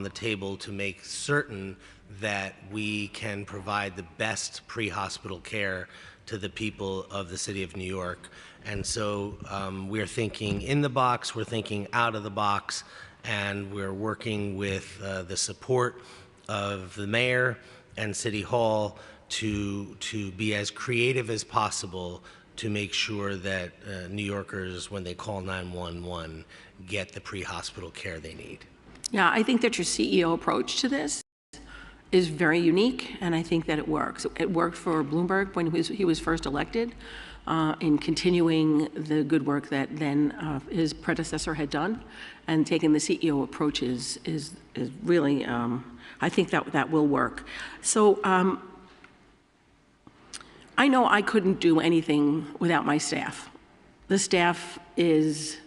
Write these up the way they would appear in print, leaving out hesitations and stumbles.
the table to make certain that we can provide the best pre-hospital care to the people of the city of New York. And so we're thinking in the box, we're thinking out of the box, and we're working with the support of the mayor and City Hall to be as creative as possible to make sure that New Yorkers, when they call 911, get the pre-hospital care they need. Yeah, I think that your CEO approach to this is very unique, and I think that it works. It worked for Bloomberg when he was first elected, in continuing the good work that then his predecessor had done, and taking the CEO approach is really, I think that will work. So I know I couldn't do anything without my staff. The staff is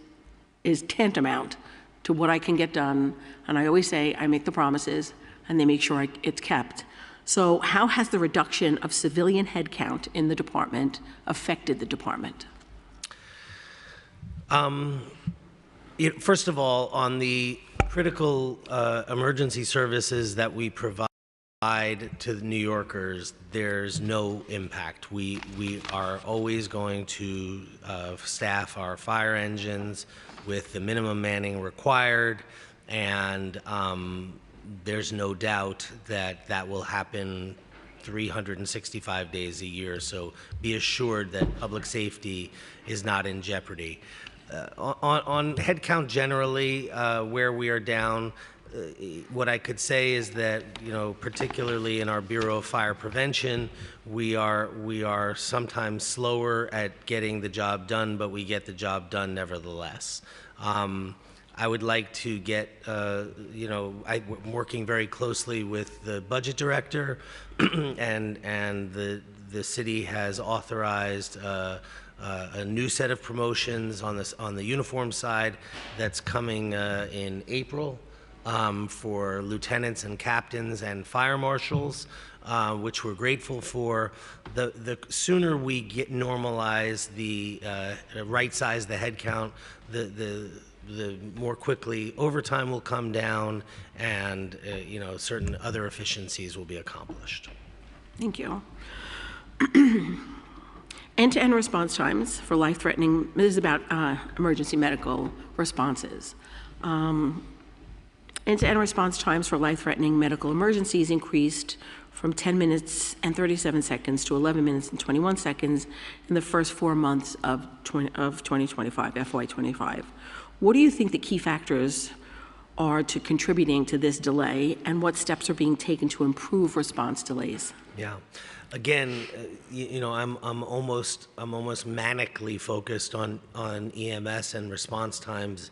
tantamount to what I can get done, and I always say I make the promises and they make sure it's kept. So how has the reduction of civilian headcount in the department affected the department? First of all, on the critical emergency services that we provide to the New Yorkers, there's no impact. We are always going to staff our fire engines with the minimum manning required, and there's no doubt that that will happen 365 days a year, so be assured that public safety is not in jeopardy. On headcount generally, where we are down, what I could say is that, particularly in our Bureau of Fire Prevention, we are sometimes slower at getting the job done, but we get the job done nevertheless. I would like to get, I'm working very closely with the budget director, and the city has authorized a new set of promotions on the uniform side that's coming in April. For lieutenants and captains and fire marshals, which we're grateful for. The sooner we normalize the right size the headcount, the more quickly overtime will come down, and certain other efficiencies will be accomplished. Thank you. End-to-end response times for life-threatening. This is about emergency medical responses. End-to-end response times for life-threatening medical emergencies increased from 10 minutes and 37 seconds to 11 minutes and 21 seconds in the first 4 months of 2025, FY25. What do you think the key factors are to contributing to this delay, and what steps are being taken to improve response delays? Yeah. Again, I'm almost manically focused on EMS, and response times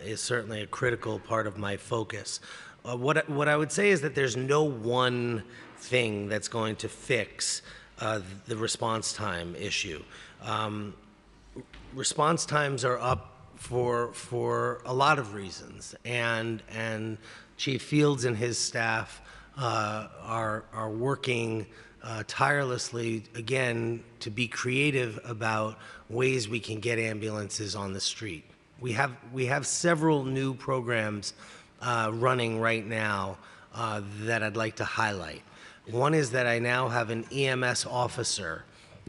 is certainly a critical part of my focus. What I would say is that there's no one thing that's going to fix the response time issue. Response times are up for a lot of reasons, and Chief Fields and his staff are working tirelessly, again, to be creative about ways we can get ambulances on the street. We have several new programs running right now that I'd like to highlight. One is that I now have an EMS officer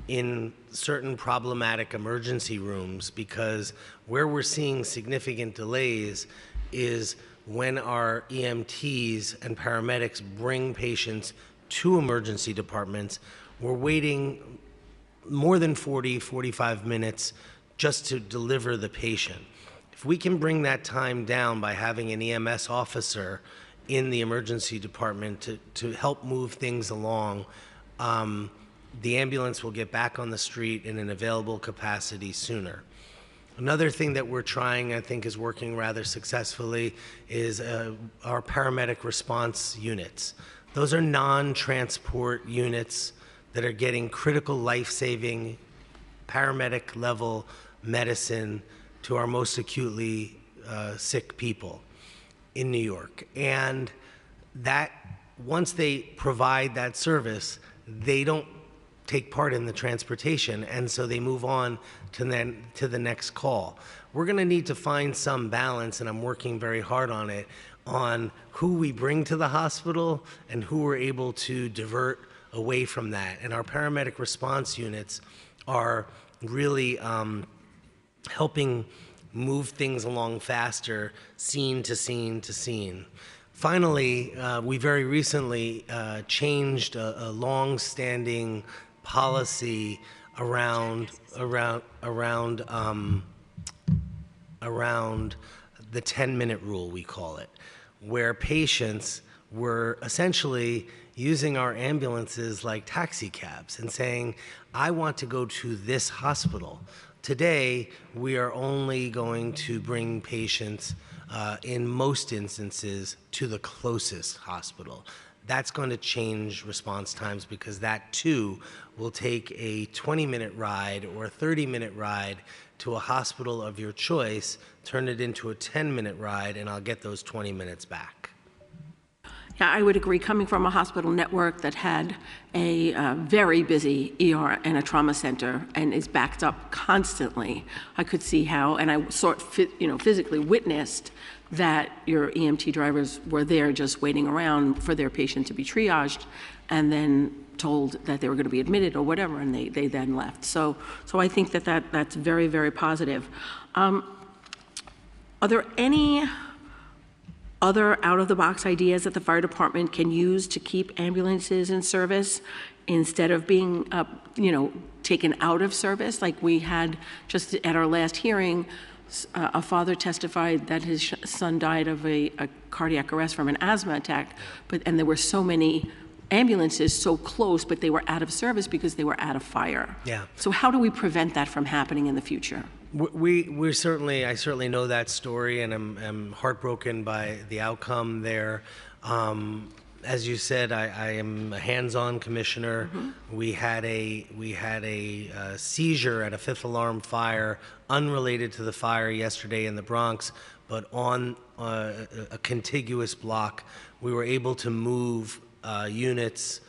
in certain problematic emergency rooms, because where we're seeing significant delays is when our EMTs and paramedics bring patients to emergency departments. We're waiting more than 45 minutes just to deliver the patient. If we can bring that time down by having an EMS officer in the emergency department to help move things along, the ambulance will get back on the street in an available capacity sooner. Another thing that we're trying, I think is working rather successfully, is our paramedic response units. Those are non-transport units that are getting critical life-saving paramedic level medicine to our most acutely sick people in New York. And that, once they provide that service, they don't take part in the transportation, and so they move on to the next call. We're going to need to find some balance, and I'm working very hard on it, on who we bring to the hospital and who we're able to divert away from that. And our paramedic response units are really helping move things along faster, scene to scene to scene. Finally, we very recently changed a long-standing policy around the 10-minute rule, we call it, where patients were essentially using our ambulances like taxi cabs and saying, I want to go to this hospital. Today, we are only going to bring patients, in most instances, to the closest hospital. That's going to change response times because that too will take a 20-minute ride or a 30-minute ride to a hospital of your choice, turn it into a 10-minute ride, and I'll get those 20 minutes back. Yeah, I would agree. Coming from a hospital network that had a very busy ER and a trauma center and is backed up constantly, I could see how, and I physically witnessed that your EMT drivers were there just waiting around for their patient to be triaged and then told that they were going to be admitted or whatever, and they then left. So I think that's very, very positive. Are there any other out-of-the-box ideas that the fire department can use to keep ambulances in service instead of being, taken out of service? Like we had just at our last hearing, a father testified that his son died of a cardiac arrest from an asthma attack, and there were so many ambulances so close, but they were out of service because they were out of fire. Yeah. So how do we prevent that from happening in the future? I certainly know that story, and I'm heartbroken by the outcome there. As you said, I am a hands-on commissioner. Mm-hmm. We had a seizure at a fifth alarm fire, unrelated to the fire yesterday in the Bronx, but on a contiguous block. We were able to move units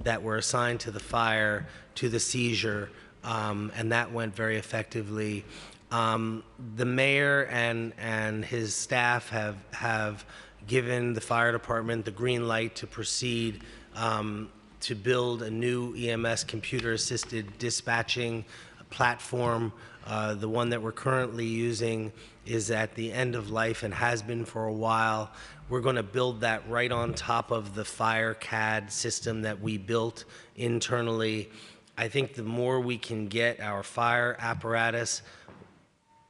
that were assigned to the fire to the seizure, and that went very effectively. The mayor and his staff have given the fire department the green light to proceed to build a new EMS computer-assisted dispatching platform. The one that we're currently using is at the end of life and has been for a while. We're going to build that right on top of the fire CAD system that we built internally. I think the more we can get our fire apparatus,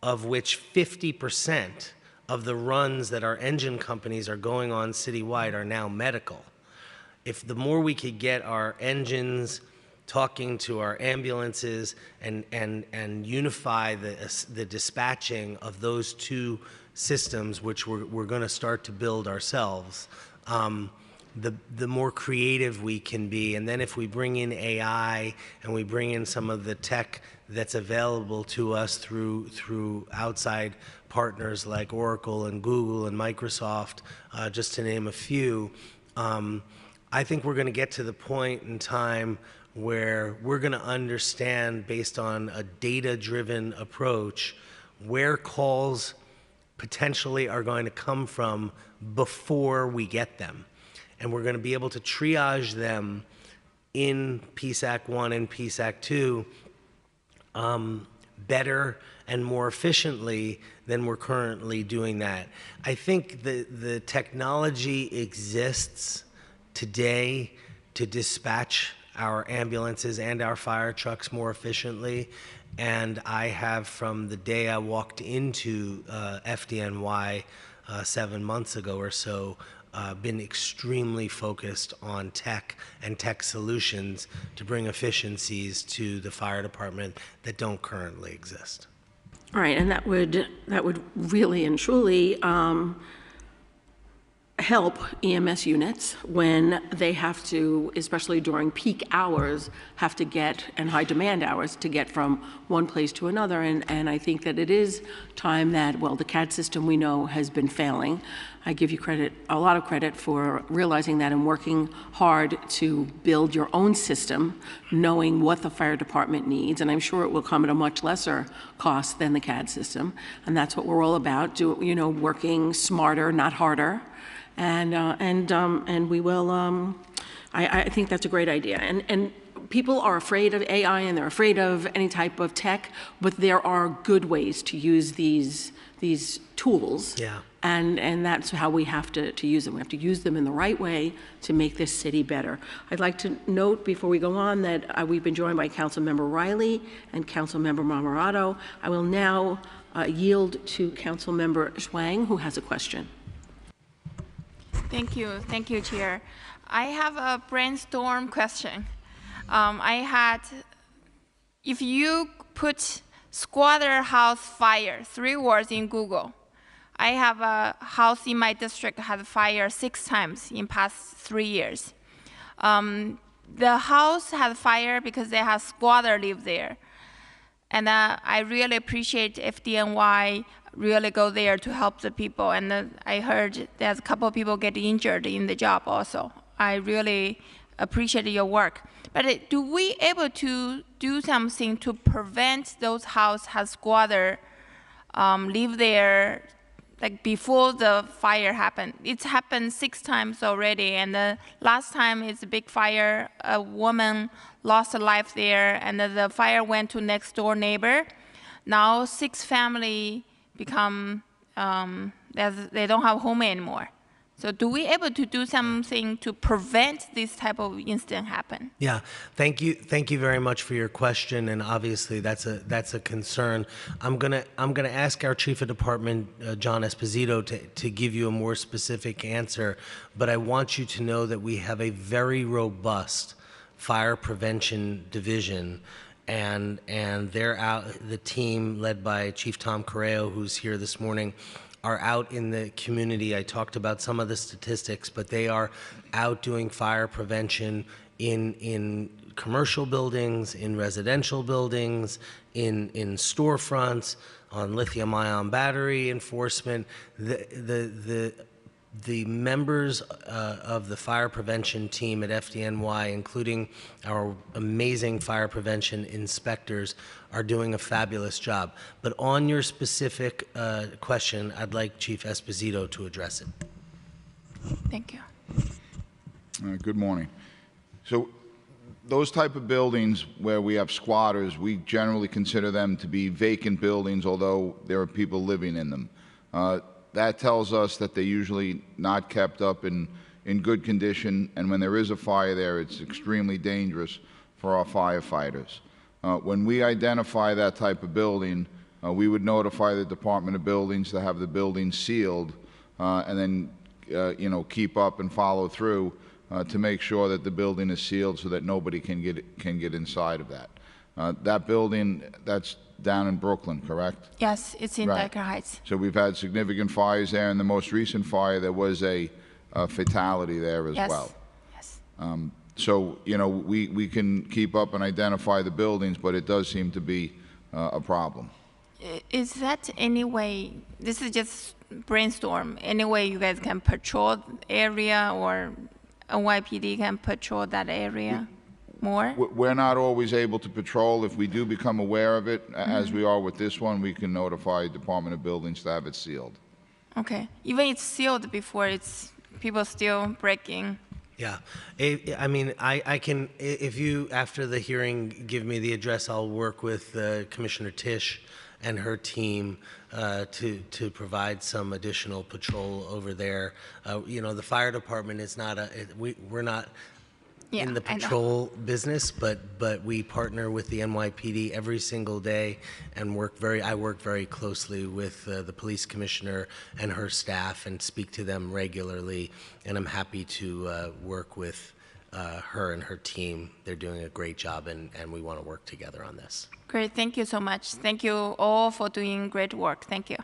of which 50% of the runs that our engine companies are going on citywide are now medical. If the more we could get our engines talking to our ambulances and unify the dispatching of those two systems, which we're going to start to build ourselves, the more creative we can be. And then if we bring in AI and we bring in some of the tech that's available to us through outside partners like Oracle and Google and Microsoft, just to name a few, I think we're going to get to the point in time where we're going to understand, based on a data-driven approach, where calls potentially are going to come from before we get them. And we're going to be able to triage them in PSAC 1 and PSAC 2 better and more efficiently than we're currently doing that. I think the technology exists today to dispatch our ambulances and our fire trucks more efficiently. And I have, from the day I walked into FDNY 7 months ago or so, been extremely focused on tech and tech solutions to bring efficiencies to the fire department that don't currently exist. All right, and that would really and truly help EMS units when they have to, especially during peak hours, have to get, and high demand hours, to get from one place to another. And I think that it is time that, well, the CAD system we know has been failing. I give you credit, a lot of credit, for realizing that and working hard to build your own system, knowing what the fire department needs. And I'm sure it will come at a much lesser cost than the CAD system. And that's what we're all about, working smarter, not harder. and we will. I think that's a great idea, and people are afraid of AI and they're afraid of any type of tech, but there are good ways to use these tools. Yeah. And that's how we have to use them. We have to use them in the right way to make this city better. I'd like to note before we go on that we've been joined by Councilmember Riley and Councilmember Marmorato. I will now yield to Councilmember Zhuang, who has a question. Thank you, Chair. I have a brainstorm question. If you put squatter house fire, 3 words in Google, I have a house in my district had fire 6 times in past 3 years. The house had fire because they have squatter live there. And I really appreciate FDNY really go there to help the people. And I heard there's a couple of people get injured in the job also. I really appreciate your work. But do we able to do something to prevent those house has squatter live there like before the fire happened? It's happened 6 times already, and the last time it's a big fire, a woman lost her life there, and the fire went to next door neighbor. Now 6 family become, they don't have home anymore. So do we able to do something to prevent this type of incident happen? Yeah, thank you very much for your question, and obviously that's a concern. I'm gonna ask our Chief of Department, John Esposito, to give you a more specific answer, but I want you to know that we have a very robust fire prevention division, and they're out. The team led by Chief Tom Correo, who's here this morning, are out in the community. I talked about some of the statistics, but they are out doing fire prevention in commercial buildings, in residential buildings, in storefronts, on lithium-ion battery enforcement. The members of the fire prevention team at FDNY, including our amazing fire prevention inspectors, are doing a fabulous job. But on your specific question, I'd like Chief Esposito to address it. Thank you. Good morning. So those type of buildings where we have squatters, we generally consider them to be vacant buildings, although there are people living in them. That tells us that they're usually not kept up in good condition, and when there is a fire there, it's extremely dangerous for our firefighters. When we identify that type of building, we would notify the Department of Buildings to have the building sealed, and then keep up and follow through to make sure that the building is sealed so that nobody can get inside of that. That building, that's down in Brooklyn, correct? Yes, it's in Right. Decker Heights. So we've had significant fires there. In the most recent fire, there was a fatality there as Yes. well. Yes. So, we can keep up and identify the buildings, but it does seem to be a problem. Is that any way, this is just brainstorm, any way you guys can patrol the area, or NYPD can patrol that area more? We're not always able to patrol. If we do become aware of it, as we are with this one, we can notify Department of Buildings to have it sealed. Okay. Even it's sealed before, it's people still breaking. Yeah, I mean, I can, if you, after the hearing, give me the address, I'll work with Commissioner Tisch and her team to provide some additional patrol over there. The fire department is not we're not in the I know. patrol business, but we partner with the NYPD every single day and I work very closely with the police commissioner and her staff and speak to them regularly, and I'm happy to work with her and her team. They're doing a great job, and we want to work together on this. Great, thank you so much. Thank you all for doing great work. Thank you.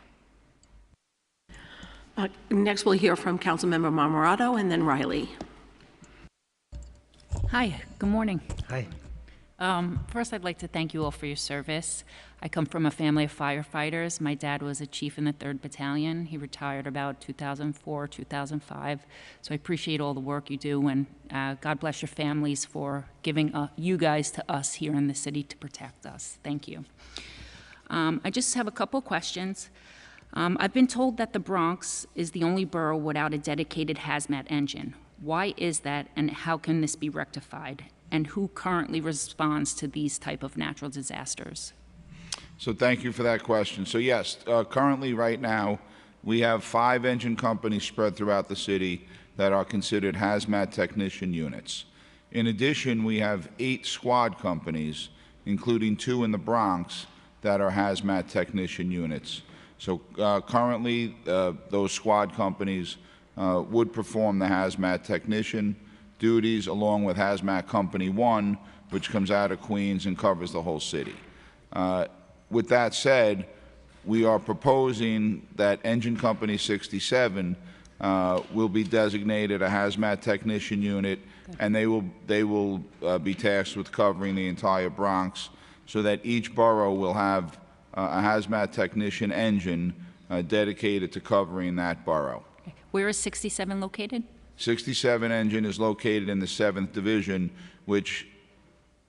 Next, we'll hear from Councilmember Marmorato and then Riley. Hi, good morning. Hi. First, I'd like to thank you all for your service. I come from a family of firefighters. My dad was a chief in the 3rd Battalion. He retired about 2004, 2005. So I appreciate all the work you do, and God bless your families for giving you guys to us here in the city to protect us. Thank you. I just have a couple questions. I've been told that the Bronx is the only borough without a dedicated hazmat engine. Why is that, and how can this be rectified? And who currently responds to these type of natural disasters? So thank you for that question. So yes, currently, right now, we have 5 engine companies spread throughout the city that are considered hazmat technician units. In addition, we have 8 squad companies, including 2 in the Bronx, that are hazmat technician units. So currently, those squad companies would perform the hazmat technician duties along with Hazmat Company 1, which comes out of Queens and covers the whole city. With that said, we are proposing that Engine Company 67 will be designated a hazmat technician unit, and they will be tasked with covering the entire Bronx, so that each borough will have a hazmat technician engine dedicated to covering that borough. Where is 67 located? 67 engine is located in the 7th Division, which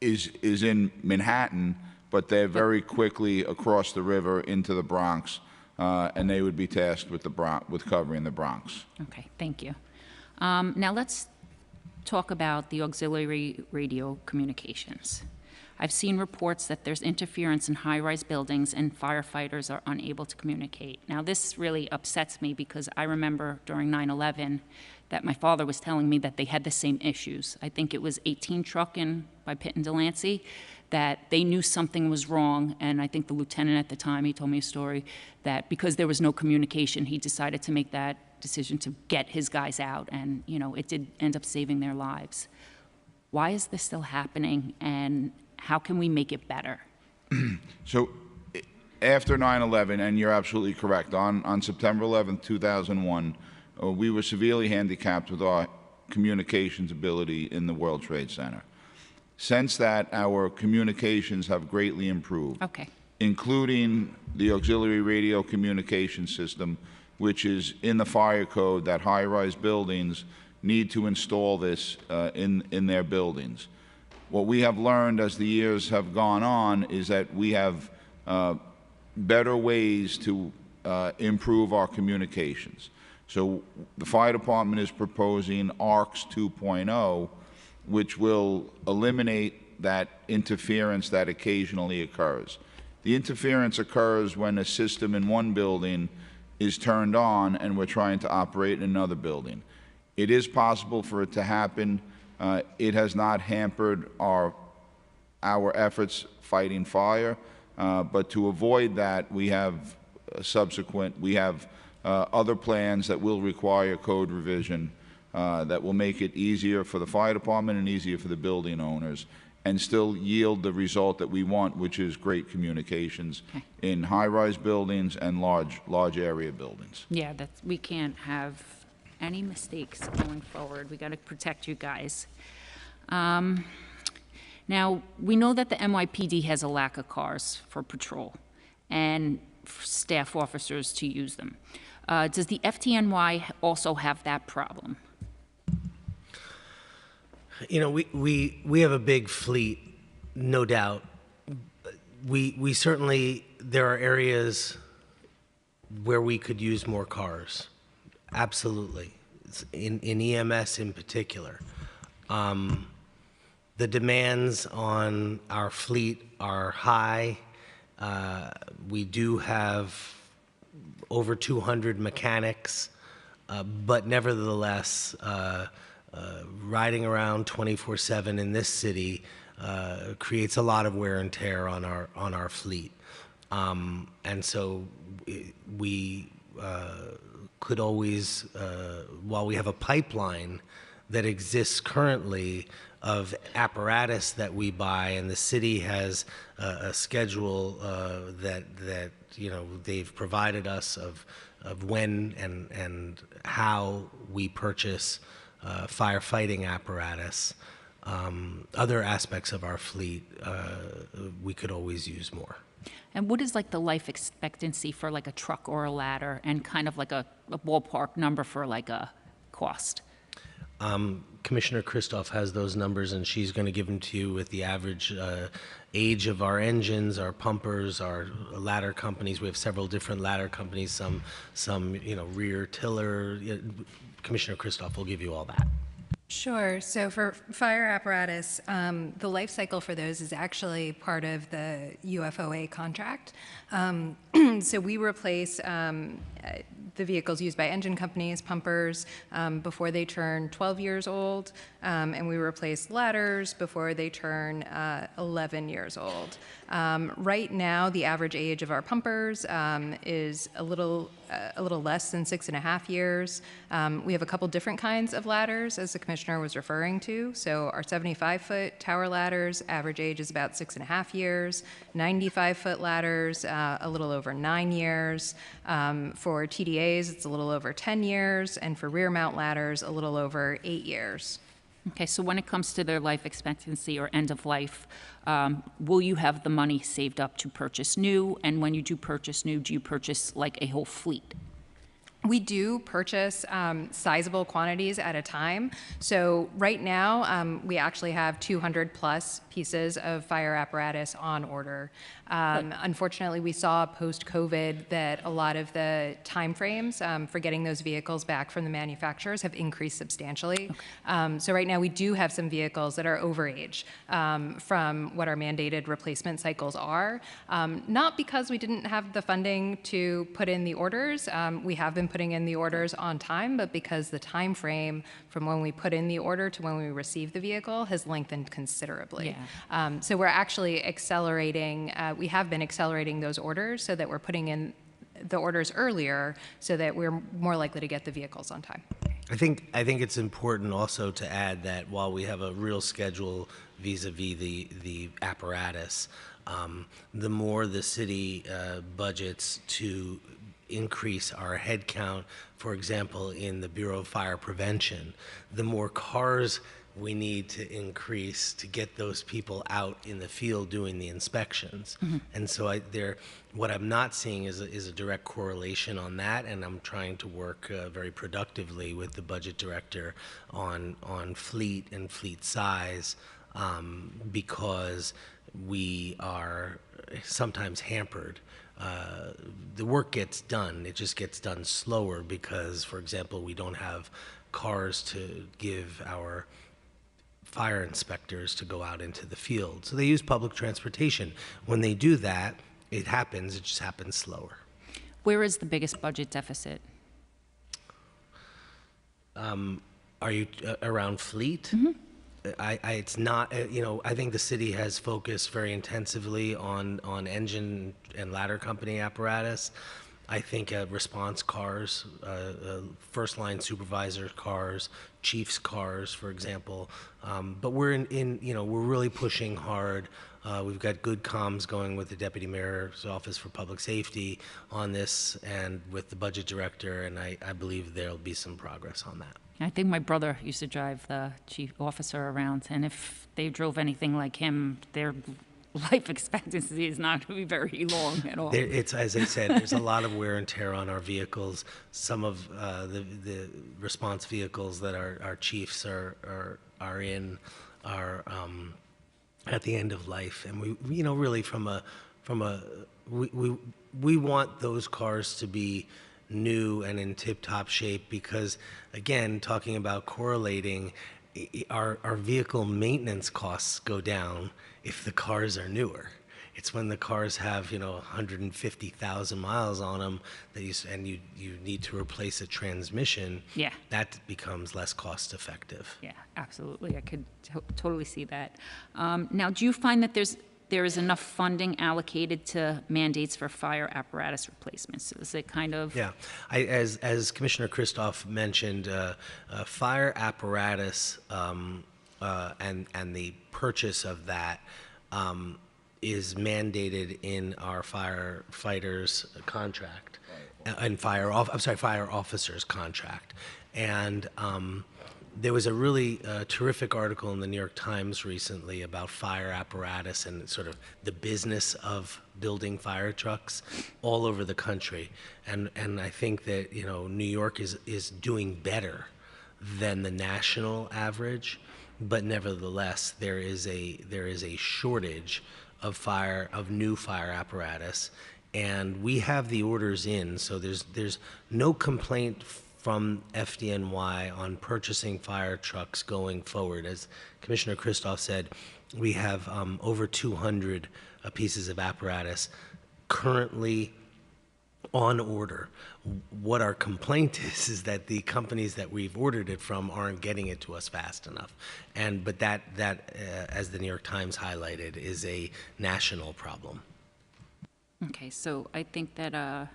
is in Manhattan, but they're very quickly across the river into the Bronx, and they would be tasked with with covering the Bronx. Okay, thank you. Now let's talk about the auxiliary radio communications. I've seen reports that there's interference in high-rise buildings and firefighters are unable to communicate. Now this really upsets me because I remember during 9/11 that my father was telling me that they had the same issues. I think it was 18 Truckin by Pitt and Delancey, that they knew something was wrong, and I think the lieutenant at the time, he told me a story that because there was no communication, he decided to make that decision to get his guys out, and it did end up saving their lives. Why is this still happening, and how can we make it better? So after 9/11, and you're absolutely correct, on September 11th, 2001, we were severely handicapped with our communications ability in the World Trade Center. Since that, our communications have greatly improved, Okay. including the auxiliary radio communication system, which is in the fire code that high-rise buildings need to install this in their buildings. What we have learned as the years have gone on is that we have better ways to improve our communications. So the fire department is proposing ARCS 2.0, which will eliminate that interference that occasionally occurs. The interference occurs when a system in one building is turned on and we're trying to operate in another building. It is possible for it to happen. It has not hampered our efforts fighting fire, but to avoid that, we have other plans that will require code revision that will make it easier for the fire department and easier for the building owners, and still yield the result that we want, which is great communications in high-rise buildings and large area buildings. Yeah, we can't have any mistakes going forward. We got to protect you guys. Now, we know that the NYPD has a lack of cars for patrol and for staff officers to use them. Does the FTNY also have that problem? We have a big fleet, no doubt. We certainly, there are areas where we could use more cars. Absolutely. In EMS in particular. The demands on our fleet are high. We do have over 200 mechanics, but nevertheless, riding around 24/7 in this city creates a lot of wear and tear on our fleet, and so we could always, while we have a pipeline that exists currently of apparatus that we buy, and the city has a schedule that they've provided us of when and how we purchase firefighting apparatus. Other aspects of our fleet, we could always use more. And what is like the life expectancy for like a truck or a ladder, and kind of like a ballpark number for like a cost? Can Commissioner Kristoff has those numbers, and she's going to give them to you with the average age of our engines, our pumpers, our ladder companies. We have several different ladder companies, some rear tiller. Commissioner Kristoff will give you all that. Sure. So for fire apparatus, the life cycle for those is actually part of the UFOA contract. So we replace the vehicles used by engine companies, pumpers, before they turn 12 years old, and we replace ladders before they turn 11 years old. Right now, the average age of our pumpers is a little less than 6.5 years. We have a couple different kinds of ladders, as the commissioner was referring to. So our 75-foot tower ladders, average age is about 6.5 years. 95-foot ladders, a little over 9 years. For TDAs, it's a little over 10 years. And for rear mount ladders, a little over 8 years. Okay, so when it comes to their life expectancy or end of life, will you have the money saved up to purchase new? And when you do purchase new, do you purchase like a whole fleet? We do purchase sizable quantities at a time. So right now, we actually have 200 plus pieces of fire apparatus on order. Unfortunately, we saw post-COVID that a lot of the timeframes for getting those vehicles back from the manufacturers have increased substantially. So right now, we do have some vehicles that are overage from what our mandated replacement cycles are. Not because we didn't have the funding to put in the orders. We have been putting in the orders on time, but because the time frame from when we put in the order to when we receive the vehicle has lengthened considerably. Yeah. So we're actually accelerating, we have been accelerating those orders so that we're putting in the orders earlier so that we're more likely to get the vehicles on time. I think it's important also to add that while we have a real schedule vis-a-vis the apparatus, the more the city budgets to increase our headcount, for example, in the Bureau of Fire Prevention, the more cars we need to increase to get those people out in the field doing the inspections. Mm-hmm. And so what I'm not seeing is a direct correlation on that, and I'm trying to work very productively with the budget director on fleet and fleet size, because we are sometimes hampered. The work gets done, it just gets done slower because, for example, we don't have cars to give our fire inspectors to go out into the field. So they use public transportation. When they do that, it just happens slower. Where is the biggest budget deficit? Are you around fleet? Mm-hmm. It's not, I think the city has focused very intensively on engine and ladder company apparatus. I think response cars, first line supervisor cars, chief's cars, for example. But we're we're really pushing hard. We've got good comms going with the Deputy Mayor's Office for Public Safety on this and with the budget director, and I believe there'll be some progress on that. I think my brother used to drive the chief officer around, and if they drove anything like him, their life expectancy is not going to be very long at all. It's, as I said, there's a lot of wear and tear on our vehicles. Some of the response vehicles that our chiefs are in are at the end of life, and we really we want those cars to be new and in tip-top shape because, again, talking about correlating, our vehicle maintenance costs go down if the cars are newer. It's when the cars have 150,000 miles on them that you need to replace a transmission. Yeah. That becomes less cost effective. Yeah, absolutely. I could totally see that. Now, do you find that there is enough funding allocated to mandates for fire apparatus replacements? Is it kind of? Yeah, as Commissioner Kristoff mentioned, fire apparatus and the purchase of that is mandated in our firefighters contract and fire officers contract, and there was a really terrific article in the New York Times recently about fire apparatus and sort of the business of building fire trucks all over the country. And I think that, New York is doing better than the national average, but nevertheless, there is a shortage of new fire apparatus, and we have the orders in, so there's no complaint from FDNY on purchasing fire trucks going forward. As Commissioner Kristoff said, we have over 200 pieces of apparatus currently on order. What our complaint is that the companies that we've ordered it from aren't getting it to us fast enough. But that as the New York Times highlighted, is a national problem. Okay, so I think that,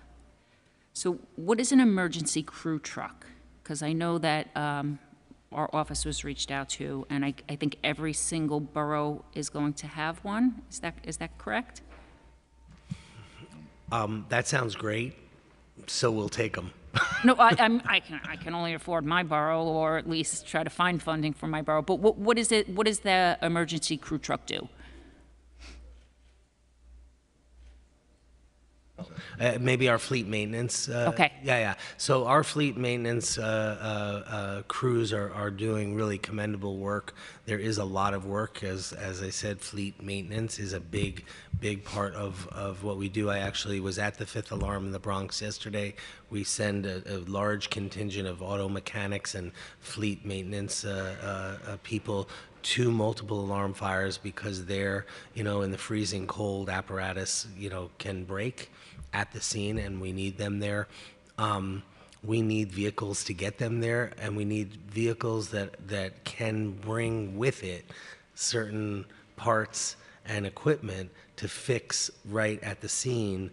so what is an emergency crew truck? Because I know that our office was reached out to, and I think every single borough is going to have one. Is that correct? That sounds great, so we'll take them. No, I can only afford my borough, or at least try to find funding for my borough. But what is it? What does the emergency crew truck do? Maybe our fleet maintenance. Okay. Yeah. So our fleet maintenance crews are doing really commendable work. There is a lot of work, as I said. Fleet maintenance is a big part of what we do. I actually was at the Fifth Alarm in the Bronx yesterday. We send a large contingent of auto mechanics and fleet maintenance people to multiple alarm fires because they're, in the freezing cold, apparatus, can break at the scene, and we need them there. We need vehicles to get them there, and we need vehicles that can bring with it certain parts and equipment to fix right at the scene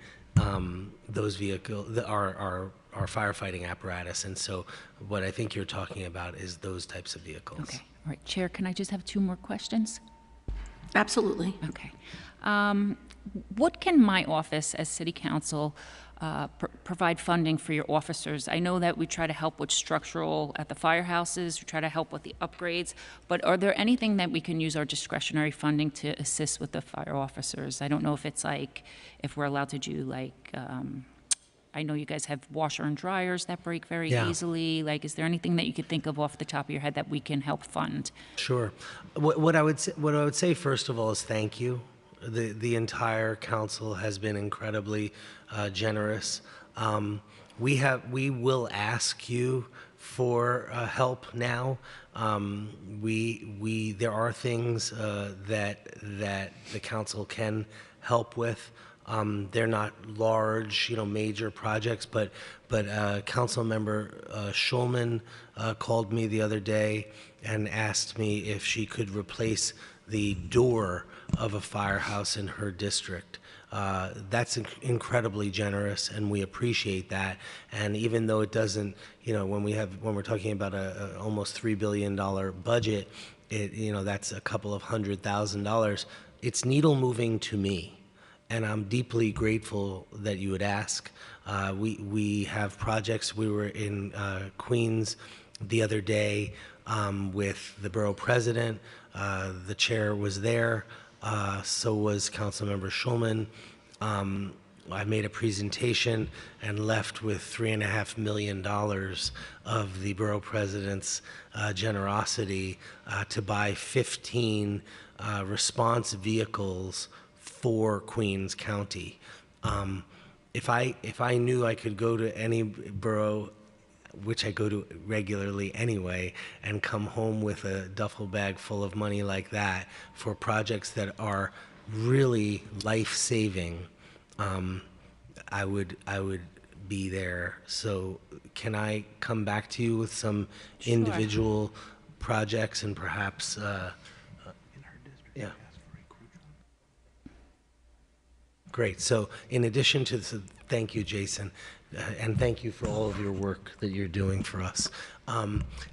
those vehicles, our firefighting apparatus. And so what I think you're talking about is those types of vehicles. Okay. All right, Chair, can I just have two more questions? Absolutely. Okay. What can my office as City Council provide funding for your officers? I know that we try to help with structural at the firehouses, we try to help with the upgrades, but are there anything that we can use our discretionary funding to assist with the fire officers? I don't know if it's if we're allowed to do I know you guys have washer and dryers that break very easily. Is there anything that you could think of off the top of your head that we can help fund? Sure. What I would say first of all is thank you. The entire council has been incredibly generous. We will ask you for help now. There are things that the council can help with. They're not large, major projects, but Council Member Schulman called me the other day and asked me if she could replace the door of a firehouse in her district. That's incredibly generous, and we appreciate that. And even though it doesn't, when we're talking about a almost $3 billion budget, that's a couple of $100,000. It's needle moving to me. And I'm deeply grateful that you would ask. We have projects. We were in Queens the other day with the borough president. The chair was there. So was Councilmember Schulman. I made a presentation and left with $3.5 million of the borough president's generosity to buy 15 response vehicles for Queens County. If I knew I could go to any borough, which I go to regularly anyway, and come home with a duffel bag full of money like that for projects that are really life-saving, I would be there. So can I come back to you with some individual projects and perhaps yeah. Great. So in addition to this, thank you, Jason, and thank you for all of your work that you're doing for us.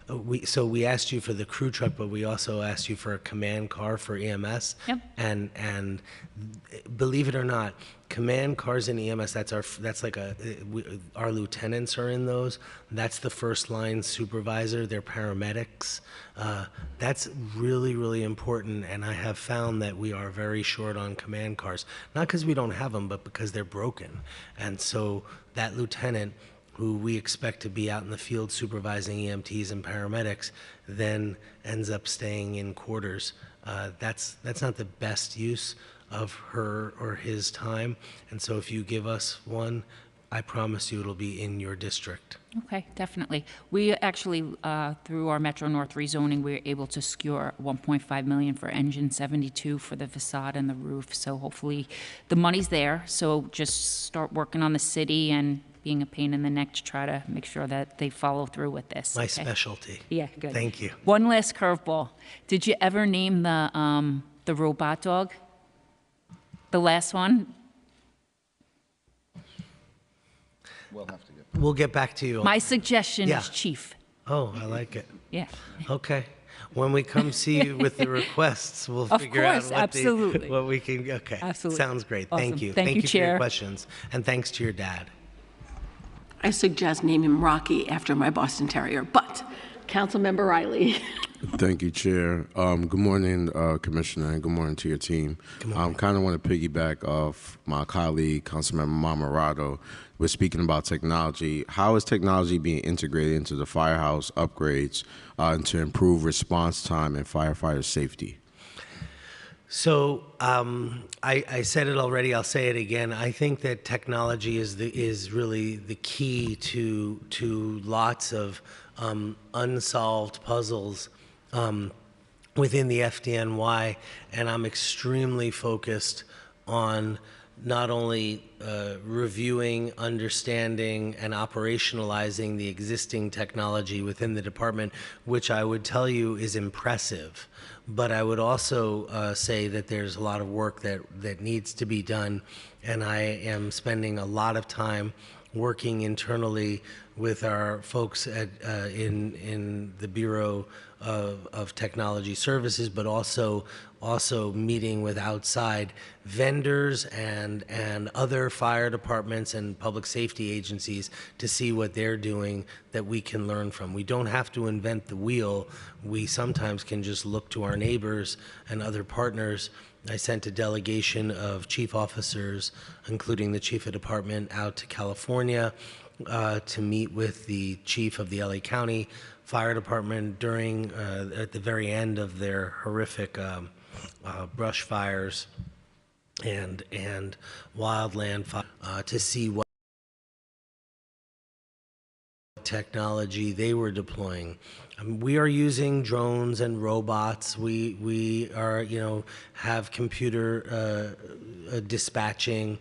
We asked you for the crew truck, but we also asked you for a command car for EMS. Yep. And believe it or not, command cars in EMS, our lieutenants are in those. That's the first line supervisor. They're paramedics. That's really, really important. And I have found that we are very short on command cars, not because we don't have them, but because they're broken. And so that lieutenant who we expect to be out in the field supervising EMTs and paramedics, then ends up staying in quarters. That's not the best use of her or his time. And so if you give us one, I promise you it'll be in your district. Okay, definitely. We actually, through our Metro North rezoning, we were able to secure $1.5 million for Engine 72 for the facade and the roof. So hopefully the money's there. So just start working on the city and being a pain in the neck to try to make sure that they follow through with this. My okay? specialty. Yeah, good. Thank you. One last curveball. Did you ever name the robot dog? The last one? We'll get back to you. My suggestion Yeah. is Chief. Oh, I like it. Yeah. Okay. When we come see you with the requests, we'll Of figure course, out absolutely. what we can. Okay. Absolutely. Sounds great. Thank Awesome. you. Thank you, for your Chair. questions. And thanks to your dad. I suggest name him Rocky after my Boston Terrier, but Councilmember Riley. Thank you, Chair. Good morning, Commissioner, and good morning to your team. I kind of want to piggyback off my colleague, Councilmember Marmorato. We're speaking about technology. How is technology being integrated into the firehouse upgrades to improve response time and firefighter safety? So I said it already. I'll say it again. I think that technology is really the key to lots of unsolved puzzles within the FDNY, and I'm extremely focused on not only reviewing, understanding, and operationalizing the existing technology within the department, which I would tell you is impressive, but I would also say that there's a lot of work that needs to be done, and I am spending a lot of time working internally with our folks in the Bureau of Technology Services, but also meeting with outside vendors and other fire departments and public safety agencies to see what they're doing that we can learn from. We don't have to invent the wheel. We sometimes can just look to our neighbors and other partners. I sent a delegation of chief officers, including the chief of department, out to California to meet with the chief of the LA County Fire Department during, at the very end of their horrific brush fires and wildland fire, to see what technology they were deploying. We are using drones and robots. We are, have computer dispatching.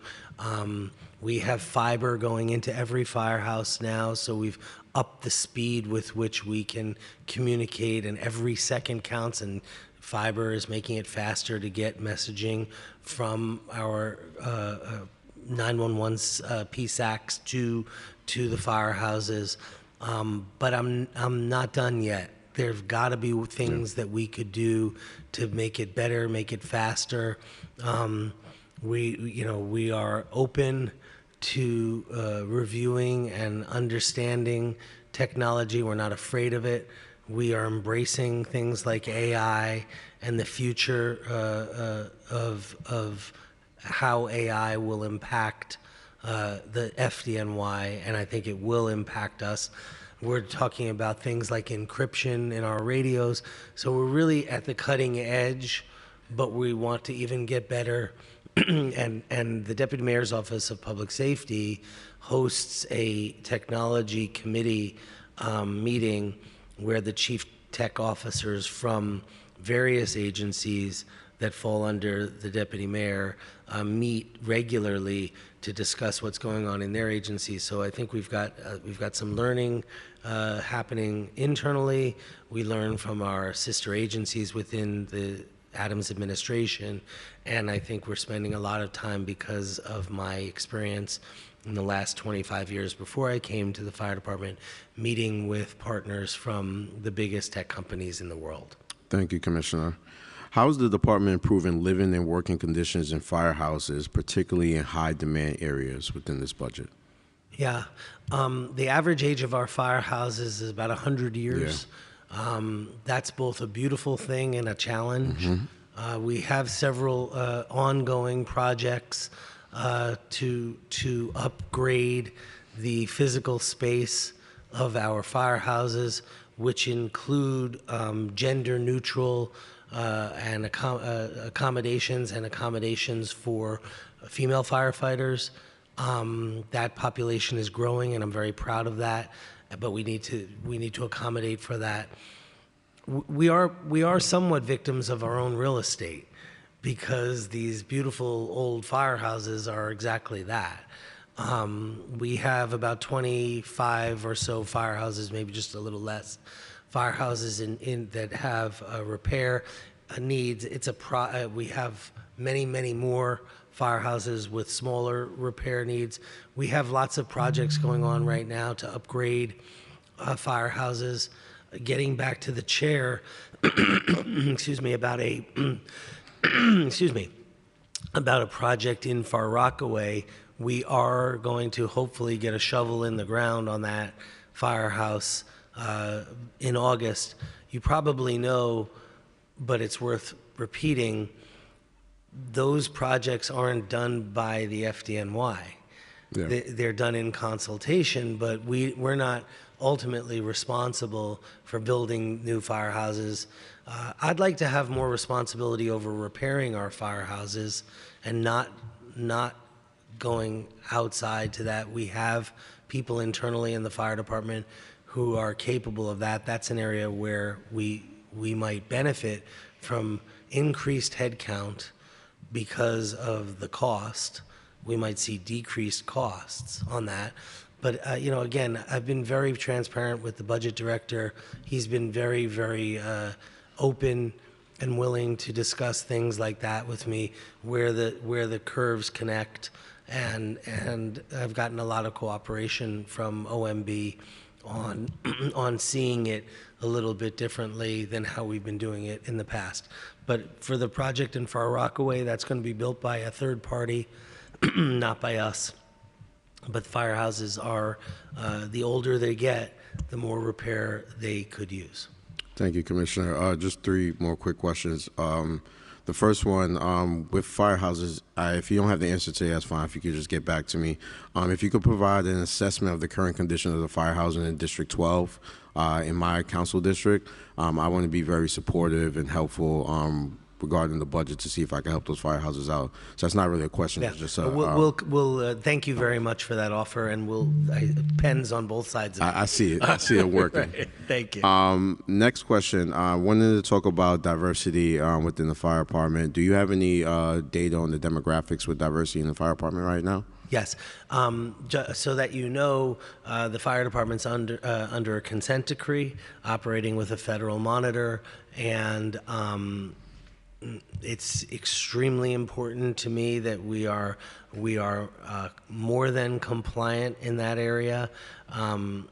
We have fiber going into every firehouse now, so we've upped the speed with which we can communicate, and every second counts, and fiber is making it faster to get messaging from our 911 PSACs to the firehouses. But I'm not done yet. There's got to be things that we could do to make it better, make it faster. We are open to reviewing and understanding technology. We're not afraid of it. We are embracing things like AI and the future of how AI will impact the FDNY, and I think it will impact us. We're talking about things like encryption in our radios. So we're really at the cutting edge, but we want to even get better. And the Deputy Mayor's Office of Public Safety hosts a technology committee meeting where the chief tech officers from various agencies that fall under the deputy mayor meet regularly to discuss what's going on in their agencies. So I think we've got some learning happening internally. We learn from our sister agencies within the Adams administration, and I think we're spending a lot of time, because of my experience in the last 25 years before I came to the fire department, meeting with partners from the biggest tech companies in the world. Thank you, Commissioner. How is the department improving living and working conditions in firehouses, particularly in high-demand areas within this budget? Yeah, the average age of our firehouses is about 100 years. That's both a beautiful thing and a challenge. We have several ongoing projects to upgrade the physical space of our firehouses, which include gender-neutral and accommodations for female firefighters. That population is growing, and I'm very proud of that. But we need to accommodate for that. We are somewhat victims of our own real estate, because these beautiful old firehouses are exactly that. We have about 25 or so firehouses, maybe just a little less, firehouses in that have repair needs. We have many more firehouses with smaller repair needs. We have lots of projects going on right now to upgrade firehouses. Getting back to the chair, excuse me, about a excuse me, about a project in Far Rockaway. We are going to hopefully get a shovel in the ground on that firehouse in August. You probably know, but it's worth repeating, those projects aren't done by the FDNY. Yeah. They're done in consultation, but we're not ultimately responsible for building new firehouses. I'd like to have more responsibility over repairing our firehouses and not going outside to that. We have people internally in the fire department who are capable of that. That's an area where we might benefit from increased headcount because of the cost. We might see decreased costs on that. But, again, I've been very transparent with the budget director. He's been very open and willing to discuss things like that with me, where the curves connect. And I've gotten a lot of cooperation from OMB on seeing it a little bit differently than how we've been doing it in the past. But for the project in Far Rockaway, that's going to be built by a third party, not by us. But firehouses are, the older they get, the more repair they could use. Thank you, Commissioner. Just three more quick questions. The first one, with firehouses, if you don't have the answer today, that's fine. If you could just get back to me. If you could provide an assessment of the current condition of the firehousing in District 12, in my council district, I want to be very supportive and helpful regarding the budget to see if I can help those firehouses out. So that's not really a question. Yeah. It's just We'll thank you very much for that offer, and pens on both sides of it. I see it. I see it working. Right. Thank you. Next question. I wanted to talk about diversity within the fire department. Do you have any data on the demographics with diversity in the fire department right now? Yes. So that you know, the fire department's under a consent decree, operating with a federal monitor, and it's extremely important to me that we are more than compliant in that area. I'm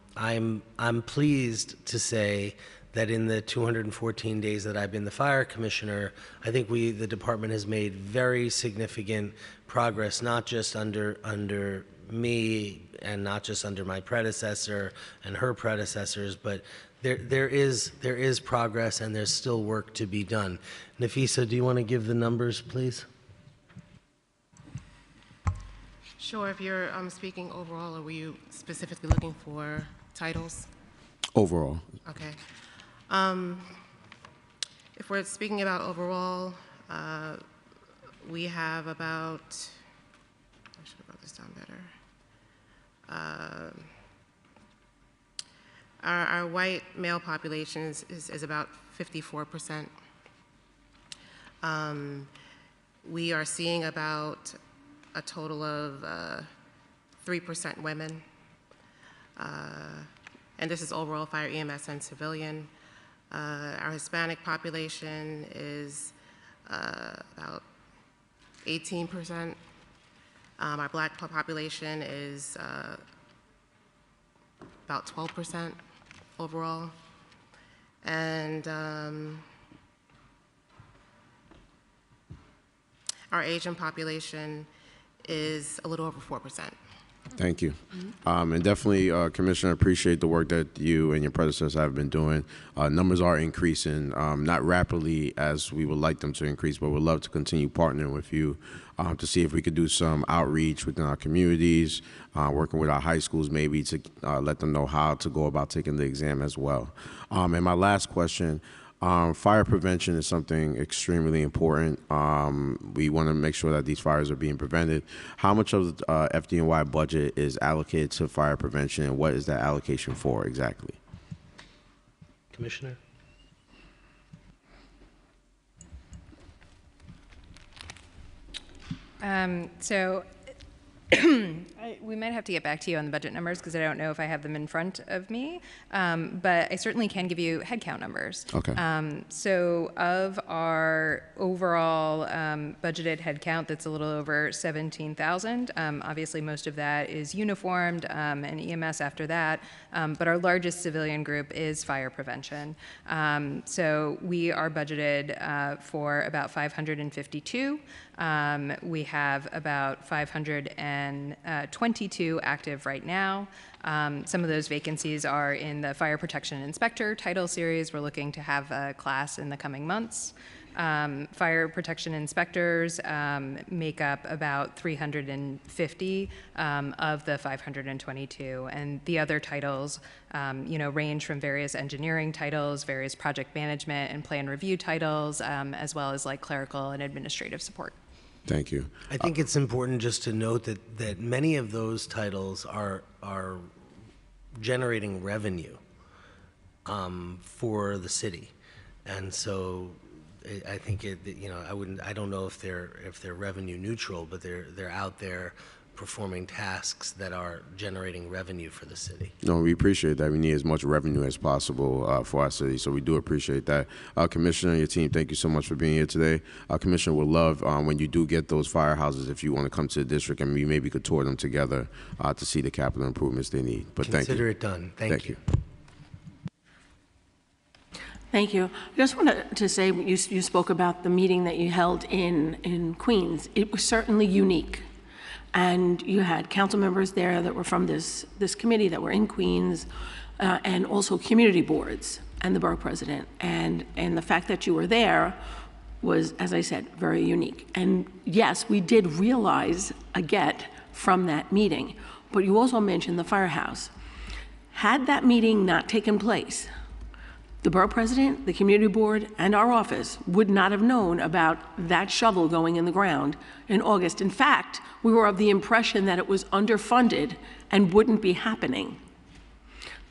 pleased to say that in the 214 days that I've been the fire commissioner, I think the department has made very significant progress, not just under me and not just under my predecessor and her predecessors, but there is progress, and there's still work to be done. Nafisa, do you want to give the numbers, please? Sure. If you're speaking overall, or were you specifically looking for titles? Overall. Okay. If we're speaking about overall, we have about, I should have wrote this down better. Our white male population is about 54%. We are seeing about a total of 3% women. And this is overall fire, EMS, and civilian. Our Hispanic population is about 18%. Our black population is about 12% overall. And our Asian population is a little over 4%. Thank you. And definitely, Commissioner, appreciate the work that you and your predecessor have been doing. Numbers are increasing, not rapidly as we would like them to increase, but we'd love to continue partnering with you to see if we could do some outreach within our communities, working with our high schools maybe to let them know how to go about taking the exam as well. And my last question, fire prevention is something extremely important. We want to make sure that these fires are being prevented. How much of the FDNY budget is allocated to fire prevention, and what is that allocation for exactly? Commissioner? So we might have to get back to you on the budget numbers because I don't know if I have them in front of me, but I certainly can give you headcount numbers. Okay. So of our overall budgeted headcount, that's a little over 17,000. Obviously, most of that is uniformed and EMS after that, but our largest civilian group is fire prevention. So we are budgeted for about 552. We have about 522 active right now. Some of those vacancies are in the fire protection inspector title series. We're looking to have a class in the coming months. Fire protection inspectors make up about 350 of the 522, and the other titles, range from various engineering titles, various project management and plan review titles, as well as like clerical and administrative support. Thank you. I think it's important just to note that many of those titles are generating revenue for the city, and so I think I don't know if they're revenue neutral, but they're out there performing tasks that are generating revenue for the city. No, we appreciate that. We need as much revenue as possible for our city, so we do appreciate that. Commissioner and your team, thank you so much for being here today. Commissioner, would love when you do get those firehouses, if you want to come to the district and we maybe could tour them together to see the capital improvements they need. But thank you. Consider it done. Thank you. Thank you. I just wanted to say, you spoke about the meeting that you held in Queens. It was certainly unique. And you had council members there that were from this committee that were in Queens, and also community boards and the borough president. And the fact that you were there was, as I said, very unique. And yes, we did realize a get from that meeting, but you also mentioned the firehouse. Had that meeting not taken place, the borough president, the community board, and our office would not have known about that shovel going in the ground in August. In fact, we were of the impression that it was underfunded and wouldn't be happening.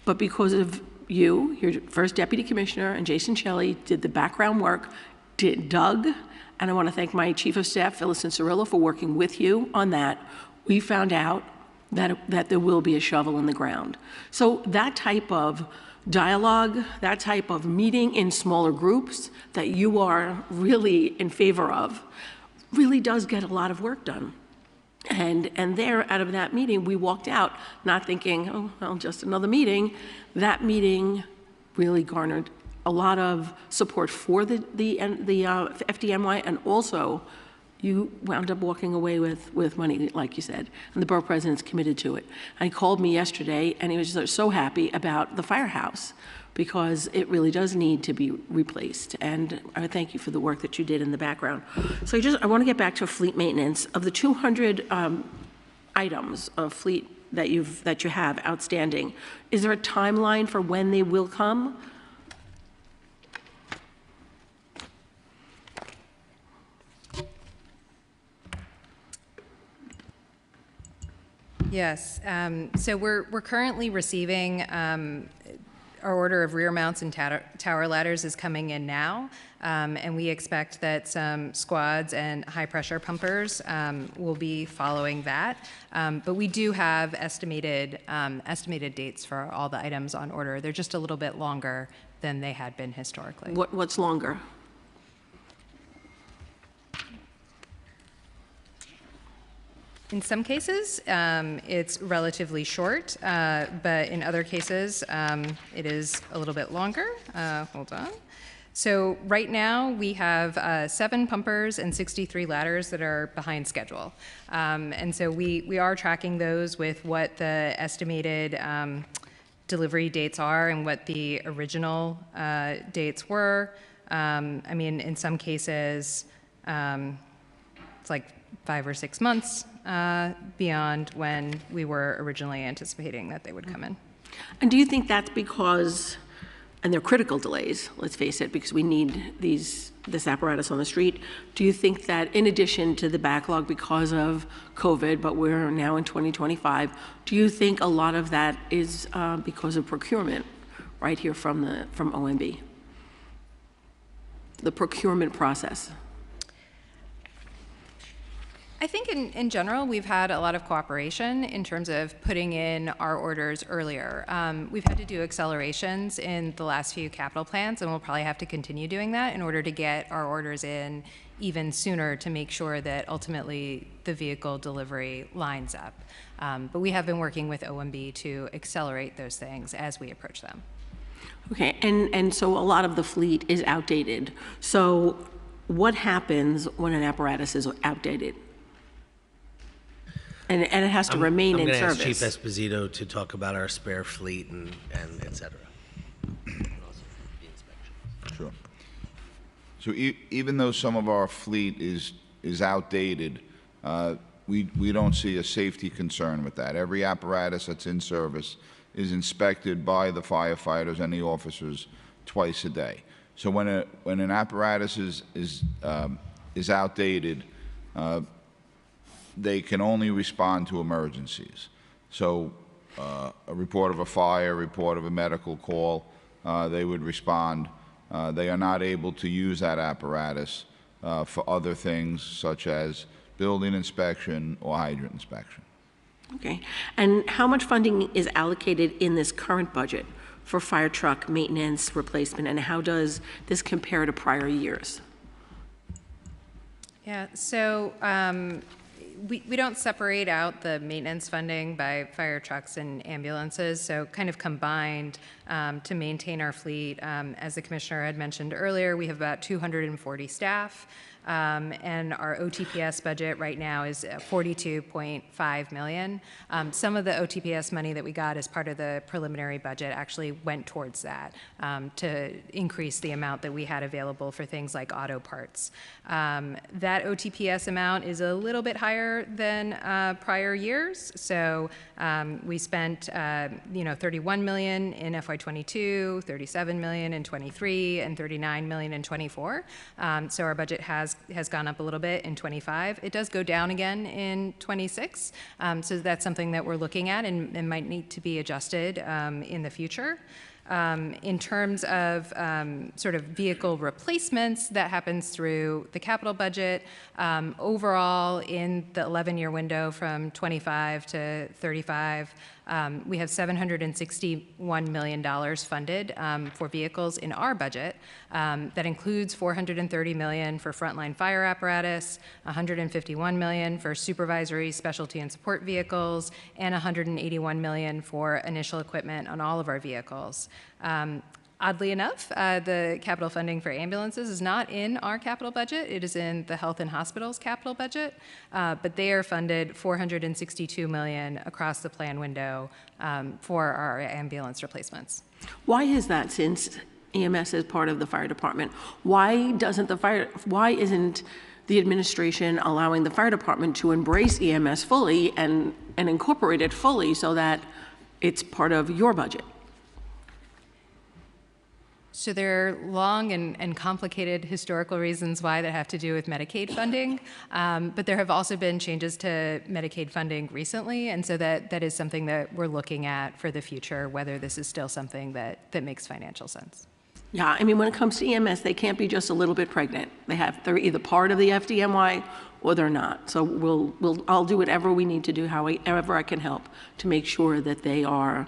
But because of you, your first deputy commissioner, and Jason Shelley did the background work, Doug, and I want to thank my chief of staff, Phyllis Cirillo, for working with you on that. We found out that there will be a shovel in the ground. So that type of dialogue, that type of meeting in smaller groups that you are really in favor of, really does get a lot of work done. And there, out of that meeting, we walked out not thinking, oh, well, just another meeting. That meeting really garnered a lot of support for the FDNY, and also you wound up walking away with money, like you said, and the borough president's committed to it. And he called me yesterday, and he was just so happy about the firehouse because it really does need to be replaced. And I thank you for the work that you did in the background. So I want to get back to fleet maintenance. Of the 200 items of fleet that you have outstanding, is there a timeline for when they will come? Yes, so we're currently receiving our order of rear mounts and tower ladders is coming in now, and we expect that some squads and high pressure pumpers will be following that. But we do have estimated dates for all the items on order. They're just a little bit longer than they had been historically. What's longer? In some cases, it's relatively short, but in other cases, it is a little bit longer. Hold on. So right now, we have 7 pumpers and 63 ladders that are behind schedule. And so we are tracking those with what the estimated delivery dates are and what the original dates were. I mean, in some cases, it's like 5 or 6 months beyond when we were originally anticipating that they would come in. And do you think that's because, and they're critical delays, let's face it, because we need this apparatus on the street. Do you think that in addition to the backlog because of COVID, but we're now in 2025, do you think a lot of that is because of procurement right here from OMB? The procurement process. I think in general, we've had a lot of cooperation in terms of putting in our orders earlier. We've had to do accelerations in the last few capital plans, and we'll probably have to continue doing that in order to get our orders in even sooner to make sure that ultimately the vehicle delivery lines up. But we have been working with OMB to accelerate those things as we approach them. Okay, and so a lot of the fleet is outdated. So what happens when an apparatus is outdated? And it has to remain in service. I'm going to ask Chief Esposito to talk about our spare fleet and et cetera. Sure. So even though some of our fleet is outdated, we don't see a safety concern with that. Every apparatus that's in service is inspected by the firefighters and the officers twice a day. So when an apparatus is outdated, they can only respond to emergencies. So a report of a fire, report of a medical call, they would respond. They are not able to use that apparatus for other things such as building inspection or hydrant inspection. Okay, and how much funding is allocated in this current budget for fire truck maintenance replacement, and how does this compare to prior years? Yeah, so we don't separate out the maintenance funding by fire trucks and ambulances, so kind of combined to maintain our fleet. As the commissioner had mentioned earlier, we have about 240 staff. And our OTPS budget right now is $42.5 million. Some of the OTPS money that we got as part of the preliminary budget actually went towards that to increase the amount that we had available for things like auto parts. That OTPS amount is a little bit higher than prior years. So we spent, $31 million in FY22, $37 million in '23, and $39 million in '24. So our budget has gone up a little bit in '25. It does go down again in '26. So that's something that we're looking at and might need to be adjusted in the future. In terms of sort of vehicle replacements, that happens through the capital budget. Overall, in the 11-year window from 25 to 35, we have $761 million funded for vehicles in our budget. That includes $430 million for frontline fire apparatus, $151 million for supervisory, specialty, and support vehicles, and $181 million for initial equipment on all of our vehicles. Oddly enough, the capital funding for ambulances is not in our capital budget. It is in the health and hospitals capital budget, but they are funded $462 million across the plan window for our ambulance replacements. Why is that, since EMS is part of the fire department? Why isn't the administration allowing the fire department to embrace EMS fully and incorporate it fully so that it's part of your budget? So there are long and complicated historical reasons why that have to do with Medicaid funding, but there have also been changes to Medicaid funding recently, and so that is something that we're looking at for the future, whether this is still something that makes financial sense. Yeah, I mean, when it comes to EMS, they can't be just a little bit pregnant. They're either part of the FDNY or they're not. So I'll do whatever we need to do, however I can help to make sure that they are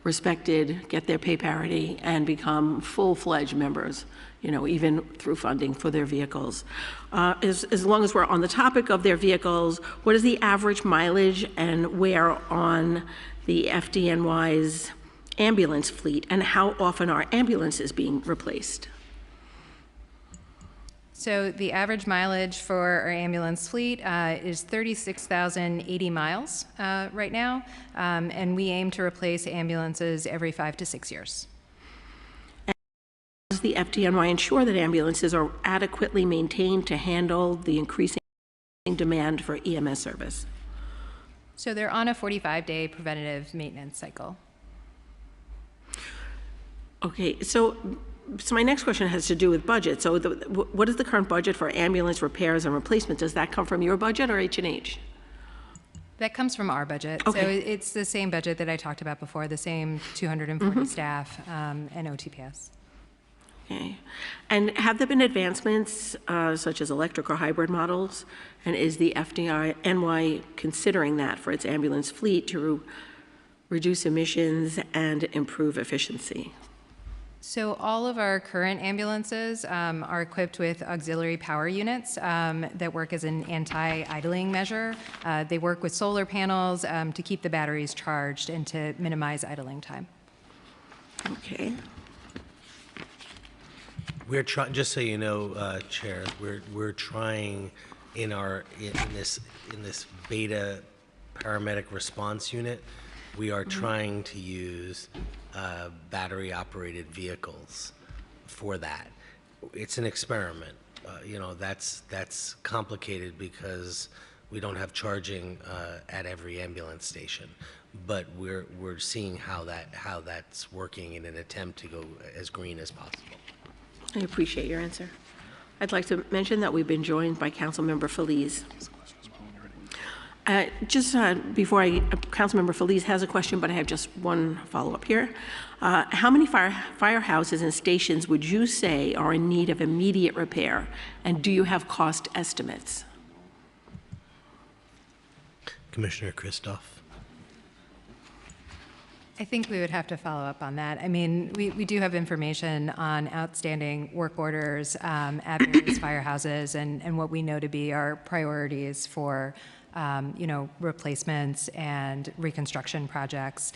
respected, get their pay parity, and become full-fledged members, even through funding for their vehicles. As long as we're on the topic of their vehicles, what is the average mileage and wear on the FDNY's ambulance fleet, and how often are ambulances being replaced? So the average mileage for our ambulance fleet is 36,080 miles right now, and we aim to replace ambulances every 5 to 6 years. Does the FDNY ensure that ambulances are adequately maintained to handle the increasing demand for EMS service? So they're on a 45-day preventative maintenance cycle. Okay, so my next question has to do with budget. So what is the current budget for ambulance repairs and replacement? Does that come from your budget or H&H? That comes from our budget. Okay. So it's the same budget that I talked about before, the same 240 staff and OTPS. Okay. And have there been advancements such as electric or hybrid models? And is the FDNY considering that for its ambulance fleet to reduce emissions and improve efficiency? So all of our current ambulances are equipped with auxiliary power units that work as an anti-idling measure. They work with solar panels to keep the batteries charged and to minimize idling time. Okay. We're trying, just so you know, Chair, we're trying in this beta paramedic response unit, we are trying to use battery operated vehicles for that. It's an experiment. You know, that's complicated because we don't have charging at every ambulance station, but we're seeing how that's working in an attempt to go as green as possible. I appreciate your answer. I'd like to mention that we've been joined by Councilmember Feliz. Councilmember Feliz has a question, but I have just one follow-up here. How many firehouses and stations would you say are in need of immediate repair, and do you have cost estimates? Commissioner Kristoff. I think we would have to follow up on that. I mean, we do have information on outstanding work orders at various firehouses and what we know to be our priorities for replacements and reconstruction projects,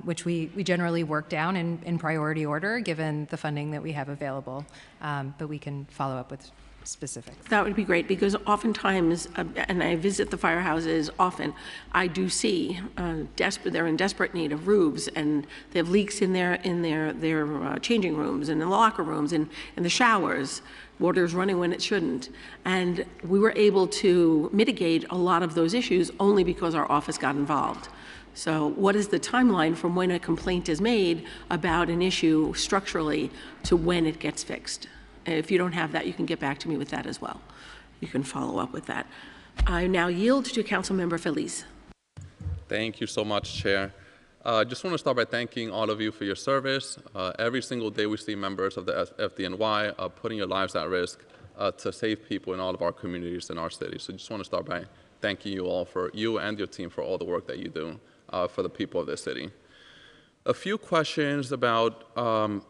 which we generally work down in priority order given the funding that we have available. But we can follow up with specifics. That would be great, because oftentimes, and I visit the firehouses often, I do see they're in desperate need of roofs, and they have leaks in their changing rooms and in the locker rooms and in the showers. Water's running when it shouldn't. And we were able to mitigate a lot of those issues only because our office got involved. So what is the timeline from when a complaint is made about an issue structurally to when it gets fixed? If you don't have that, you can get back to me with that as well. You can follow up with that. I now yield to Councilmember Feliz. Thank you so much, Chair. I just want to start by thanking all of you for your service. Every single day we see members of the FDNY putting your lives at risk to save people in all of our communities in our city. So I just want to start by thanking you all, for you and your team, for all the work that you do for the people of this city. A few questions about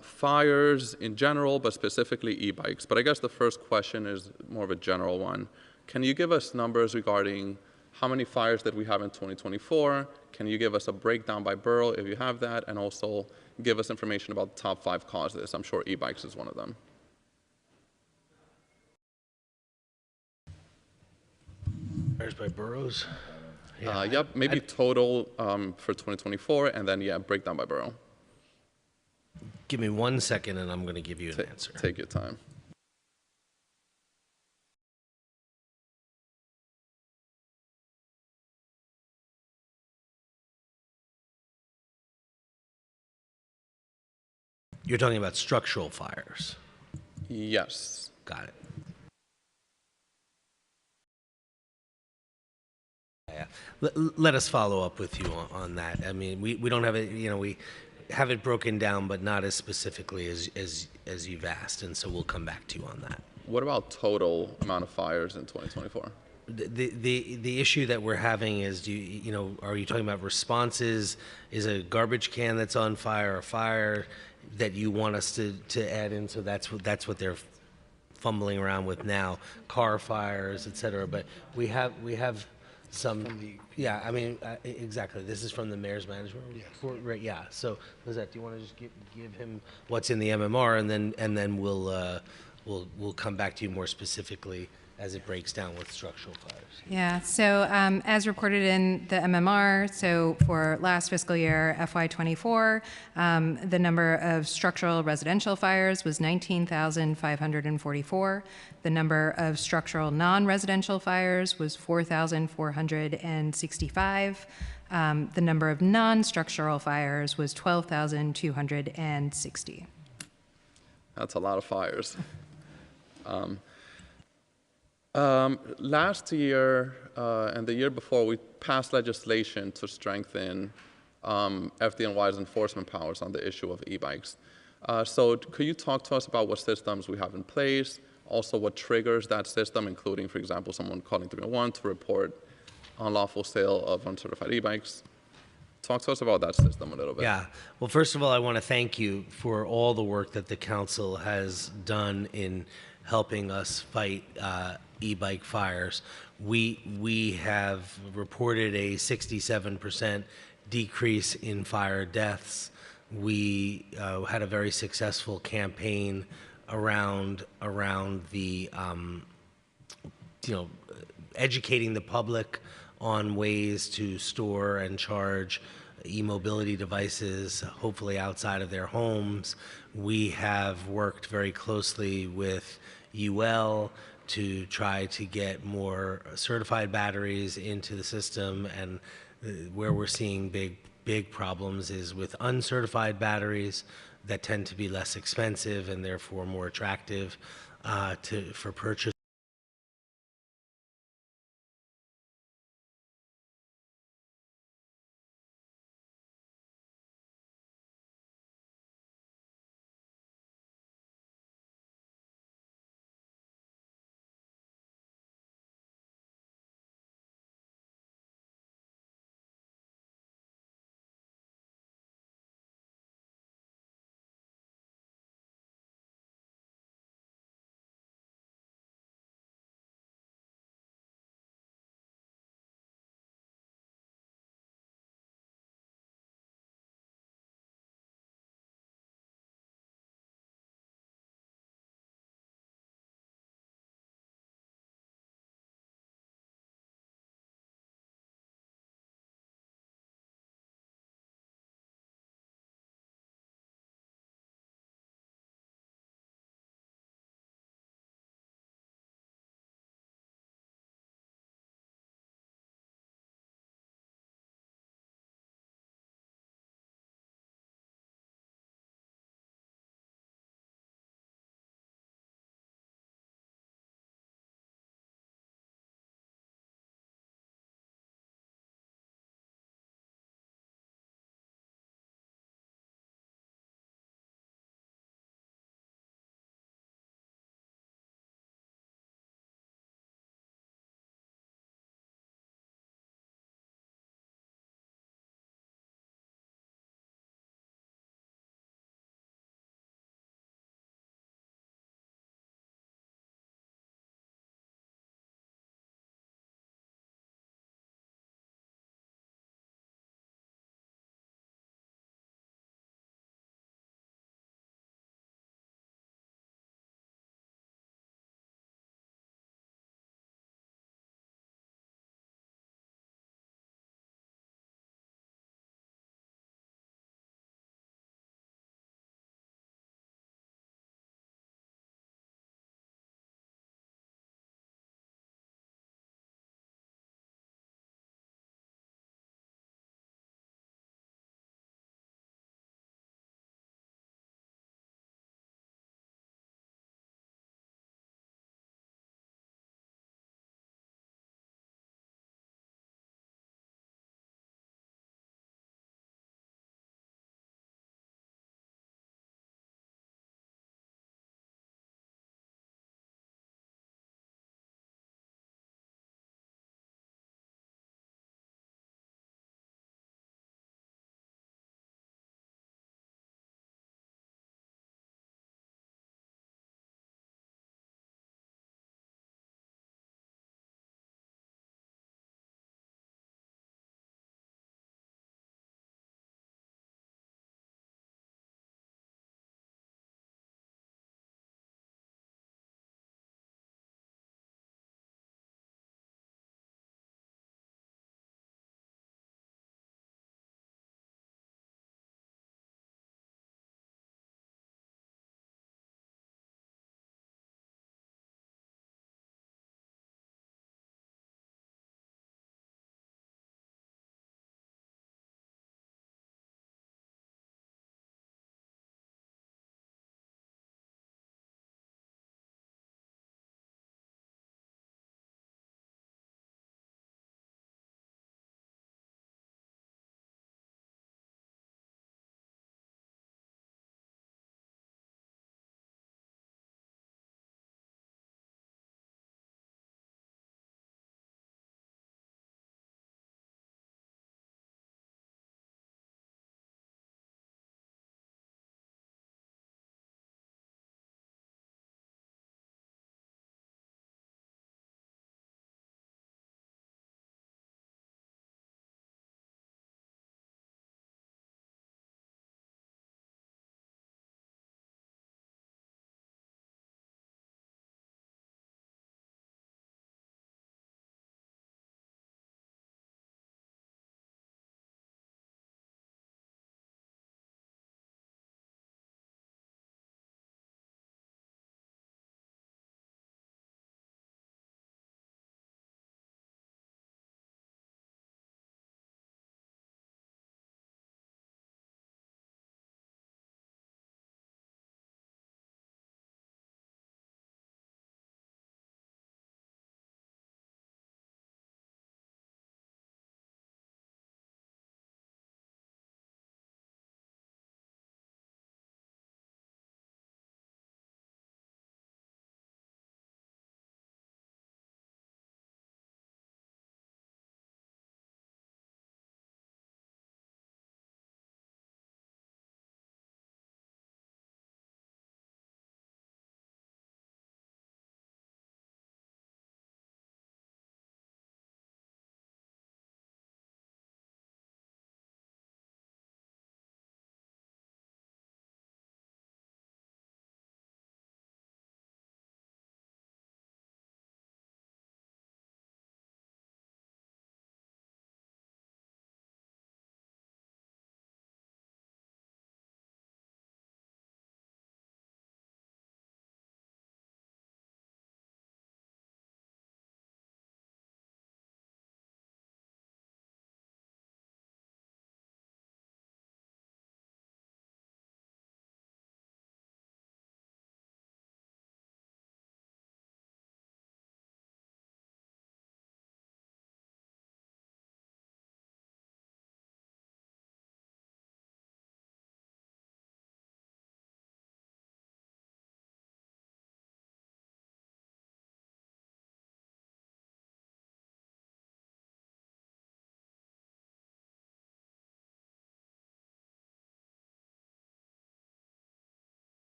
fires in general, but specifically e-bikes. But I guess the first question is more of a general one. Can you give us numbers regarding how many fires that we have in 2024? Can you give us a breakdown by borough if you have that? And also give us information about the top 5 causes. I'm sure e-bikes is one of them. Fires by boroughs? Yeah. Yep, maybe total for 2024, and then, yeah, breakdown by borough. Give me 1 second and I'm going to give you an answer. Take your time. You're talking about structural fires. Yes. Got it. Yeah. Let us follow up with you on that. I mean, we don't have it, we have it broken down, but not as specifically as you've asked, and so we'll come back to you on that. What about total amount of fires in 2024? The issue that we're having is, are you talking about responses? Is a garbage can that's on fire a fire that you want us to add in? So that's what they're fumbling around with now, car fires, et cetera. But we have some, yeah, I mean, exactly. This is from the mayor's management report, right? Yeah. So, Lizette, do you want to just give him what's in the MMR, and then we'll we'll come back to you more specifically as it breaks down with structural fires. Yeah, so as reported in the MMR, so for last fiscal year, FY24, the number of structural residential fires was 19,544. The number of structural non-residential fires was 4,465. The number of non-structural fires was 12,260. That's a lot of fires. Last year and the year before, we passed legislation to strengthen FDNY's enforcement powers on the issue of e-bikes. So could you talk to us about what systems we have in place, also what triggers that system, including, for example, someone calling 311 to report unlawful sale of uncertified e-bikes? Talk to us about that system a little bit. Yeah. Well, first of all, I want to thank you for all the work that the council has done in helping us fight e-bike fires. We have reported a 67% decrease in fire deaths. We had a very successful campaign around the educating the public on ways to store and charge e-mobility devices, hopefully outside of their homes. We have worked very closely with UL to try to get more certified batteries into the system, and where we're seeing big problems is with uncertified batteries that tend to be less expensive and therefore more attractive for purchase.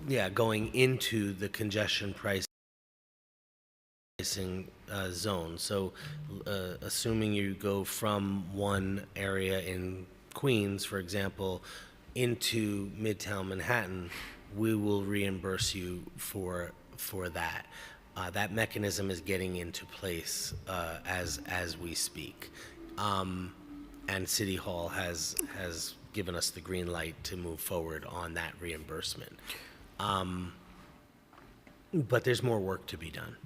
yeah, going into the congestion pricing zone. So, assuming you go from one area in Queens, for example, into Midtown Manhattan, we will reimburse you for that. That mechanism is getting into place as we speak, and City Hall has given us the green light to move forward on that reimbursement. But there's more work to be done.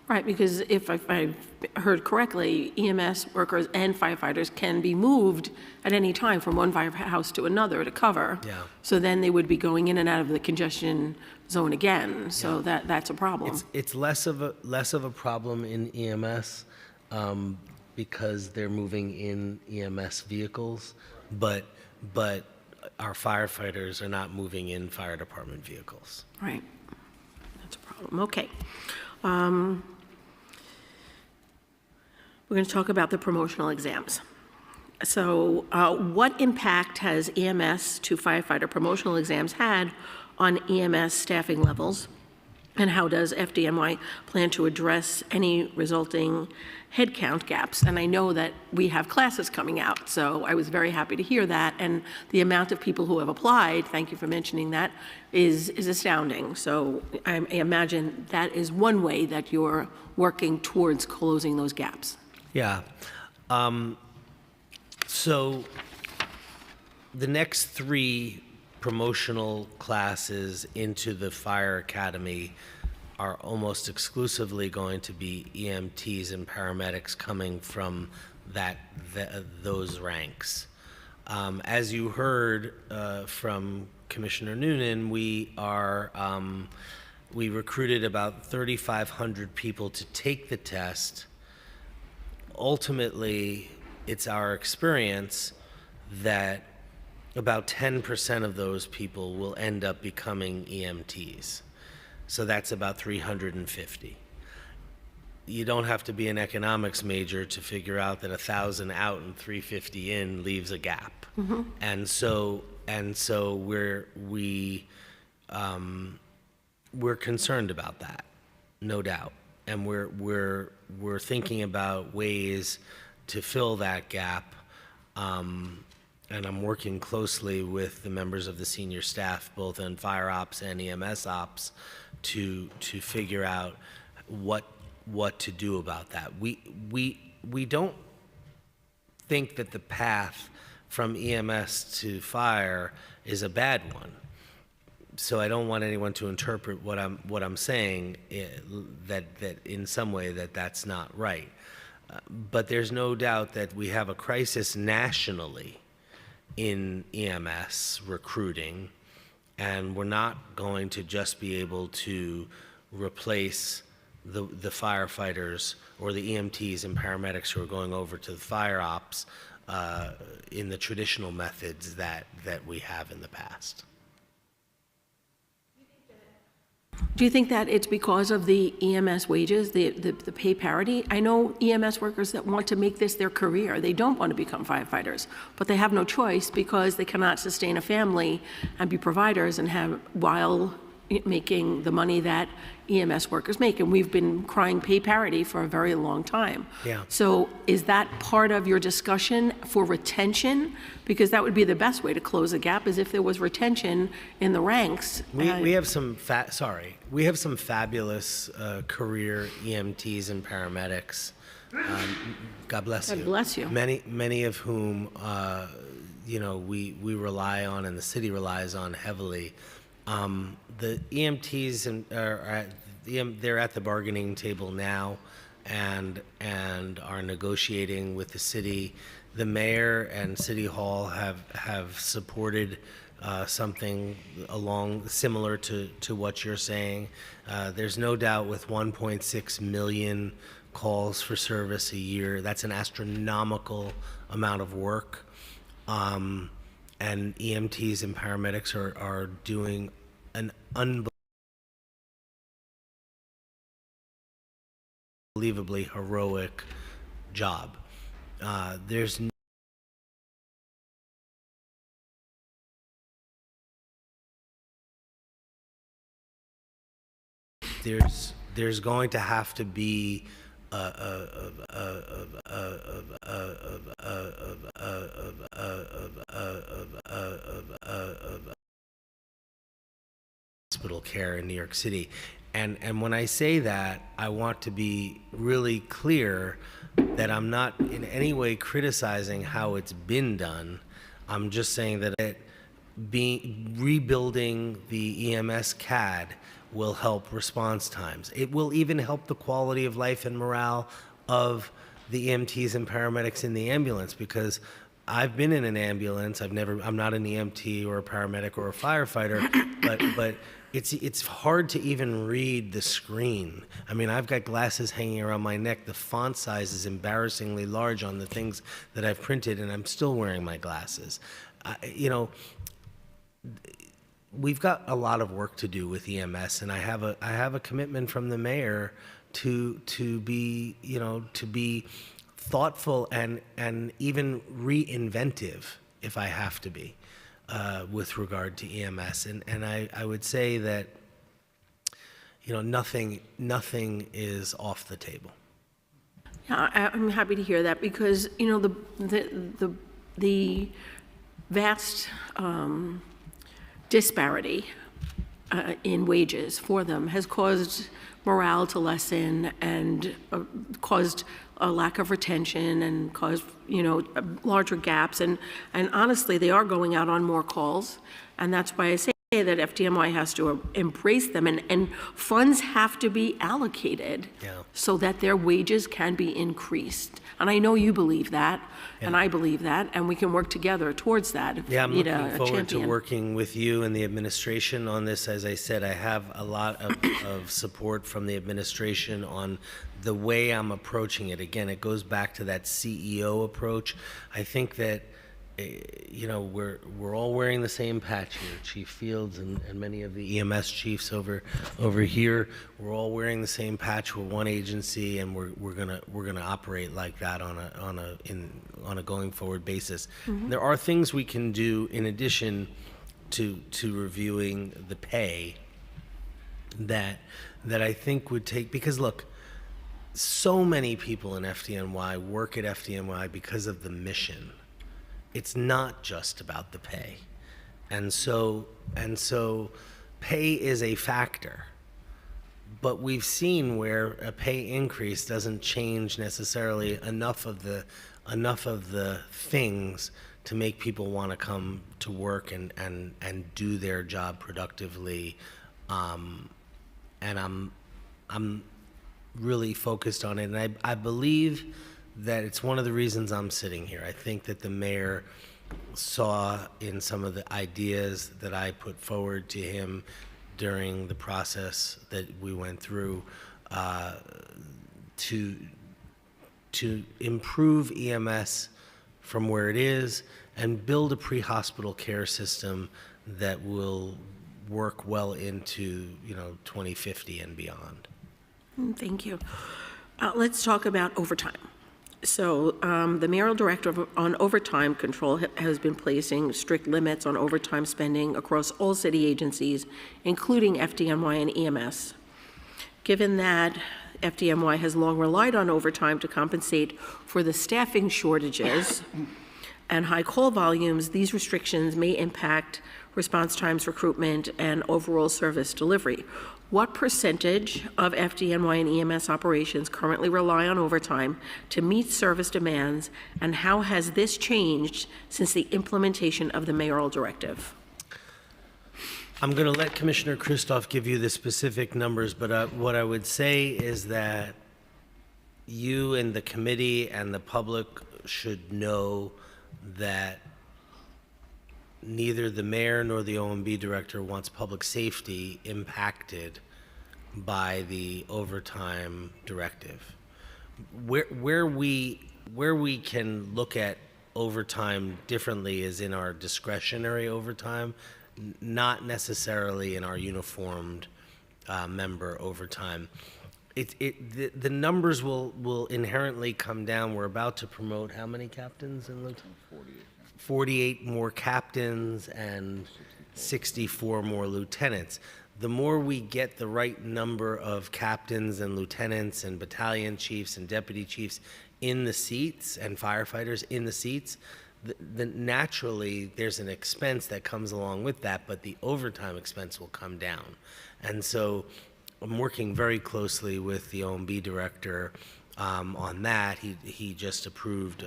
Right, because if I heard correctly, EMS workers and firefighters can be moved at any time from one firehouse to another to cover. Yeah. So then they would be going in and out of the congestion zone again, so that's a problem. It's less of a problem in EMS because they're moving in EMS vehicles, but our firefighters are not moving in fire department vehicles. Right, that's a problem, okay. We're going to talk about the promotional exams. So what impact has EMS to firefighter promotional exams had on EMS staffing levels? And how does FDNY plan to address any resulting headcount gaps? And I know that we have classes coming out, so I was very happy to hear that. And the amount of people who have applied, thank you for mentioning that, is astounding. So I imagine that is one way that you're working towards closing those gaps. Yeah. So the next 3 promotional classes into the fire academy are almost exclusively going to be EMTs and paramedics coming from those ranks. As you heard from Commissioner Noonan, we recruited about 3,500 people to take the test. Ultimately, it's our experience that about 10% of those people will end up becoming EMTs. So that's about 350. You don't have to be an economics major to figure out that 1,000 out and 350 in leaves a gap. Mm-hmm. And so we're concerned about that, no doubt. And we're thinking about ways to fill that gap. And I'm working closely with the members of the senior staff, both in fire ops and EMS ops, to figure out what to do about that. We don't think that the path from EMS to fire is a bad one. So I don't want anyone to interpret what I'm saying that in some way that's not right. But there's no doubt that we have a crisis nationally in EMS recruiting, and we're not going to just be able to replace the firefighters or the EMTs and paramedics who are going over to the fire ops in the traditional methods that we have in the past. Do you think that it's because of the EMS wages, the pay parity? I know EMS workers that want to make this their career. They don't want to become firefighters, but they have no choice because they cannot sustain a family and be providers and have while making the money that EMS workers make. And we've been crying pay parity for a very long time. Yeah. So is that part of your discussion for retention? Because that would be the best way to close the gap, is if there was retention in the ranks. We have some fabulous career EMTs and paramedics. God bless you. God bless you. Many of whom we rely on and the city relies on heavily. The EMTs they're at the bargaining table now, and are negotiating with the city. The mayor and City Hall have supported something similar to what you're saying. There's no doubt with 1.6 million calls for service a year, that's an astronomical amount of work. And EMTs and paramedics are doing an unbelievably heroic job. There's there's going to have to be hospital care in New York City. And when I say that, I want to be really clear that I'm not in any way criticizing how it's been done. I'm just saying that rebuilding the EMS CAD will help response times. It will even help the quality of life and morale of the EMTs and paramedics in the ambulance, because I've been in an ambulance. I'm not an EMT or a paramedic or a firefighter, but it's hard to even read the screen. I mean, I've got glasses hanging around my neck. The font size is embarrassingly large on the things that I've printed, and I'm still wearing my glasses. You know, we've got a lot of work to do with EMS, and I have a commitment from the mayor to be thoughtful and even reinventive if I have to be with regard to EMS. And I would say that, you know, nothing is off the table. Yeah, I'm happy to hear that, because, you know, the vast disparity in wages for them has caused morale to lessen and caused a lack of retention and caused, you know, larger gaps. And honestly, they are going out on more calls. And that's why I say that FDNY has to embrace them, and funds have to be allocated so that their wages can be increased. And I know you believe that, and I believe that, and we can work together towards that. Yeah, I'm looking forward to working with you and the administration on this. As I said, I have a lot of support from the administration on the way I'm approaching it. Again, it goes back to that CEO approach. I think that, you know, we're all wearing the same patch here. Chief Fields and many of the EMS chiefs over here, we're all wearing the same patch. We're one agency, and we're gonna operate like that on a going forward basis. Mm-hmm. There are things we can do in addition to reviewing the pay that I think would take, because look, so many people in FDNY work at FDNY because of the mission. It's not just about the pay. And so pay is a factor. But we've seen where a pay increase doesn't change necessarily enough of the things to make people want to come to work and do their job productively. And I'm really focused on it. And I believe that it's one of the reasons I'm sitting here. I think that the mayor saw in some of the ideas that I put forward to him during the process that we went through to improve EMS from where it is and build a pre-hospital care system that will work well into, you know, 2050 and beyond. Thank you. Let's talk about overtime. So the mayoral director on overtime control has been placing strict limits on overtime spending across all city agencies, including FDNY and EMS. Given that FDNY has long relied on overtime to compensate for the staffing shortages and high call volumes, these restrictions may impact response times, recruitment, and overall service delivery. What percentage of FDNY and EMS operations currently rely on overtime to meet service demands, and how has this changed since the implementation of the mayoral directive? I'm going to let Commissioner Kristoff give you the specific numbers, but what I would say is that you and the committee and the public should know that neither the mayor nor the OMB director wants public safety impacted by the overtime directive. Where we can look at overtime differently is in our discretionary overtime, not necessarily in our uniformed member overtime. The numbers will inherently come down. We're about to promote how many captains in the 48 more captains and 64 more lieutenants. the more we get the right number of captains and lieutenants and battalion chiefs and deputy chiefs in the seats and firefighters in the seats, naturally there's an expense that comes along with that, but the overtime expense will come down. And so I'm working very closely with the OMB director on that. He just approved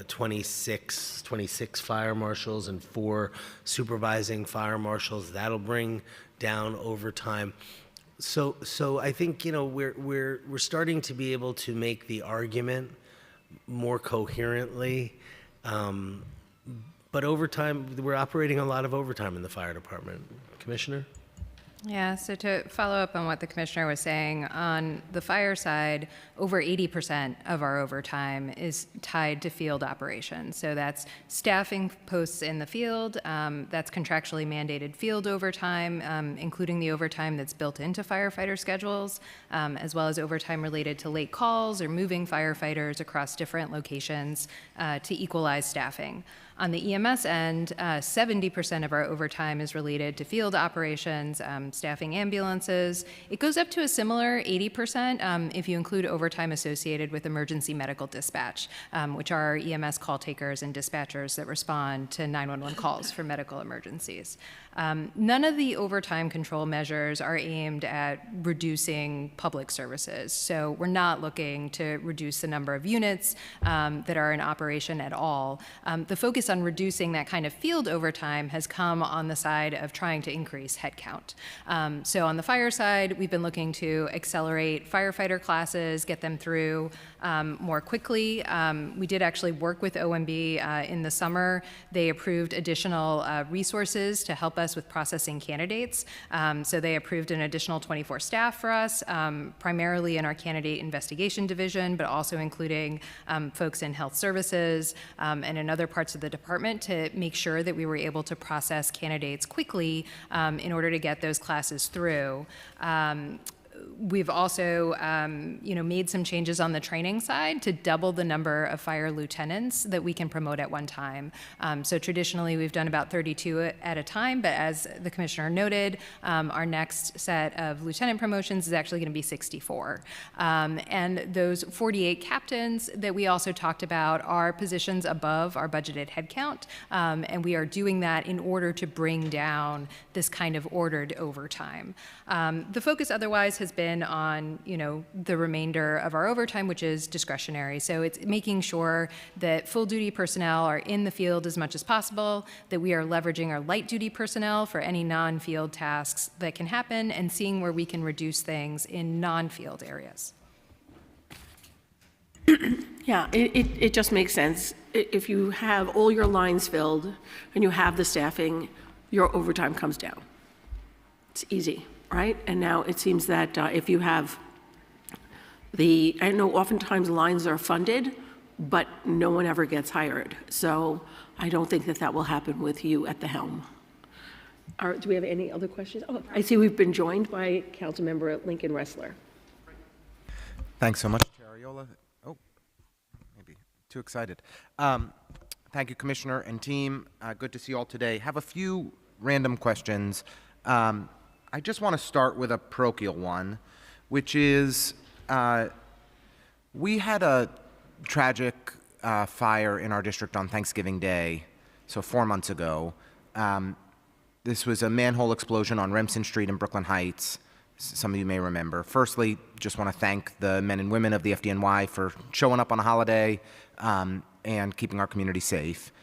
26 fire marshals and 4 supervising fire marshals. That'll bring down overtime. So I think, you know, we're starting to be able to make the argument more coherently. But overtime, we're operating a lot of overtime in the fire department. Commissioner? Yeah, so to follow up on what the commissioner was saying, on the fire side, over 80% of our overtime is tied to field operations. So that's staffing posts in the field, that's contractually mandated field overtime, including the overtime that's built into firefighter schedules, as well as overtime related to late calls or moving firefighters across different locations to equalize staffing. On the EMS end, 70% of our overtime is related to field operations, staffing ambulances. It goes up to a similar 80% if you include overtime associated with emergency medical dispatch, which are EMS call takers and dispatchers that respond to 911 calls for medical emergencies. None of the overtime control measures are aimed at reducing public services. So we're not looking to reduce the number of units that are in operation at all. The focus on reducing that kind of field overtime has come on the side of trying to increase headcount. So on the fire side, we've been looking to accelerate firefighter classes, get them through more quickly. We did actually work with OMB in the summer. They approved additional resources to help us with processing candidates. So they approved an additional 24 staff for us, primarily in our candidate investigation division, but also including folks in health services and in other parts of the department to make sure that we were able to process candidates quickly in order to get those classes through. We've also, made some changes on the training side to double the number of fire lieutenants that we can promote at one time. So traditionally, we've done about 32 at a time, but as the commissioner noted, our next set of lieutenant promotions is actually going to be 64. And those 48 captains that we also talked about are positions above our budgeted headcount, and we are doing that in order to bring down this kind of ordered overtime. The focus otherwise has been on, the remainder of our overtime, which is discretionary. So it's making sure that full duty personnel are in the field as much as possible, that we are leveraging our light duty personnel for any non-field tasks that can happen, and seeing where we can reduce things in non-field areas. Yeah, it just makes sense. If you have all your lines filled and you have the staffing, your overtime comes down. It's easy, right? And now it seems that if you have I know oftentimes lines are funded, but no one ever gets hired. So I don't think that will happen with you at the helm. Do we have any other questions? Oh, I see we've been joined by Councilmember Lincoln Ressler. Thanks so much, Chair Areola. Oh, maybe too excited. Thank you, Commissioner and team. Good to see you all today. Have a few random questions. I just want to start with a parochial one, which is we had a tragic fire in our district on Thanksgiving Day, so 4 months ago. This was a manhole explosion on Remsen Street in Brooklyn Heights. Some of you may remember. Firstly, just want to thank the men and women of the FDNY for showing up on a holiday and keeping our community safe.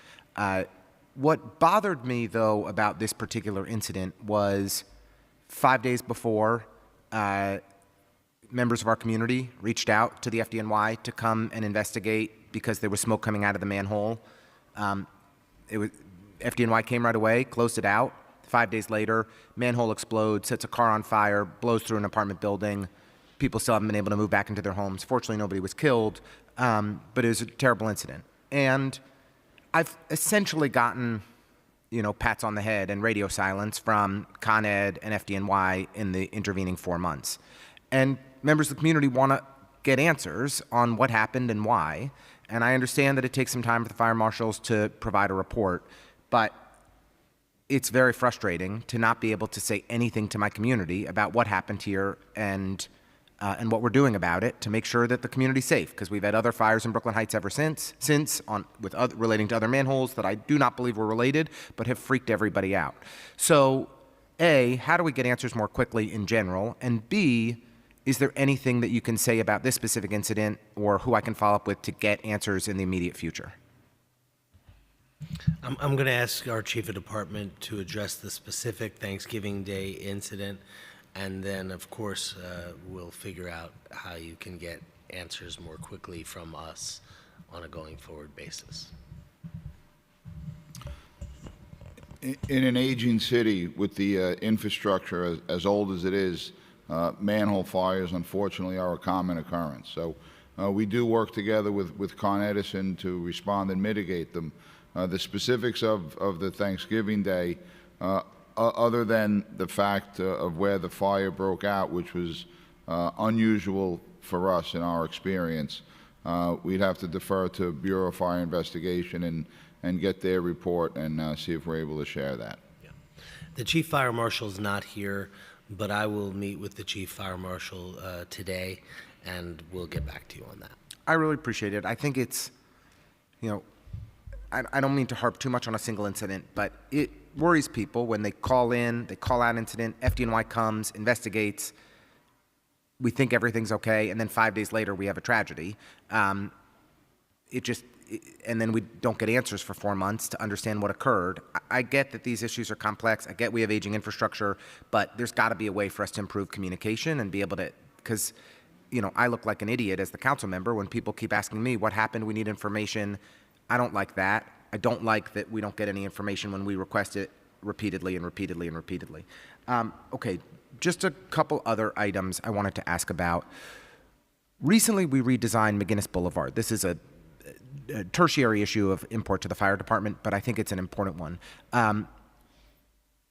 What bothered me, though, about this particular incident was 5 days before, members of our community reached out to the FDNY to come and investigate because there was smoke coming out of the manhole. FDNY came right away, closed it out. 5 days later, manhole explodes, sets a car on fire, blows through an apartment building. People still haven't been able to move back into their homes. Fortunately, nobody was killed, but it was a terrible incident. And I've essentially gotten, pats on the head and radio silence from Con Ed and FDNY in the intervening 4 months. And members of the community want to get answers on what happened and why. And I understand that it takes some time for the fire marshals to provide a report, but it's very frustrating to not be able to say anything to my community about what happened here and what we're doing about it to make sure that the community's safe. Because we've had other fires in Brooklyn Heights ever since relating to other manholes that I do not believe were related, but have freaked everybody out. So, A, how do we get answers more quickly in general? And B, is there anything that you can say about this specific incident or who I can follow up with to get answers in the immediate future? I'm going to ask our chief of department to address the specific Thanksgiving Day incident, and then, of course, we'll figure out how you can get answers more quickly from us on a going forward basis. In an aging city with the infrastructure as old as it is, manhole fires, unfortunately, are a common occurrence. So we do work together with Con Edison to respond and mitigate them. The specifics of the Thanksgiving Day, other than the fact of where the fire broke out, which was unusual for us in our experience, we'd have to defer to Bureau of Fire Investigation and get their report and see if we're able to share that. Yeah. The chief fire marshal is not here, but I will meet with the chief fire marshal today, and we'll get back to you on that. I really appreciate it. I think it's, I don't mean to harp too much on a single incident, but it worries people when they call in, they call out incident, FDNY comes, investigates, we think everything's okay, and then 5 days later we have a tragedy. And then we don't get answers for 4 months to understand what occurred. I get that these issues are complex. I get we have aging infrastructure, but there's got to be a way for us to improve communication and be able to, because, I look like an idiot as the council member when people keep asking me what happened, we need information. I don't like that. I don't like that we don't get any information when we request it repeatedly and repeatedly and repeatedly. Okay, just a couple other items I wanted to ask about. Recently, we redesigned McGinnis Boulevard. This is a tertiary issue of import to the fire department, but I think it's an important one.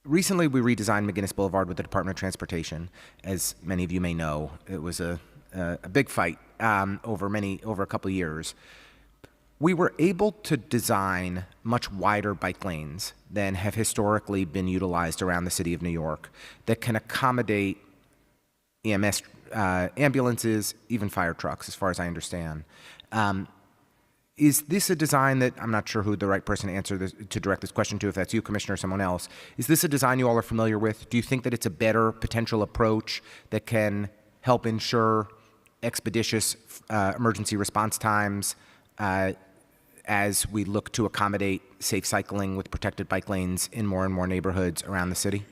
Recently, we redesigned McGinnis Boulevard with the Department of Transportation. As many of you may know, it was a big fight over a couple of years. We were able to design much wider bike lanes than have historically been utilized around the city of New York that can accommodate EMS ambulances, even fire trucks, as far as I understand. Is this a design that, I'm not sure who the right person to answer this, to direct this question to, if that's you, Commissioner, or someone else. Is this a design you all are familiar with? Do you think that it's a better potential approach that can help ensure expeditious emergency response times as we look to accommodate safe cycling with protected bike lanes in more and more neighborhoods around the city?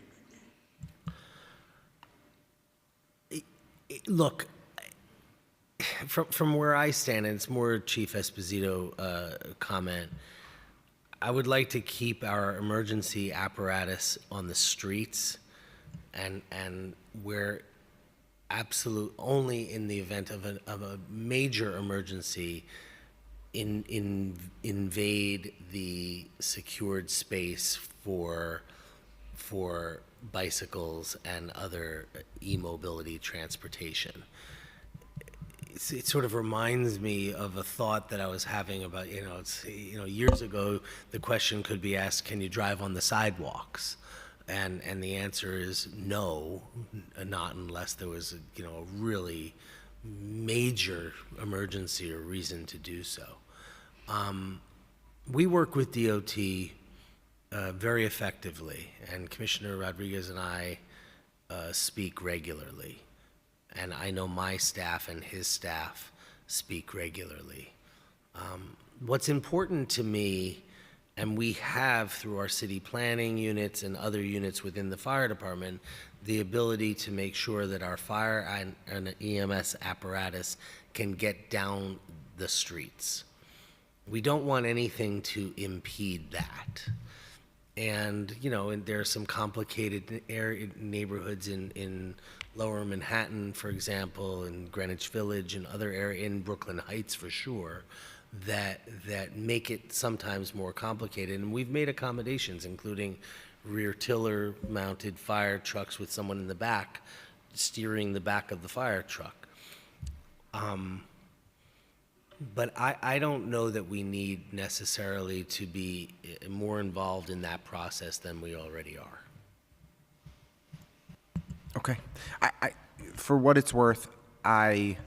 Look, from where I stand, and it's more Chief Esposito comment, I would like to keep our emergency apparatus on the streets and where only in the event of a major emergency invade the secured space for bicycles and other e-mobility transportation. It sort of reminds me of a thought that I was having about, years ago, the question could be asked, can you drive on the sidewalks? And the answer is no, not unless there was a really major emergency or reason to do so. We work with DOT very effectively, and Commissioner Rodriguez and I speak regularly. And I know my staff and his staff speak regularly. What's important to me, and we have through our city planning units and other units within the fire department, the ability to make sure that our fire and EMS apparatus can get down the streets. We don't want anything to impede that. And, and there are some complicated neighborhoods in Lower Manhattan, for example, in Greenwich Village and other areas, in Brooklyn Heights for sure, that make it sometimes more complicated. And we've made accommodations, including rear tiller mounted fire trucks with someone in the back steering the back of the fire truck. But I don't know that we need necessarily to be more involved in that process than we already are. Okay. For what it's worth, I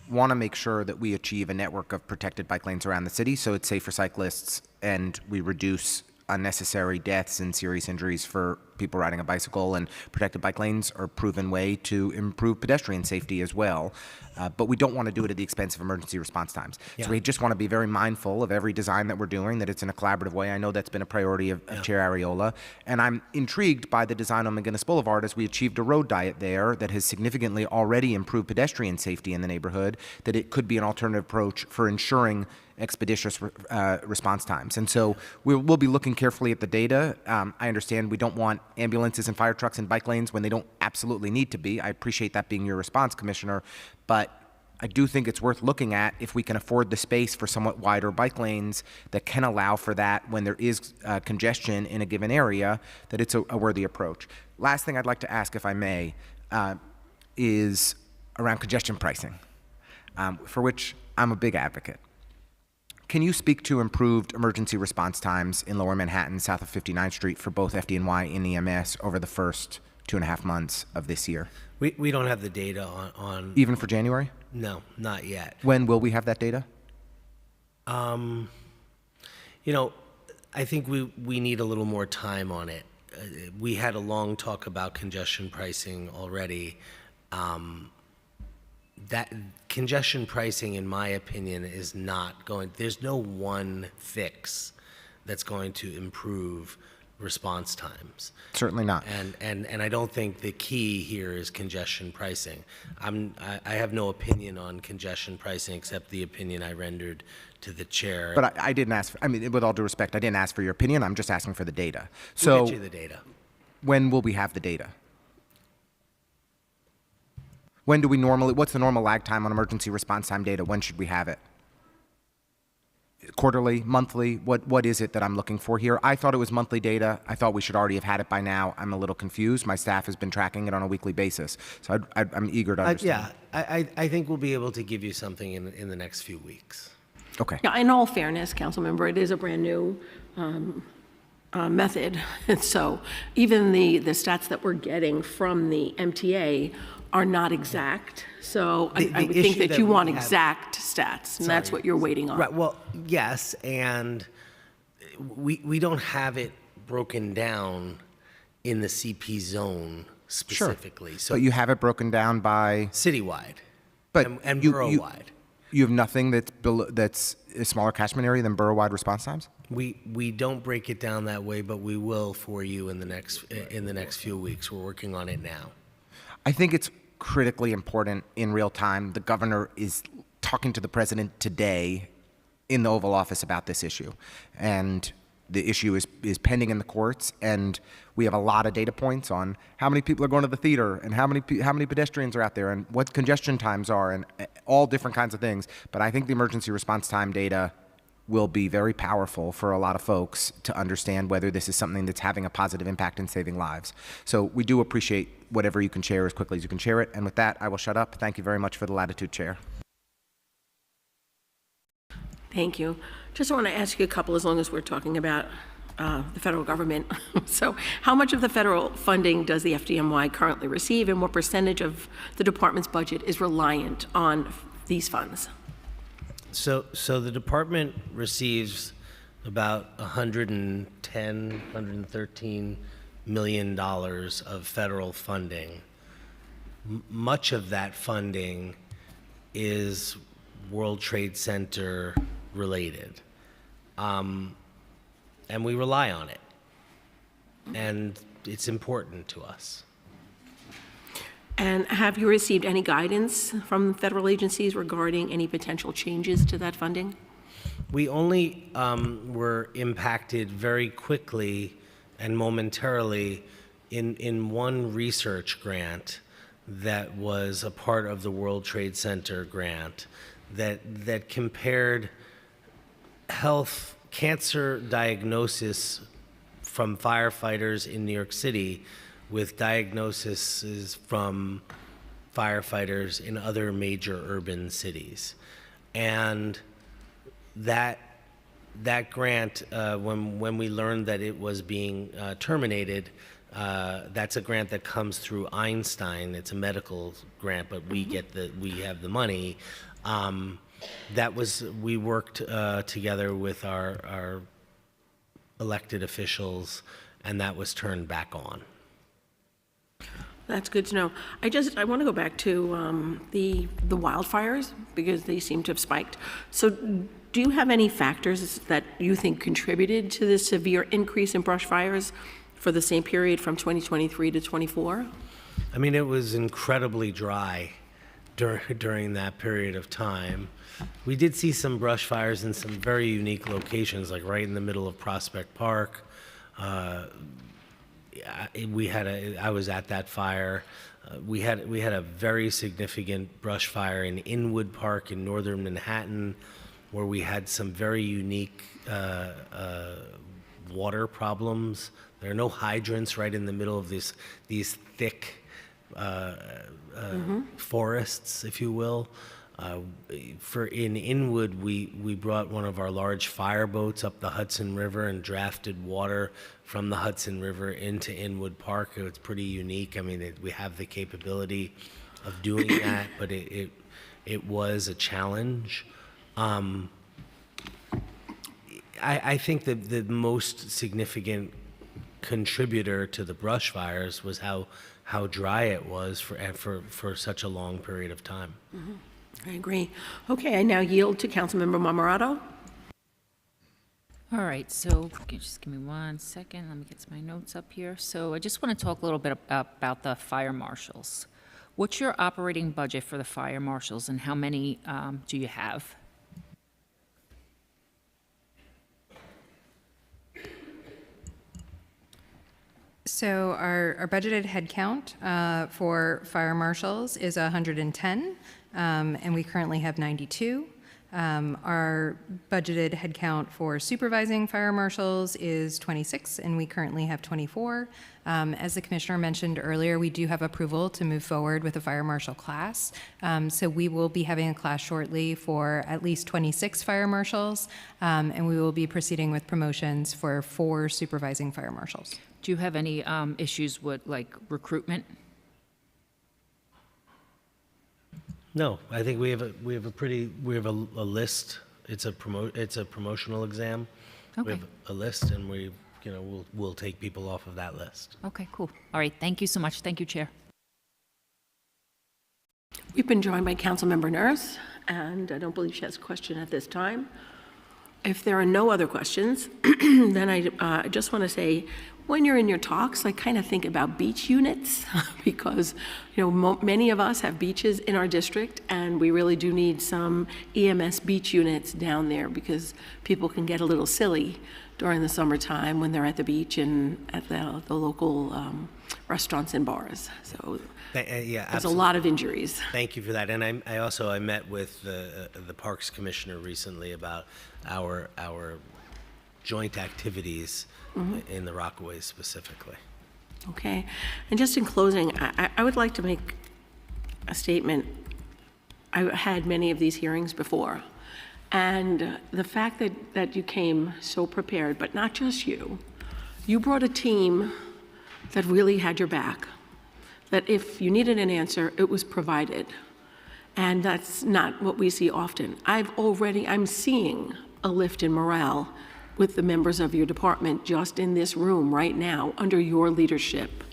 want to make sure that we achieve a network of protected bike lanes around the city so it's safe for cyclists and we reduce unnecessary deaths and serious injuries for people riding a bicycle, and protected bike lanes are a proven way to improve pedestrian safety as well. But we don't want to do it at the expense of emergency response times. Yeah. So we just want to be very mindful of every design that we're doing, that it's in a collaborative way. I know that's been a priority of Chair Ariola. And I'm intrigued by the design on McGinnis Boulevard, as we achieved a road diet there that has significantly already improved pedestrian safety in the neighborhood, that it could be an alternative approach for ensuring expeditious response times. And so we'll be looking carefully at the data. I understand we don't want ambulances and fire trucks in bike lanes when they don't absolutely need to be. I appreciate that being your response, Commissioner. But I do think it's worth looking at if we can afford the space for somewhat wider bike lanes that can allow for that when there is congestion in a given area, that it's a worthy approach. Last thing I'd like to ask, if I may, is around congestion pricing, for which I'm a big advocate. Can you speak to improved emergency response times in Lower Manhattan, south of 59th Street, for both FDNY and EMS over the first 2.5 months of this year? We don't have the data on Even for January? No, not yet. When will we have that data? I think we need a little more time on it. We had a long talk about congestion pricing already. That congestion pricing, in my opinion, is not going, there's no one fix that's going to improve response times. Certainly not. And I don't think the key here is congestion pricing. I have no opinion on congestion pricing except the opinion I rendered to the chair. But I didn't ask, with all due respect, I didn't ask for your opinion. I'm just asking for the data. We'll get you the data. When will we have the data? When do we normally, what's the normal lag time on emergency response time data? When should we have it? Quarterly, monthly? What is it that I'm looking for here? I thought it was monthly data. I thought we should already have had it by now. I'm a little confused. My staff has been tracking it on a weekly basis. So I'm eager to understand. I think we'll be able to give you something in the next few weeks. Okay. Yeah, in all fairness, Councilmember, it is a brand new method. And so even the stats that we're getting from the MTA are not exact. So I would think that you want exact stats, and that's what you're waiting on. Right. Well, yes, and we don't have it broken down in the CP zone specifically. Sure. So but you have it broken down by citywide, but and borough-wide. You have nothing that's a smaller catchment area than borough-wide response times? We don't break it down that way, but we will for you in the next few weeks. We're working on it now. I think it's critically important in real time. The governor is talking to the president today in the Oval Office about this issue. And the issue is pending in the courts, and we have a lot of data points on how many people are going to the theater and how many pedestrians are out there and what congestion times are and all different kinds of things. But I think the emergency response time data will be very powerful for a lot of folks to understand whether this is something that's having a positive impact in saving lives. So we do appreciate whatever you can share as quickly as you can share it. And with that, I will shut up. Thank you very much for the latitude, Chair. Thank you. Just want to ask you a couple, as long as we're talking about the federal government. So how much of the federal funding does the FDNY currently receive, and what percentage of the department's budget is reliant on these funds? So the department receives about $113 million of federal funding. Much of that funding is World Trade Center related, and we rely on it, and it's important to us. And have you received any guidance from federal agencies regarding any potential changes to that funding? We only were impacted very quickly and momentarily in one research grant that was a part of the World Trade Center grant that compared cancer diagnosis from firefighters in New York City with diagnoses from firefighters in other major urban cities. And that grant, when we learned that it was being terminated, that's a grant that comes through Einstein. It's a medical grant, but we have the money. We worked together with our elected officials, and that was turned back on. That's good to know. I want to go back to the wildfires, because they seem to have spiked. So do you have any factors that you think contributed to this severe increase in brush fires for the same period from 2023 to 24? I mean, it was incredibly dry during that period of time. We did see some brush fires in some very unique locations, like right in the middle of Prospect Park. I was at that fire. We had a very significant brush fire in Inwood Park in northern Manhattan, where we had some very unique water problems. There are no hydrants right in the middle of these thick forests, if you will. In Inwood, we brought one of our large fire boats up the Hudson River and drafted water from the Hudson River into Inwood Park. It's pretty unique. I mean, we have the capability of doing that, but it was a challenge. I think that the most significant contributor to the brush fires was how dry it was for such a long period of time. Mm-hmm. I agree. Okay, I now yield to Councilmember Marmorato. All right, so just give me 1 second. Let me get my notes up here. So I just want to talk a little bit about the fire marshals. What's your operating budget for the fire marshals, and how many do you have? So our budgeted headcount for fire marshals is 110, and we currently have 92. Our budgeted headcount for supervising fire marshals is 26, and we currently have 24. As the commissioner mentioned earlier, we do have approval to move forward with a fire marshal class. So we will be having a class shortly for at least 26 fire marshals, and we will be proceeding with promotions for 4 supervising fire marshals. Do you have any issues with, like, recruitment? No, I think we have a list. It's a promotional exam. Okay. We have a list, and we'll take people off of that list. Okay, cool. All right, thank you so much. Thank you, Chair. We've been joined by Councilmember Nurse, and I don't believe she has a question at this time. If there are no other questions, then I just want to say, when you're in your talks, I kind of think about beach units because, many of us have beaches in our district, and we really do need some EMS beach units down there because people can get a little silly during the summertime when they're at the beach and at the local restaurants and bars. So yeah, there's a lot of injuries. Thank you for that. And I met with the Parks Commissioner recently about our joint activities in the Rockaways specifically. Okay. And just in closing, I would like to make a statement. I had many of these hearings before, and the fact that you came so prepared, but not just you brought a team that really had your back, that if you needed an answer, it was provided. And that's not what we see often. I'm seeing a lift in morale with the members of your department just in this room right now under your leadership.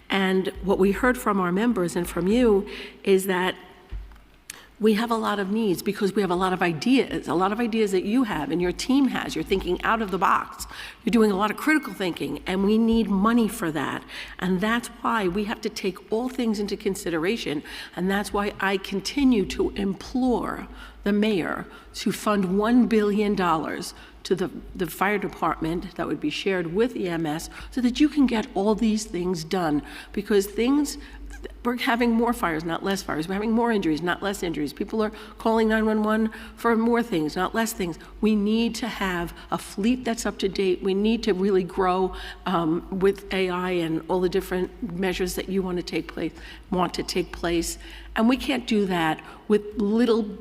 And what we heard from our members and from you is that we have a lot of needs because we have a lot of ideas that you have and your team has. You're thinking out of the box. You're doing a lot of critical thinking, and we need money for that. And that's why we have to take all things into consideration, and that's why I continue to implore the mayor to fund $1 billion to the fire department that would be shared with EMS so that you can get all these things done, because we're having more fires, not less fires. We're having more injuries, not less injuries. People are calling 911 for more things, not less things. We need to have a fleet that's up to date. We need to really grow with AI and all the different measures that you want to take place. And we can't do that with little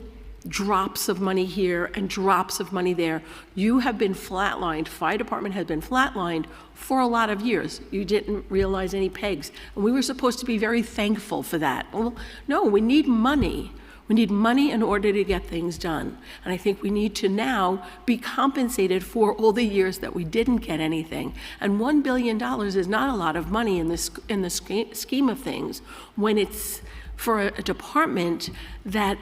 drops of money here and drops of money there. You have been flatlined, fire department has been flatlined for a lot of years. You didn't realize any pegs. And we were supposed to be very thankful for that. Well, no, we need money. We need money in order to get things done. And I think we need to now be compensated for all the years that we didn't get anything. And $1 billion is not a lot of money in the scheme of things when it's for a department that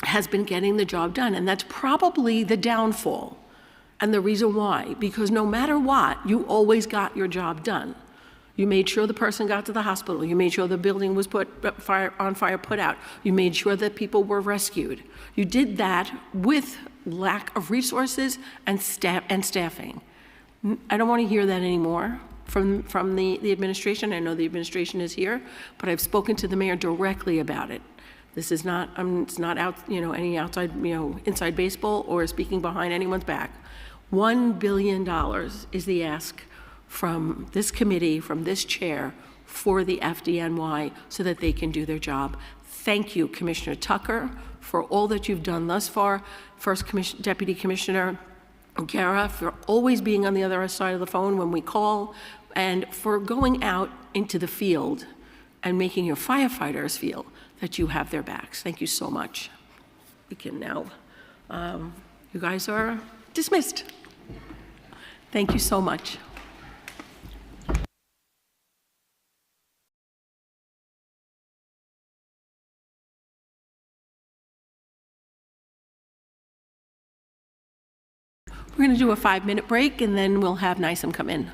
has been getting the job done. And that's probably the downfall and the reason why, because no matter what, you always got your job done. You made sure the person got to the hospital. You made sure the building was put on fire, put out. You made sure that people were rescued. You did that with lack of resources and staffing. I don't want to hear that anymore from the administration. I know the administration is here, but I've spoken to the mayor directly about it. This is not, it's not out, any outside, inside baseball or speaking behind anyone's back. $1 billion is the ask from this committee, from this chair, for the FDNY so that they can do their job. Thank you, Commissioner Tucker, for all that you've done thus far. First Deputy Commissioner O'Gara, for always being on the other side of the phone when we call, and for going out into the field and making your firefighters feel that you have their backs. Thank you so much. We can now, you guys are dismissed. Thank you so much. We're going to do a 5-minute break, and then we'll have NYSEM come in.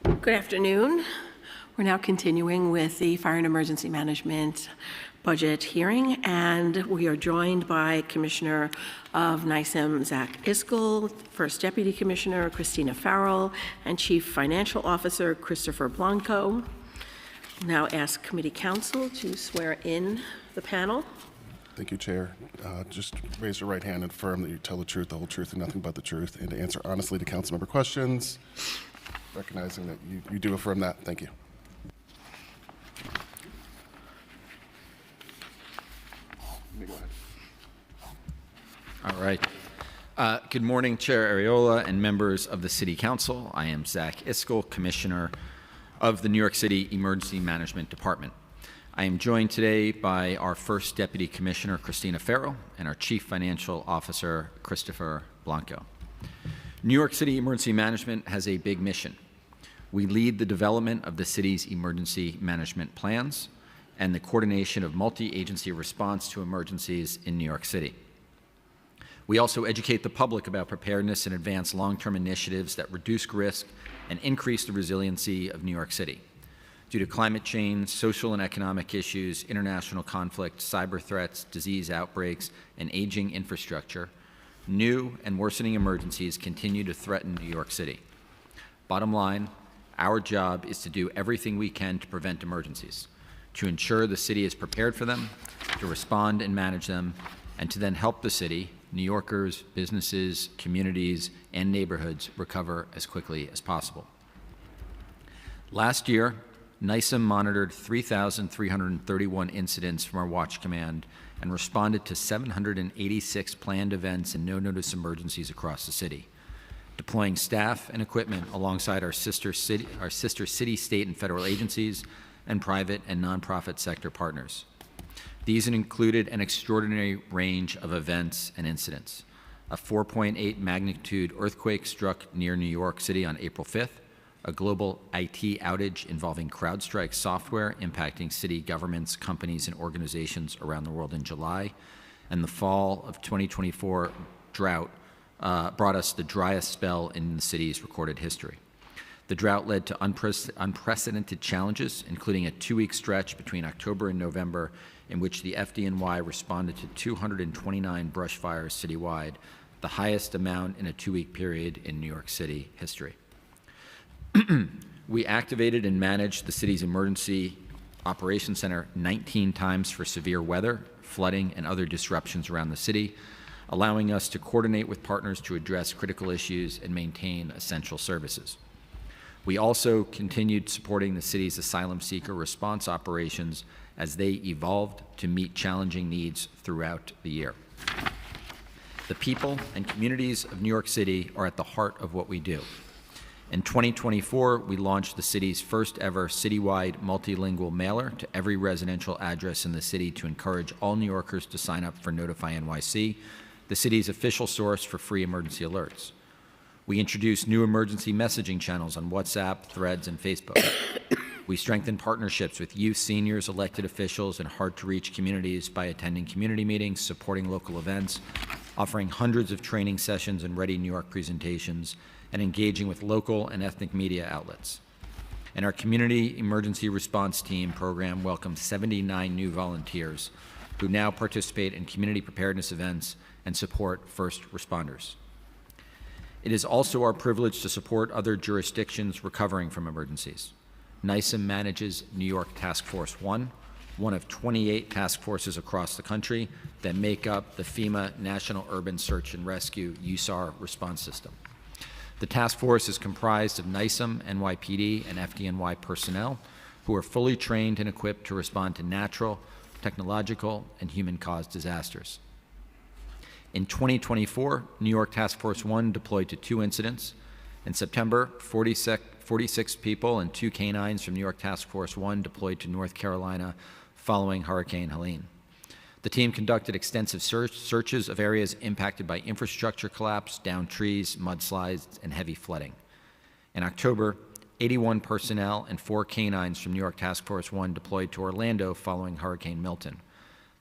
Good afternoon. We're now continuing with the Fire and Emergency Management budget hearing, and we are joined by Commissioner of NICEM, Zach Iskel, First Deputy Commissioner Christina Farrell, and Chief Financial Officer Christopher Blanco. Now ask Committee Counsel to swear in the panel. Thank you, Chair. Just raise your right hand and affirm that you tell the truth, the whole truth, and nothing but the truth, and to answer honestly to council member questions, recognizing that you do affirm that. Thank you. You may go ahead. All right. Good morning, Chair Ariola and members of the City Council. I am Zach Iskel, Commissioner of the New York City Emergency Management Department. I am joined today by our First Deputy Commissioner, Christina Farrell, and our Chief Financial Officer, Christopher Blanco. New York City Emergency Management has a big mission. We lead the development of the city's emergency management plans and the coordination of multi-agency response to emergencies in New York City. We also educate the public about preparedness and advance long-term initiatives that reduce risk and increase the resiliency of New York City. Due to climate change, social and economic issues, international conflict, cyber threats, disease outbreaks, and aging infrastructure, new and worsening emergencies continue to threaten New York City. Bottom line, our job is to do everything we can to prevent emergencies, to ensure the city is prepared for them, to respond and manage them, and to then help the city, New Yorkers, businesses, communities, and neighborhoods recover as quickly as possible. Last year, NICEM monitored 3,331 incidents from our Watch Command and responded to 786 planned events and no-notice emergencies across the city, deploying staff and equipment alongside our sister city, state, and federal agencies and private and nonprofit sector partners. These included an extraordinary range of events and incidents. A 4.8 magnitude earthquake struck near New York City on April 5th, a global IT outage involving CrowdStrike software impacting city governments, companies, and organizations around the world in July, and the fall of 2024 drought brought us the driest spell in the city's recorded history. The drought led to unprecedented challenges, including a 2-week stretch between October and November in which the FDNY responded to 229 brush fires citywide, the highest amount in a 2-week period in New York City history. We activated and managed the city's emergency operations center 19 times for severe weather, flooding, and other disruptions around the city, allowing us to coordinate with partners to address critical issues and maintain essential services. We also continued supporting the city's asylum seeker response operations as they evolved to meet challenging needs throughout the year. The people and communities of New York City are at the heart of what we do. In 2024, we launched the city's first ever citywide multilingual mailer to every residential address in the city to encourage all New Yorkers to sign up for Notify NYC, the city's official source for free emergency alerts. We introduced new emergency messaging channels on WhatsApp, Threads, and Facebook. We strengthened partnerships with youth, seniors, elected officials, and hard-to-reach communities by attending community meetings, supporting local events, offering hundreds of training sessions and Ready New York presentations, and engaging with local and ethnic media outlets. And our Community Emergency Response Team program welcomed 79 new volunteers who now participate in community preparedness events and support first responders. It is also our privilege to support other jurisdictions recovering from emergencies. NICEM manages New York Task Force 1, one of 28 task forces across the country that make up the FEMA National Urban Search and Rescue USAR response system. The task force is comprised of NICEM, NYPD, and FDNY personnel who are fully trained and equipped to respond to natural, technological, and human-caused disasters. In 2024, New York Task Force 1 deployed to 2 incidents. In September, 46 people and 2 canines from New York Task Force 1 deployed to North Carolina following Hurricane Helene. The team conducted extensive searches of areas impacted by infrastructure collapse, downed trees, mudslides, and heavy flooding. In October, 81 personnel and 4 canines from New York Task Force 1 deployed to Orlando following Hurricane Milton.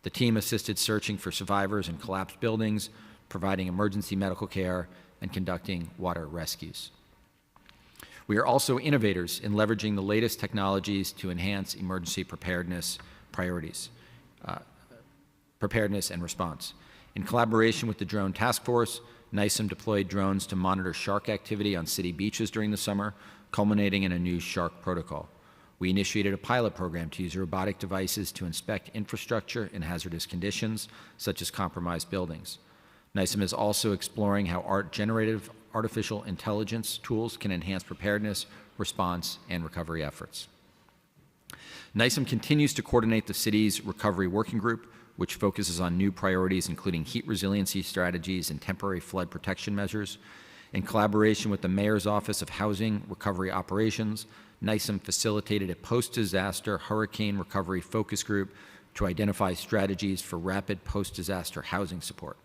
The team assisted searching for survivors in collapsed buildings, providing emergency medical care, and conducting water rescues. We are also innovators in leveraging the latest technologies to enhance emergency preparedness priorities, preparedness and response. In collaboration with the Drone Task Force, NISM deployed drones to monitor shark activity on city beaches during the summer, culminating in a new shark protocol. We initiated a pilot program to use robotic devices to inspect infrastructure in hazardous conditions, such as compromised buildings. NISM is also exploring how generative artificial intelligence tools can enhance preparedness, response, and recovery efforts. NISM continues to coordinate the city's recovery working group, which focuses on new priorities including heat resiliency strategies and temporary flood protection measures. In collaboration with the Mayor's Office of Housing Recovery Operations, NISM facilitated a post-disaster hurricane recovery focus group to identify strategies for rapid post-disaster housing support.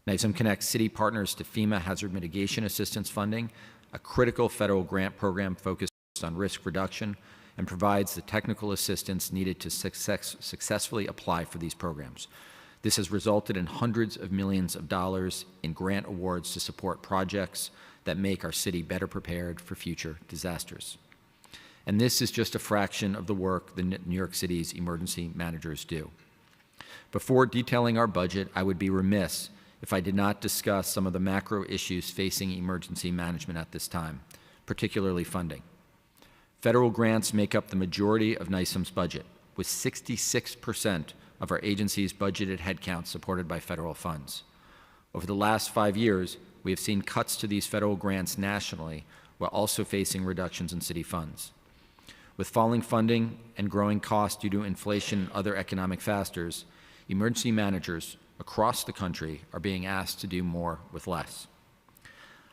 NISM connects city partners to FEMA Hazard Mitigation Assistance Funding, a critical federal grant program focused on risk reduction, and provides the technical assistance needed to successfully apply for these programs. This has resulted in hundreds of millions of dollars in grant awards to support projects that make our city better prepared for future disasters. And this is just a fraction of the work the New York City's emergency managers do. Before detailing our budget, I would be remiss if I did not discuss some of the macro issues facing emergency management at this time, particularly funding. Federal grants make up the majority of NISM's budget, with 66% of our agency's budgeted headcount supported by federal funds. Over the last 5 years, we have seen cuts to these federal grants nationally while also facing reductions in city funds. With falling funding and growing costs due to inflation and other economic factors, emergency managers across the country are being asked to do more with less.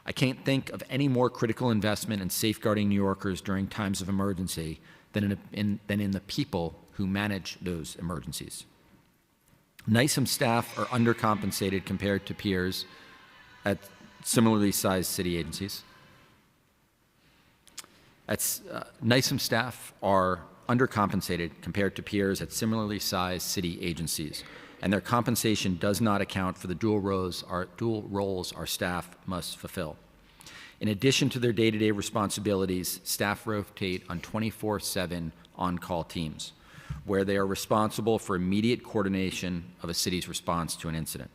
I can't think of any more critical investment in safeguarding New Yorkers during times of emergency than in the people who manage those emergencies. NISM staff are undercompensated compared to peers at similarly sized city agencies. NISM staff are undercompensated compared to peers at similarly sized city agencies, and their compensation does not account for the dual roles our staff must fulfill. In addition to their day-to-day responsibilities, staff rotate on 24/7 on-call teams, where they are responsible for immediate coordination of a city's response to an incident.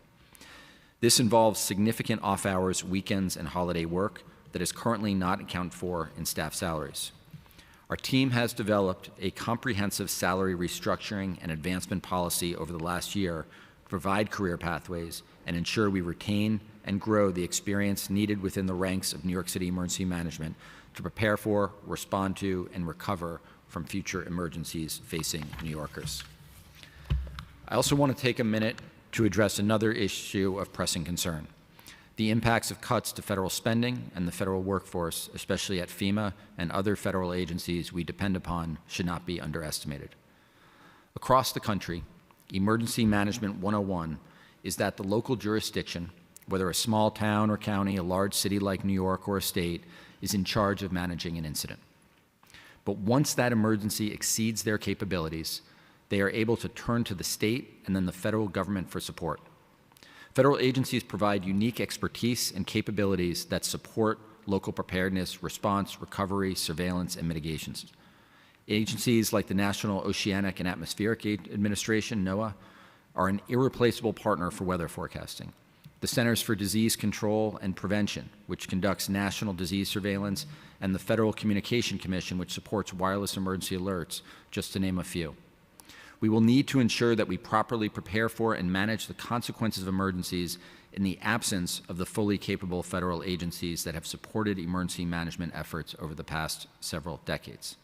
This involves significant off-hours, weekends, and holiday work that is currently not accounted for in staff salaries. Our team has developed a comprehensive salary restructuring and advancement policy over the last year to provide career pathways and ensure we retain and grow the experience needed within the ranks of New York City emergency management to prepare for, respond to, and recover from future emergencies facing New Yorkers. I also want to take a minute to address another issue of pressing concern: the impacts of cuts to federal spending and the federal workforce, especially at FEMA and other federal agencies we depend upon, should not be underestimated. Across the country, Emergency Management 101 is that the local jurisdiction, whether a small town or county, a large city like New York, or a state, is in charge of managing an incident. But once that emergency exceeds their capabilities, they are able to turn to the state and then the federal government for support. Federal agencies provide unique expertise and capabilities that support local preparedness, response, recovery, surveillance, and mitigations. Agencies like the National Oceanic and Atmospheric Administration, NOAA, are an irreplaceable partner for weather forecasting. The Centers for Disease Control and Prevention, which conducts national disease surveillance, and the Federal Communication Commission, which supports wireless emergency alerts, just to name a few. We will need to ensure that we properly prepare for and manage the consequences of emergencies in the absence of the fully capable federal agencies that have supported emergency management efforts over the past several decades.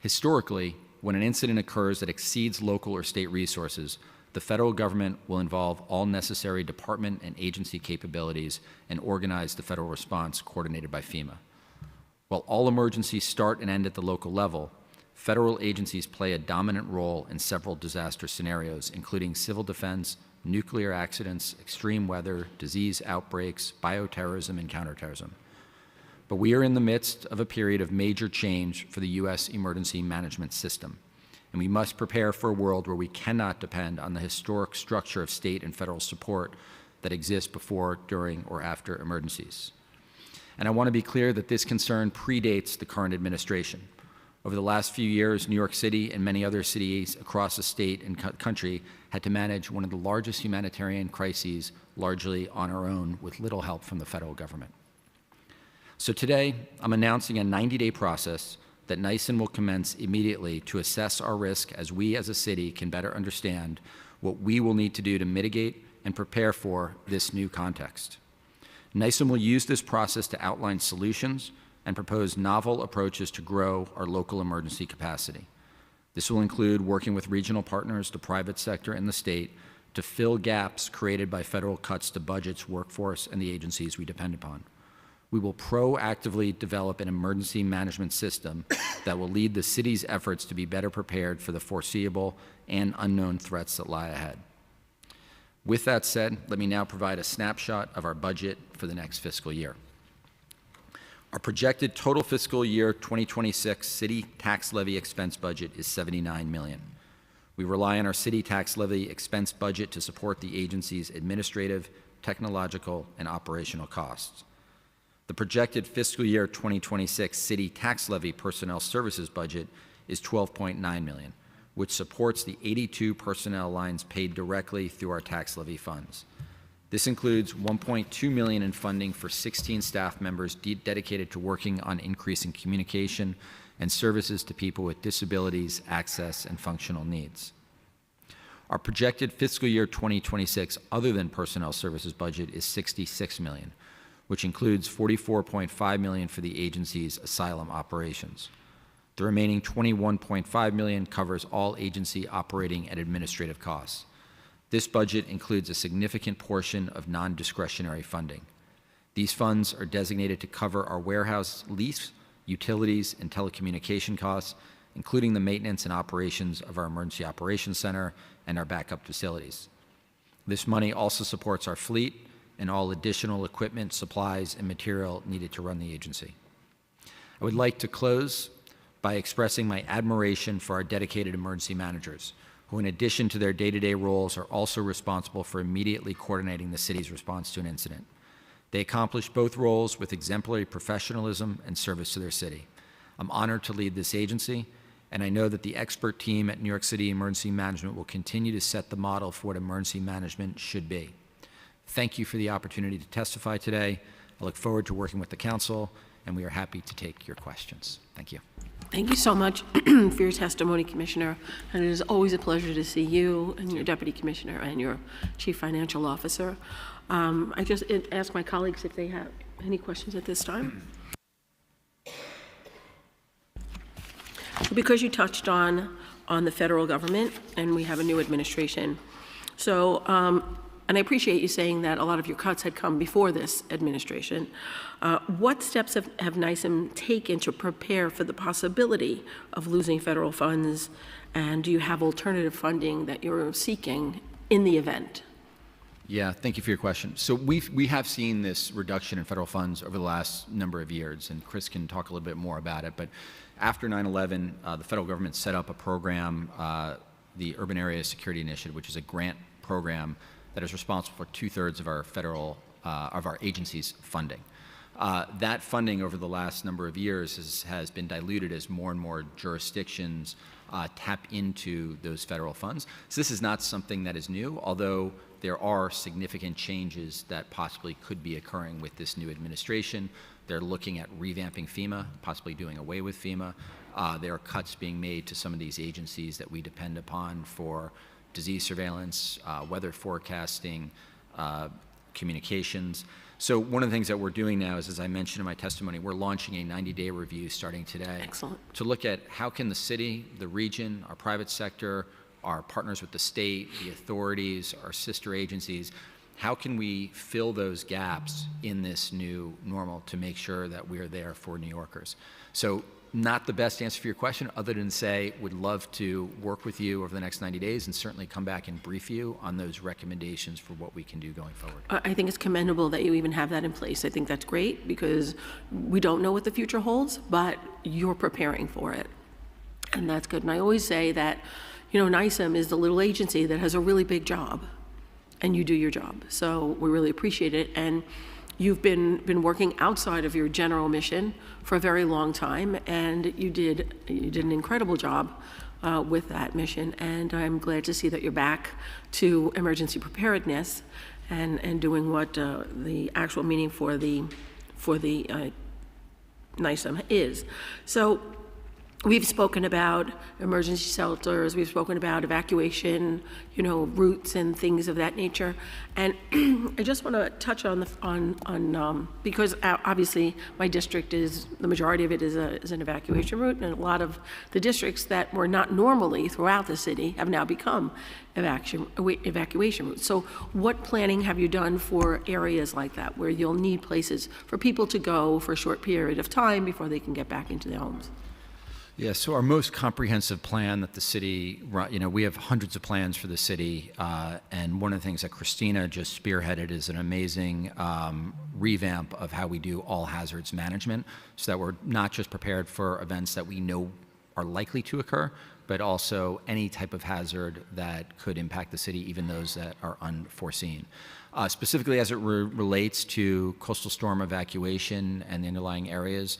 Historically, when an incident occurs that exceeds local or state resources, the federal government will involve all necessary department and agency capabilities and organize the federal response coordinated by FEMA. While all emergencies start and end at the local level, federal agencies play a dominant role in several disaster scenarios, including civil defense, nuclear accidents, extreme weather, disease outbreaks, bioterrorism, and counterterrorism. But we are in the midst of a period of major change for the U.S. emergency management system, and we must prepare for a world where we cannot depend on the historic structure of state and federal support that exists before, during, or after emergencies. And I want to be clear that this concern predates the current administration. Over the last few years, New York City and many other cities across the state and country had to manage one of the largest humanitarian crises largely on our own with little help from the federal government. So today, I'm announcing a 90-day process that NYSEN will commence immediately to assess our risk as we as a city can better understand what we will need to do to mitigate and prepare for this new context. NYSEN will use this process to outline solutions and propose novel approaches to grow our local emergency capacity. This will include working with regional partners, the private sector, and the state to fill gaps created by federal cuts to budgets, workforce, and the agencies we depend upon. We will proactively develop an emergency management system that will lead the city's efforts to be better prepared for the foreseeable and unknown threats that lie ahead. With that said, let me now provide a snapshot of our budget for the next fiscal year. Our projected total fiscal year 2026 city tax levy expense budget is $79 million. We rely on our city tax levy expense budget to support the agency's administrative, technological, and operational costs. The projected fiscal year 2026 city tax levy personnel services budget is $12.9 million, which supports the 82 personnel lines paid directly through our tax levy funds. This includes $1.2 million in funding for 16 staff members dedicated to working on increasing communication and services to people with disabilities, access, and functional needs. Our projected fiscal year 2026 other than personnel services budget is $66 million, which includes $44.5 million for the agency's asylum operations. The remaining $21.5 million covers all agency operating and administrative costs. This budget includes a significant portion of non-discretionary funding. These funds are designated to cover our warehouse lease, utilities, and telecommunication costs, including the maintenance and operations of our Emergency Operations Center and our backup facilities. This money also supports our fleet and all additional equipment, supplies, and material needed to run the agency. I would like to close by expressing my admiration for our dedicated emergency managers, who in addition to their day-to-day roles are also responsible for immediately coordinating the city's response to an incident. They accomplish both roles with exemplary professionalism and service to their city. I'm honored to lead this agency, and I know that the expert team at New York City Emergency Management will continue to set the model for what emergency management should be. Thank you for the opportunity to testify today. I look forward to working with the council, and we are happy to take your questions. Thank you. Thank you so much for your testimony, Commissioner. And it is always a pleasure to see you and your Deputy Commissioner and your Chief Financial Officer. I just ask my colleagues if they have any questions at this time. Because you touched on the federal government, and we have a new administration. So, and I appreciate you saying that a lot of your cuts had come before this administration. What steps have NYSEN taken to prepare for the possibility of losing federal funds? And do you have alternative funding that you're seeking in the event? Yeah, thank you for your question. So we have seen this reduction in federal funds over the last number of years, and Chris can talk a little bit more about it. But after 9/11, the federal government set up a program, the Urban Area Security Initiative, which is a grant program that is responsible for 2/3 of our federal, of our agency's funding. That funding over the last number of years has been diluted as more and more jurisdictions tap into those federal funds. So this is not something that is new, although there are significant changes that possibly could be occurring with this new administration. They're looking at revamping FEMA, possibly doing away with FEMA. There are cuts being made to some of these agencies that we depend upon for disease surveillance, weather forecasting, communications. So one of the things that we're doing now is, as I mentioned in my testimony, we're launching a 90-day review starting today. Excellent. To look at how can the city, the region, our private sector, our partners with the state, the authorities, our sister agencies, how can we fill those gaps in this new normal to make sure that we're there for New Yorkers? So not the best answer for your question, other than say, would love to work with you over the next 90 days and certainly come back and brief you on those recommendations for what we can do going forward. I think it's commendable that you even have that in place. I think that's great because we don't know what the future holds, but you're preparing for it. And that's good. And I always say that, you know, NYSEM is the little agency that has a really big job, and you do your job. So we really appreciate it. And you've been working outside of your general mission for a very long time, and you did an incredible job with that mission. And I'm glad to see that you're back to emergency preparedness and doing what the actual meaning for the NICEM is. So we've spoken about emergency shelters, we've spoken about evacuation, routes and things of that nature. And I just want to touch on because obviously my district the majority of it is an evacuation route, and a lot of the districts that were not normally throughout the city have now become evacuation routes. So what planning have you done for areas like that, where you'll need places for people to go for a short period of time before they can get back into their homes? Yeah, so our most comprehensive plan that the city, we have hundreds of plans for the city, and one of the things that Christina just spearheaded is an amazing revamp of how we do all hazards management, so that we're not just prepared for events that we know are likely to occur, but also any type of hazard that could impact the city, even those that are unforeseen. Specifically as it relates to coastal storm evacuation and the underlying areas,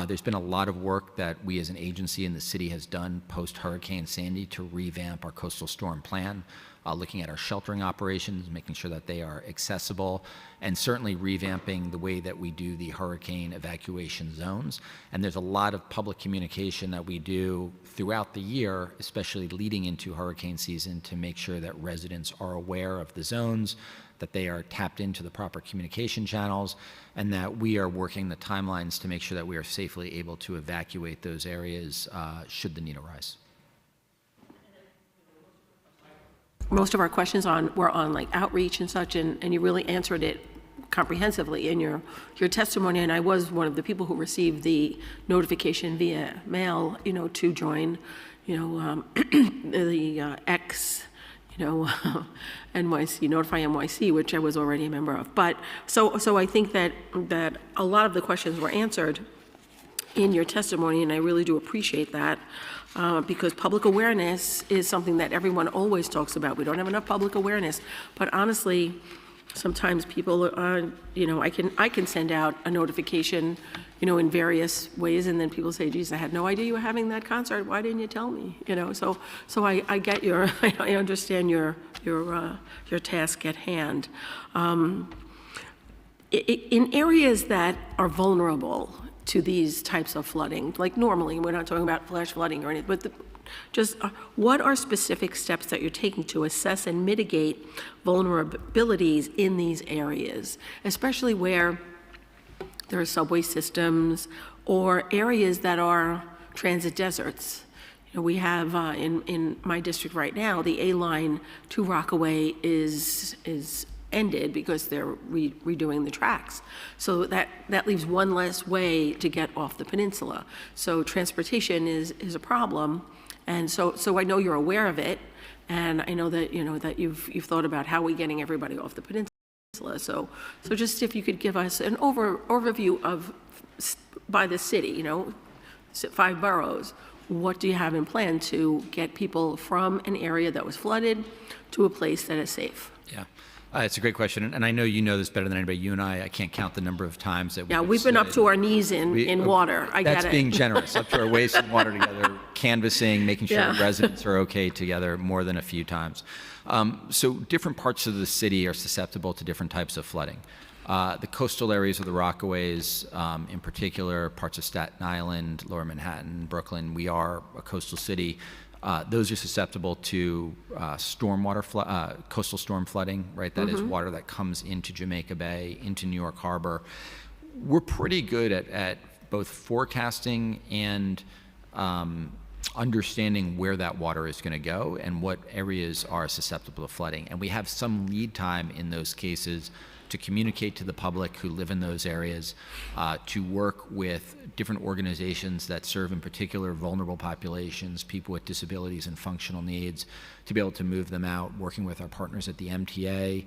there's been a lot of work that we as an agency in the city has done post-Hurricane Sandy to revamp our coastal storm plan, looking at our sheltering operations, making sure that they are accessible, and certainly revamping the way that we do the hurricane evacuation zones. And there's a lot of public communication that we do throughout the year, especially leading into hurricane season, to make sure that residents are aware of the zones, that they are tapped into the proper communication channels, and that we are working the timelines to make sure that we are safely able to evacuate those areas should the need arise. Most of our questions were on like outreach and such, and you really answered it comprehensively in your testimony. And I was one of the people who received the notification via mail, to join, the NYC, Notify NYC, which I was already a member of. But so I think that a lot of the questions were answered in your testimony, and I really do appreciate that, because public awareness is something that everyone always talks about. We don't have enough public awareness, but honestly, sometimes people, I can send out a notification, in various ways, and then people say, geez, I had no idea you were having that concert. Why didn't you tell me? So I get I understand your task at hand. In areas that are vulnerable to these types of flooding, like normally, we're not talking about flash flooding or anything, but what are specific steps that you're taking to assess and mitigate vulnerabilities in these areas, especially where there are subway systems or areas that are transit deserts? We have in my district right now, the A line to Rockaway is ended because they're redoing the tracks. So that leaves one less way to get off the peninsula. So transportation is a problem. And so I know you're aware of it, and I know that that you've thought about how we're getting everybody off the peninsula. So just if you could give us an overview of by the city, 5 boroughs, what do you have in plan to get people from an area that was flooded to a place that is safe? Yeah. It's a great question, and I know you know this better than anybody. You and I can't count the number of times that we've been up to our knees in water. I get it. That's being generous. Up to our waist in water together, canvassing, making sure residents are okay together more than a few times. So different parts of the city are susceptible to different types of flooding. The coastal areas of the Rockaways, in particular, parts of Staten Island, Lower Manhattan, Brooklyn, we are a coastal city. Those are susceptible to coastal storm flooding, right? That is water that comes into Jamaica Bay, into New York Harbor. We're pretty good at both forecasting and understanding where that water is going to go and what areas are susceptible to flooding. And we have some lead time in those cases to communicate to the public who live in those areas, to work with different organizations that serve in particular vulnerable populations, people with disabilities and functional needs, to be able to move them out, working with our partners at the MTA,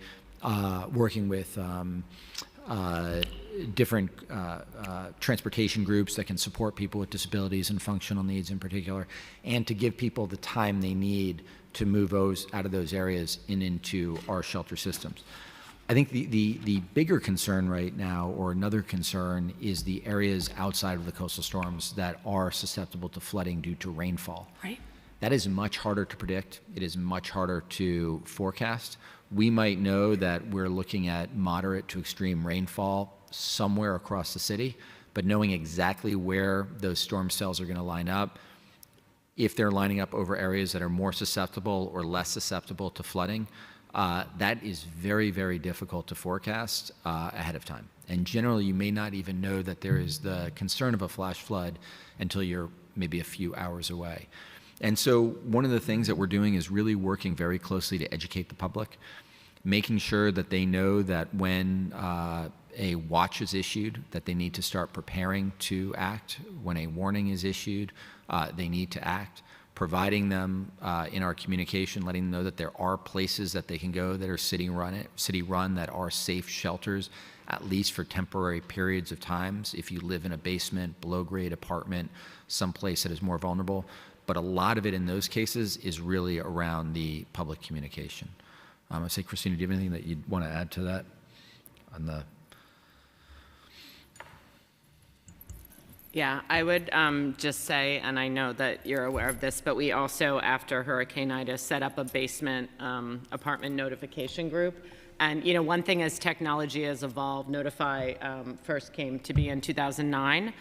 working with different transportation groups that can support people with disabilities and functional needs in particular, and to give people the time they need to move those out of those areas and into our shelter systems. I think the bigger concern right now, or another concern, is the areas outside of the coastal storms that are susceptible to flooding due to rainfall. Right. That is much harder to predict. It is much harder to forecast. We might know that we're looking at moderate to extreme rainfall somewhere across the city, but knowing exactly where those storm cells are going to line up, if they're lining up over areas that are more susceptible or less susceptible to flooding, that is very, very difficult to forecast ahead of time. And generally, you may not even know that there is the concern of a flash flood until you're maybe a few hours away. And so one of the things that we're doing is really working very closely to educate the public, making sure that they know that when a watch is issued, that they need to start preparing to act. When a warning is issued, they need to act. Providing them in our communication, letting them know that there are places that they can go that are city-run, that are safe shelters, at least for temporary periods of times, if you live in a basement, below-grade apartment, someplace that is more vulnerable. But a lot of it in those cases is really around the public communication. I'd say, Christina, do you have anything that you'd want to add to that? On the Yeah, I would just say, and I know that you're aware of this, but we also, after Hurricane Ida, set up a basement apartment notification group. And one thing as technology has evolved, Notify first came to be in 2009.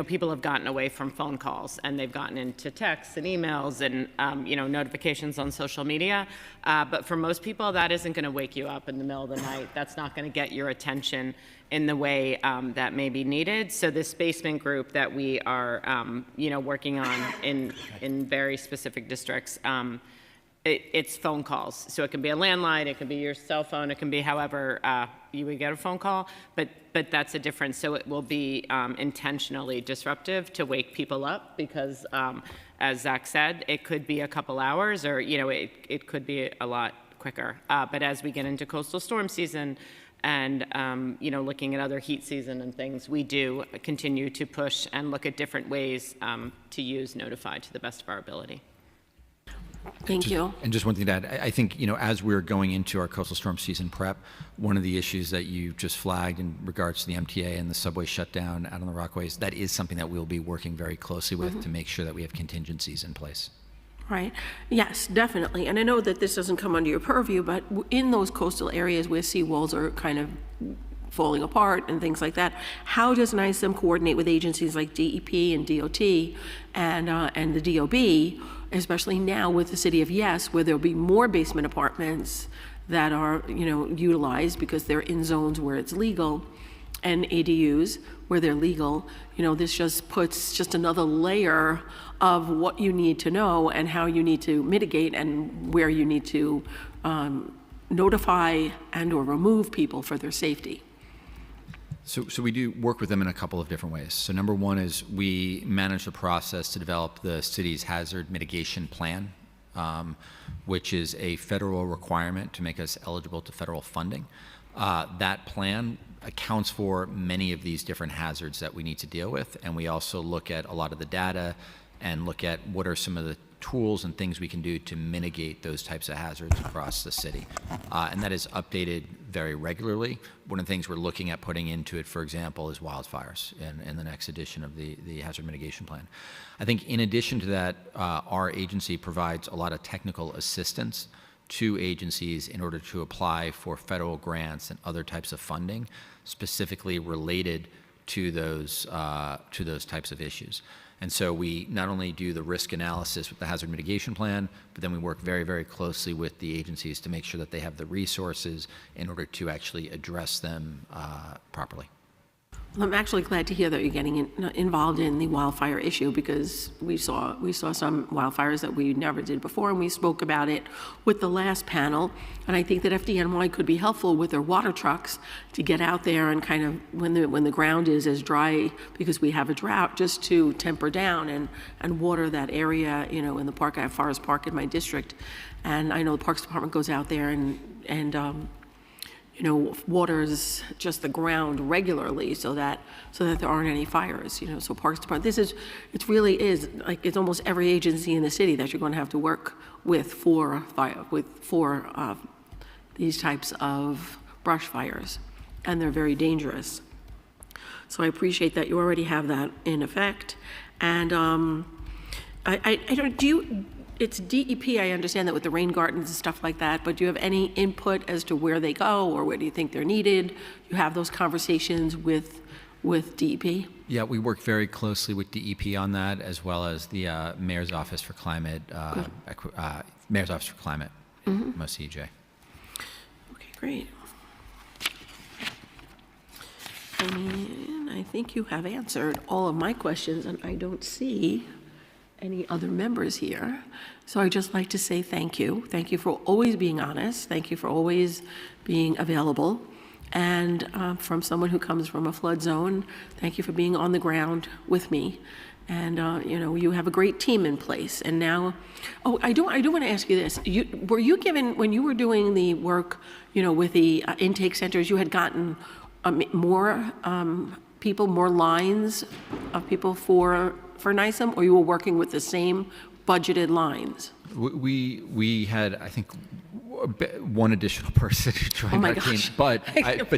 People have gotten away from phone calls, and they've gotten into texts and emails and notifications on social media. But for most people, that isn't going to wake you up in the middle of the night. That's not going to get your attention in the way that may be needed. So this basement group that we are working on in very specific districts, it's phone calls. So it can be a landline, it can be your cell phone, it can be however you would get a phone call, but that's a difference. So it will be intentionally disruptive to wake people up because, as Zach said, it could be a couple hours or, it could be a lot quicker. But as we get into coastal storm season and, looking at other heat season and things, we do continue to push and look at different ways to use Notify to the best of our ability. Thank you. And just one thing to add, I think, as we're going into our coastal storm season prep, one of the issues that you just flagged in regards to the MTA and the subway shutdown out on the Rockaways, that is something that we'll be working very closely with to make sure that we have contingencies in place. Right. Yes, definitely. And I know that this doesn't come under your purview, but in those coastal areas where seawalls are kind of falling apart and things like that, how does NISM coordinate with agencies like DEP and DOT and the DOB, especially now with the city of Yes, where there'll be more basement apartments that are, utilized because they're in zones where it's legal, and ADUs where they're legal. This just puts just another layer of what you need to know and how you need to mitigate and where you need to notify and or remove people for their safety. So we do work with them in a couple of different ways. So number one is we manage the process to develop the city's hazard mitigation plan, which is a federal requirement to make us eligible to federal funding. That plan accounts for many of these different hazards that we need to deal with, and we also look at a lot of the data and look at what are some of the tools and things we can do to mitigate those types of hazards across the city. And that is updated very regularly. One of the things we're looking at putting into it, for example, is wildfires in the next edition of the hazard mitigation plan. I think in addition to that, our agency provides a lot of technical assistance to agencies in order to apply for federal grants and other types of funding specifically related to those types of issues. And so we not only do the risk analysis with the hazard mitigation plan, but then we work very, very closely with the agencies to make sure that they have the resources in order to actually address them properly. Well, I'm actually glad to hear that you're getting involved in the wildfire issue, because we saw some wildfires that we never did before, and we spoke about it with the last panel. And I think that FDNY could be helpful with their water trucks to get out there and kind of, when the ground is as dry because we have a drought, just to temper down and water that area, in the park. I have Forest Park in my district, and I know the Parks Department goes out there and waters just the ground regularly so that there aren't any fires. So Parks Department, it really is like it's almost every agency in the city that you're going to have to work with for these types of brush fires, and they're very dangerous. So I appreciate that you already have that in effect. And I don't, it's DEP, I understand that with the rain gardens and stuff like that, but do you have any input as to where they go or where do you think they're needed? You have those conversations with DEP? Yeah, we work very closely with DEP on that, as well as the Mayor's Office for Climate, Mayor's Office for Climate, MOCJ. Okay, great. I think you have answered all of my questions, and I don't see any other members here. So I'd just like to say thank you. Thank you for always being honest. Thank you for always being available. And from someone who comes from a flood zone, thank you for being on the ground with me. And you have a great team in place. And now, I do want to ask you this. Were you given, when you were doing the work, with the intake centers, you had gotten more people, more lines of people for NISM, or you were working with the same budgeted lines? We had, I think, one additional person who joined our team, but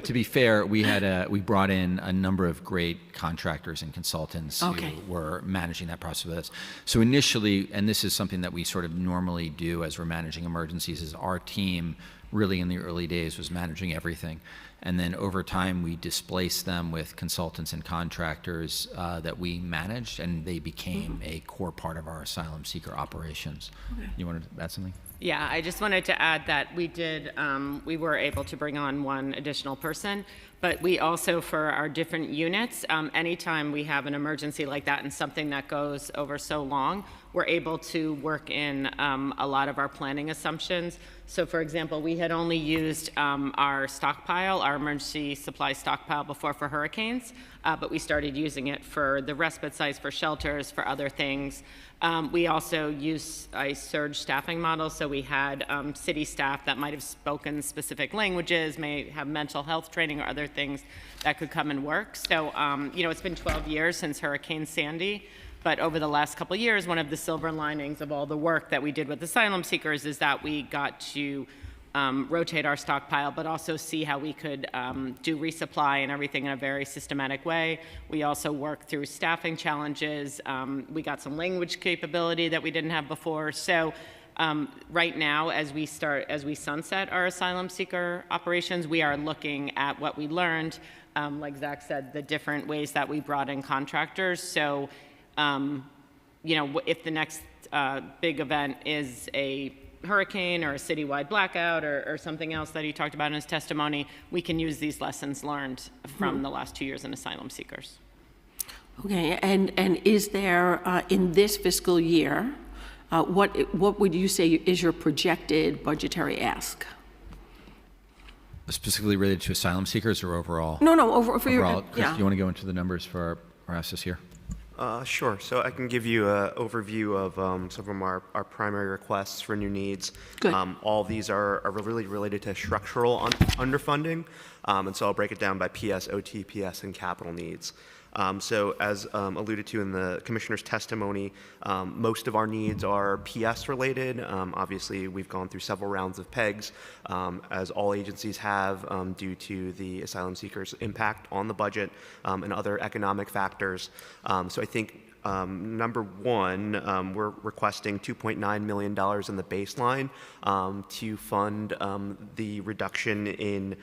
to be fair, we brought in a number of great contractors and consultants who were managing that process with us. So initially, and this is something that we sort of normally do as we're managing emergencies, is our team really in the early days was managing everything. And then over time, we displaced them with consultants and contractors that we managed, and they became a core part of our asylum seeker operations. You wanted to add something? Yeah, I just wanted to add that we were able to bring on one additional person, but we also, for our different units, anytime we have an emergency like that and something that goes over so long, we're able to work in a lot of our planning assumptions. So for example, we had only used our stockpile, our emergency supply stockpile before for hurricanes, but we started using it for the respite sites, for shelters, for other things. We also use a surge staffing model, so we had city staff that might have spoken specific languages, may have mental health training or other things that could come and work. So, it's been 12 years since Hurricane Sandy, but over the last couple of years, one of the silver linings of all the work that we did with asylum seekers is that we got to rotate our stockpile, but also see how we could do resupply and everything in a very systematic way. We also worked through staffing challenges. We got some language capability that we didn't have before. So right now, as we sunset our asylum seeker operations, we are looking at what we learned, like Zach said, the different ways that we brought in contractors. So, if the next big event is a hurricane or a citywide blackout or something else that he talked about in his testimony, we can use these lessons learned from the last 2 years in asylum seekers. Okay, and is there, in this fiscal year, what would you say is your projected budgetary ask? Specifically related to asylum seekers or overall? No, for overall. Chris, do you want to go into the numbers for our asks here? Sure. So I can give you an overview of some of our primary requests for new needs. Good. All of these are really related to structural underfunding, and so I'll break it down by PS, OT, PS, and capital needs. So as alluded to in the Commissioner's testimony, most of our needs are PS related. Obviously, we've gone through several rounds of PEGs, as all agencies have, due to the asylum seekers' impact on the budget and other economic factors. So I think number one, we're requesting $2.9 million in the baseline to fund the reduction in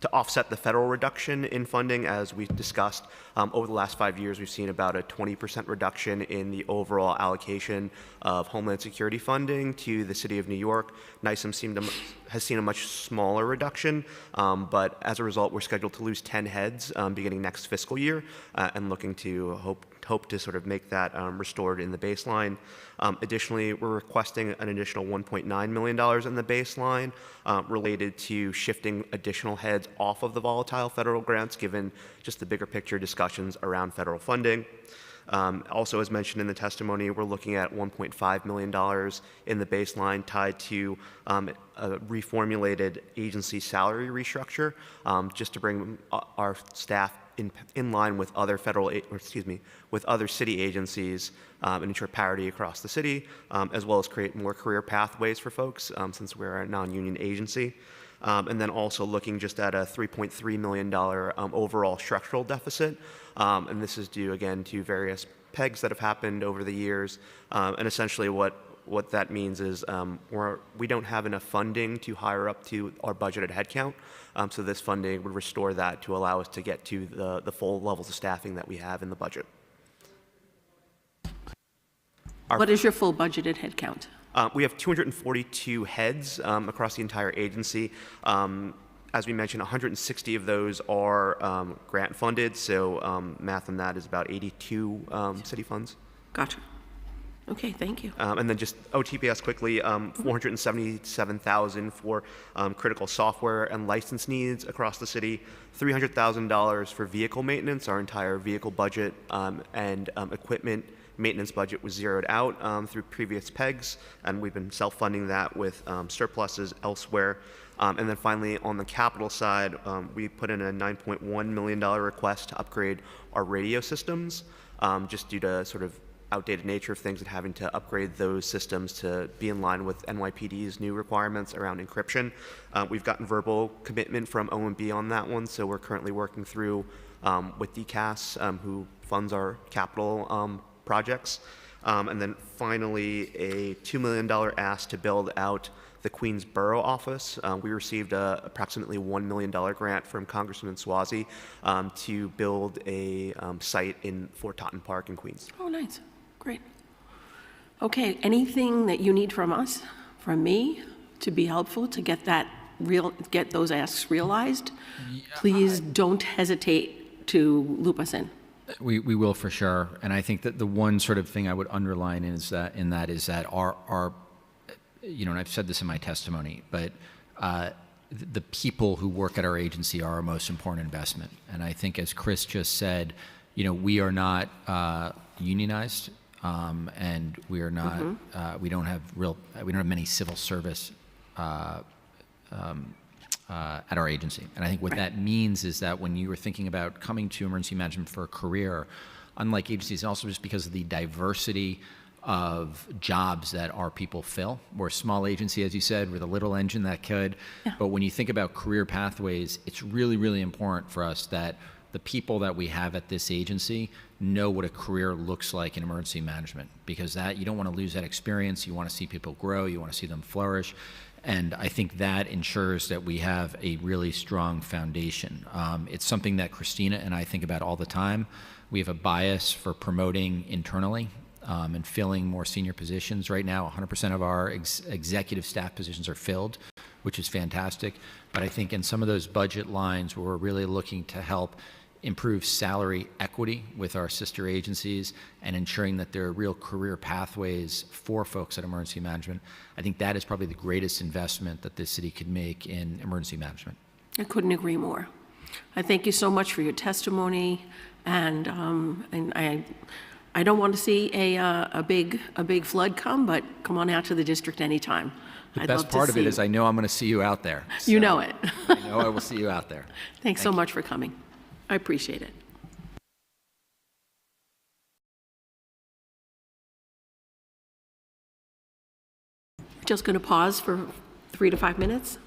to offset the federal reduction in funding. As we discussed, over the last 5 years, we've seen about a 20% reduction in the overall allocation of Homeland Security funding to the City of New York. NISM has seen a much smaller reduction, but as a result, we're scheduled to lose 10 heads beginning next fiscal year, and looking to hope to sort of make that restored in the baseline. Additionally, we're requesting an additional $1.9 million in the baseline related to shifting additional heads off of the volatile federal grants, given just the bigger picture discussions around federal funding. Also, as mentioned in the testimony, we're looking at $1.5 million in the baseline tied to a reformulated agency salary restructure, just to bring our staff in line with other with other city agencies and ensure parity across the city, as well as create more career pathways for folks, since we're a non-union agency. and then also looking just at a $3.3 million overall structural deficit. And this is due, again, to various pegs that have happened over the years. And essentially what that means is we don't have enough funding to hire up to our budgeted headcount. So this funding would restore that to allow us to get to the full levels of staffing that we have in the budget. What is your full budgeted headcount? We have 242 heads across the entire agency. As we mentioned, 160 of those are grant funded, so math on that is about 82 city funds. Gotcha. Okay, thank you. And then just OTPS quickly, 477,000 for critical software and license needs across the city, $300,000 for vehicle maintenance. Our entire vehicle budget and equipment maintenance budget was zeroed out through previous pegs, and we've been self-funding that with surpluses elsewhere. And then finally, on the capital side, we put in a $9.1 million request to upgrade our radio systems, just due to sort of outdated nature of things and having to upgrade those systems to be in line with NYPD's new requirements around encryption. We've gotten verbal commitment from OMB on that one, so we're currently working through with DCAS, who funds our capital projects. And then finally, a $2 million ask to build out the Queensborough office. We received approximately $1 million grant from Congressman Swazi to build a site in Fort Totten Park in Queens. Oh, nice. Great. Okay, anything that you need from us, from me, to be helpful to get get those asks realized, please don't hesitate to loop us in. We will for sure, and I think that the one sort of thing I would underline is that our you know, and I've said this in my testimony, but the people who work at our agency are our most important investment. And I think, as Chris just said, you know, we are not unionized, and we are not. We don't have many civil service at our agency. And I think what that means is that when you are thinking about coming to emergency management for a career, unlike agencies, and also just because of the diversity of jobs that our people fill. We're a small agency, as you said, with a little engine that could. Yeah. But when you think about career pathways, it's really, really important for us that the people that we have at this agency know what a career looks like in emergency management, because that you don't want to lose that experience. You want to see people grow. You want to see them flourish. And I think that ensures that we have a really strong foundation. It's something that Christina and I think about all the time. We have a bias for promoting internally and filling more senior positions. Right now, 100% of our executive staff positions are filled, which is fantastic. But I think in some of those budget lines where we're really looking to help improve salary equity with our sister agencies and ensuring that there are real career pathways for folks at emergency management, I think that is probably the greatest investment that this city could make in emergency management. I couldn't agree more. I thank you so much for your testimony, and I don't want to see a big flood come, but come on out to the district anytime. The best part of it is I know I'm going to see you out there. So you know it. I know I will see you out there. Thanks so much for coming. I appreciate it. Just going to pause for 3 to 5 minutes.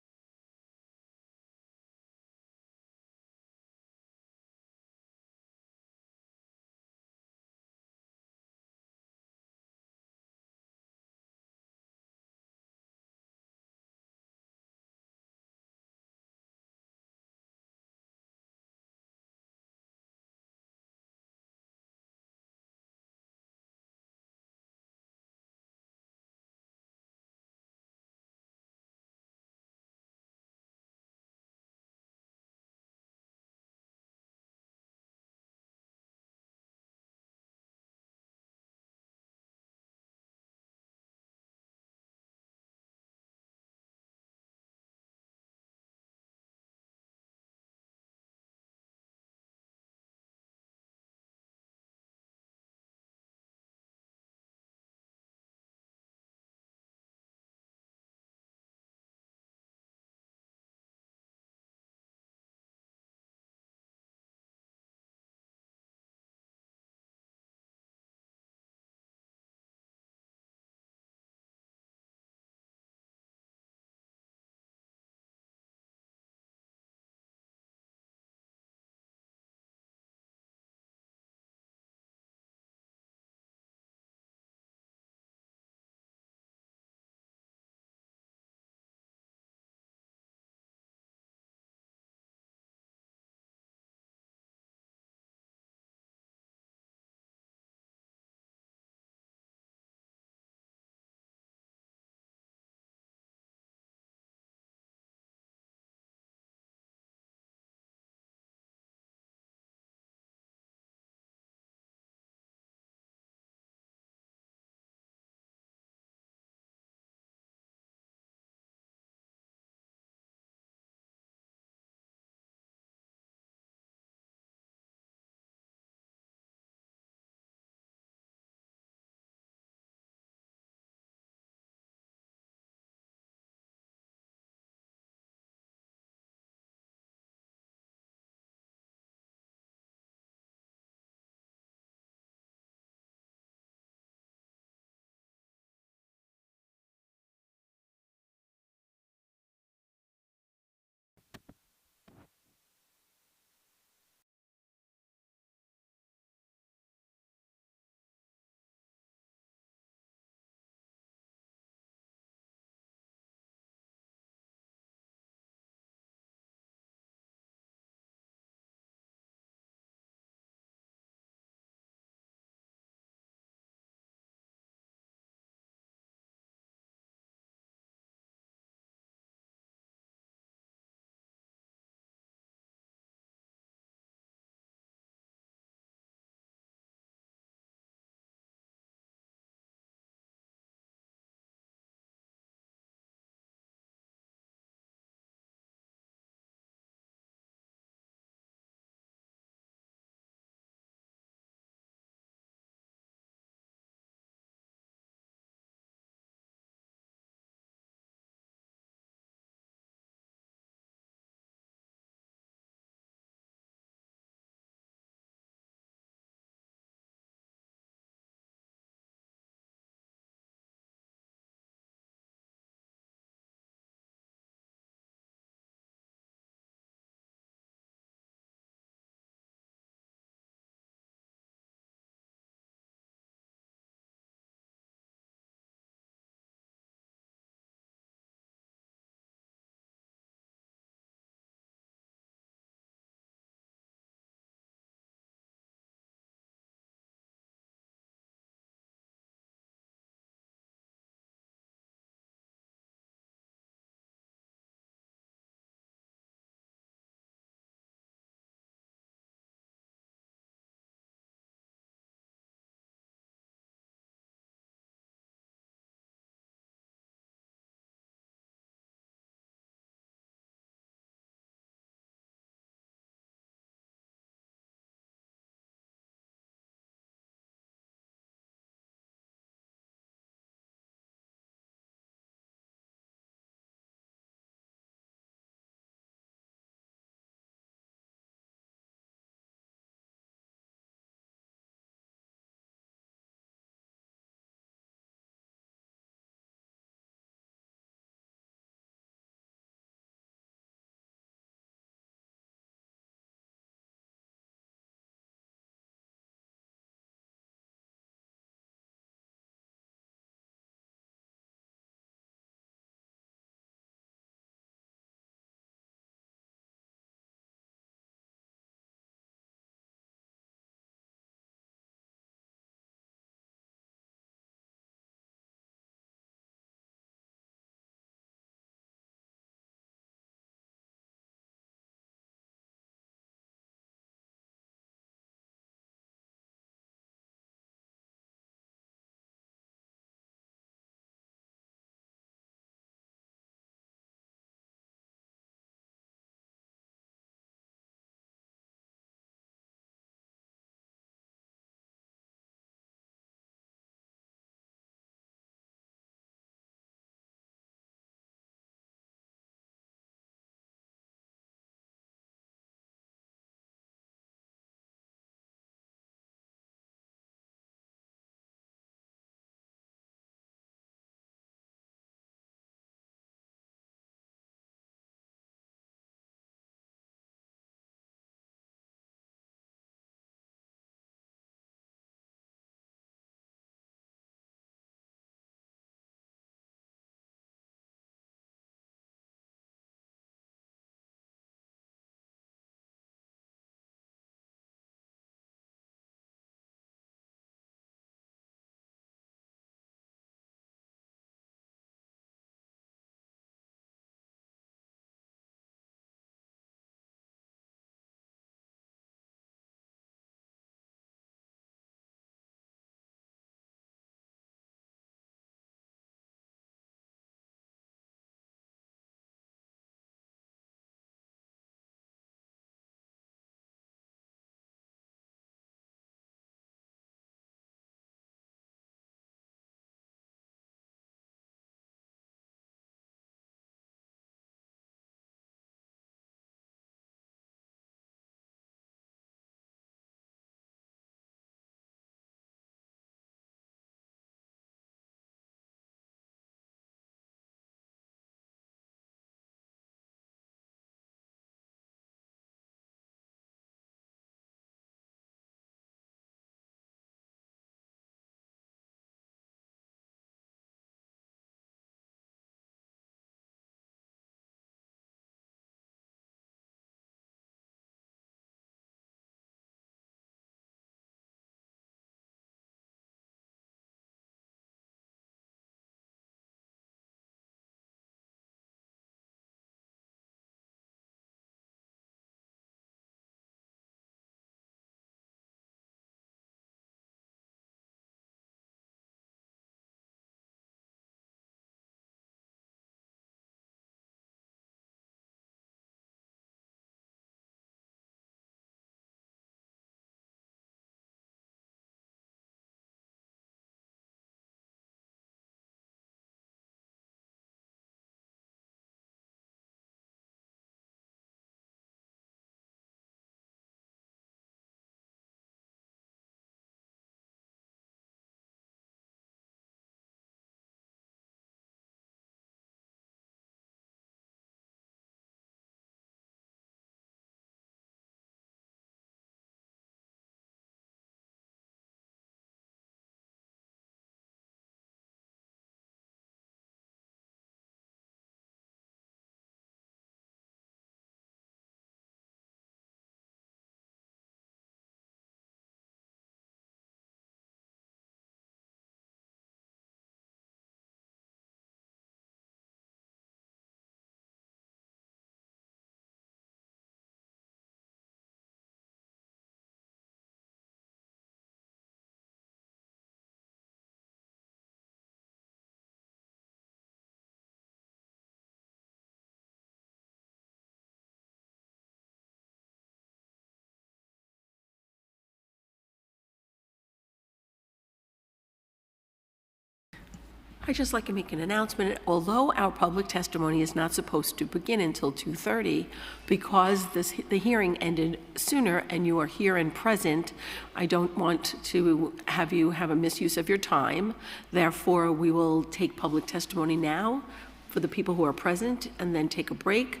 I'd just like to make an announcement. Although our public testimony is not supposed to begin until 2:30, because the hearing ended sooner and you are here and present, I don't want to have you have a misuse of your time. Therefore, we will take public testimony now for the people who are present and then take a break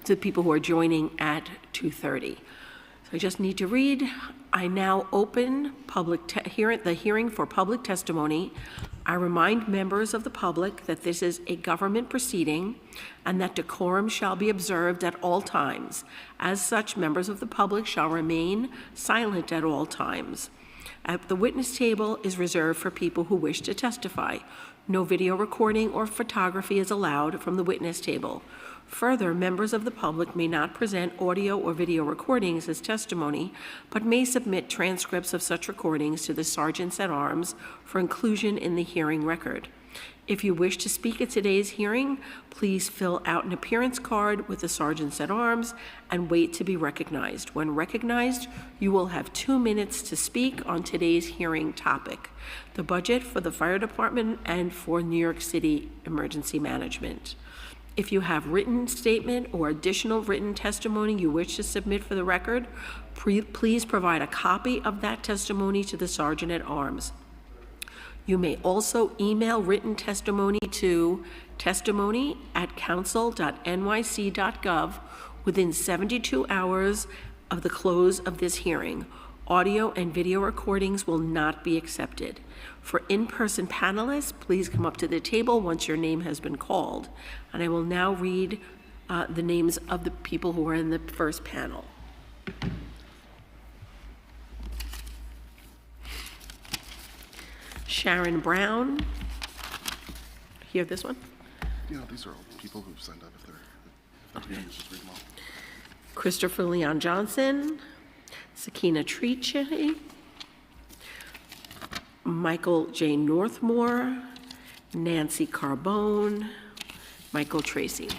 to the people who are joining at 2:30. So I just need to read. I now open the hearing for public testimony. I remind members of the public that this is a government proceeding and that decorum shall be observed at all times. As such, members of the public shall remain silent at all times. At the witness table is reserved for people who wish to testify. No video recording or photography is allowed from the witness table. Further, members of the public may not present audio or video recordings as testimony, but may submit transcripts of such recordings to the sergeants at arms for inclusion in the hearing record. If you wish to speak at today's hearing, please fill out an appearance card with the sergeants at arms and wait to be recognized. When recognized, you will have 2 minutes to speak on today's hearing topic, the budget for the fire department and for New York City Emergency Management. If you have written statement or additional written testimony you wish to submit for the record, please provide a copy of that testimony to the sergeant at arms. You may also email written testimony to testimony@council.nyc.gov within 72 hours of the close of this hearing. Audio and video recordings will not be accepted. For in-person panelists, please come up to the table once your name has been called. And I will now read the names of the people who are in the first panel. Sharon Brown. Hear this one? You know, these are all people who've signed up if they're, just read them all. Christopher Leon Johnson. Sakina Trice. Michael J. Northmore. Nancy Carbone. Michael Tracy.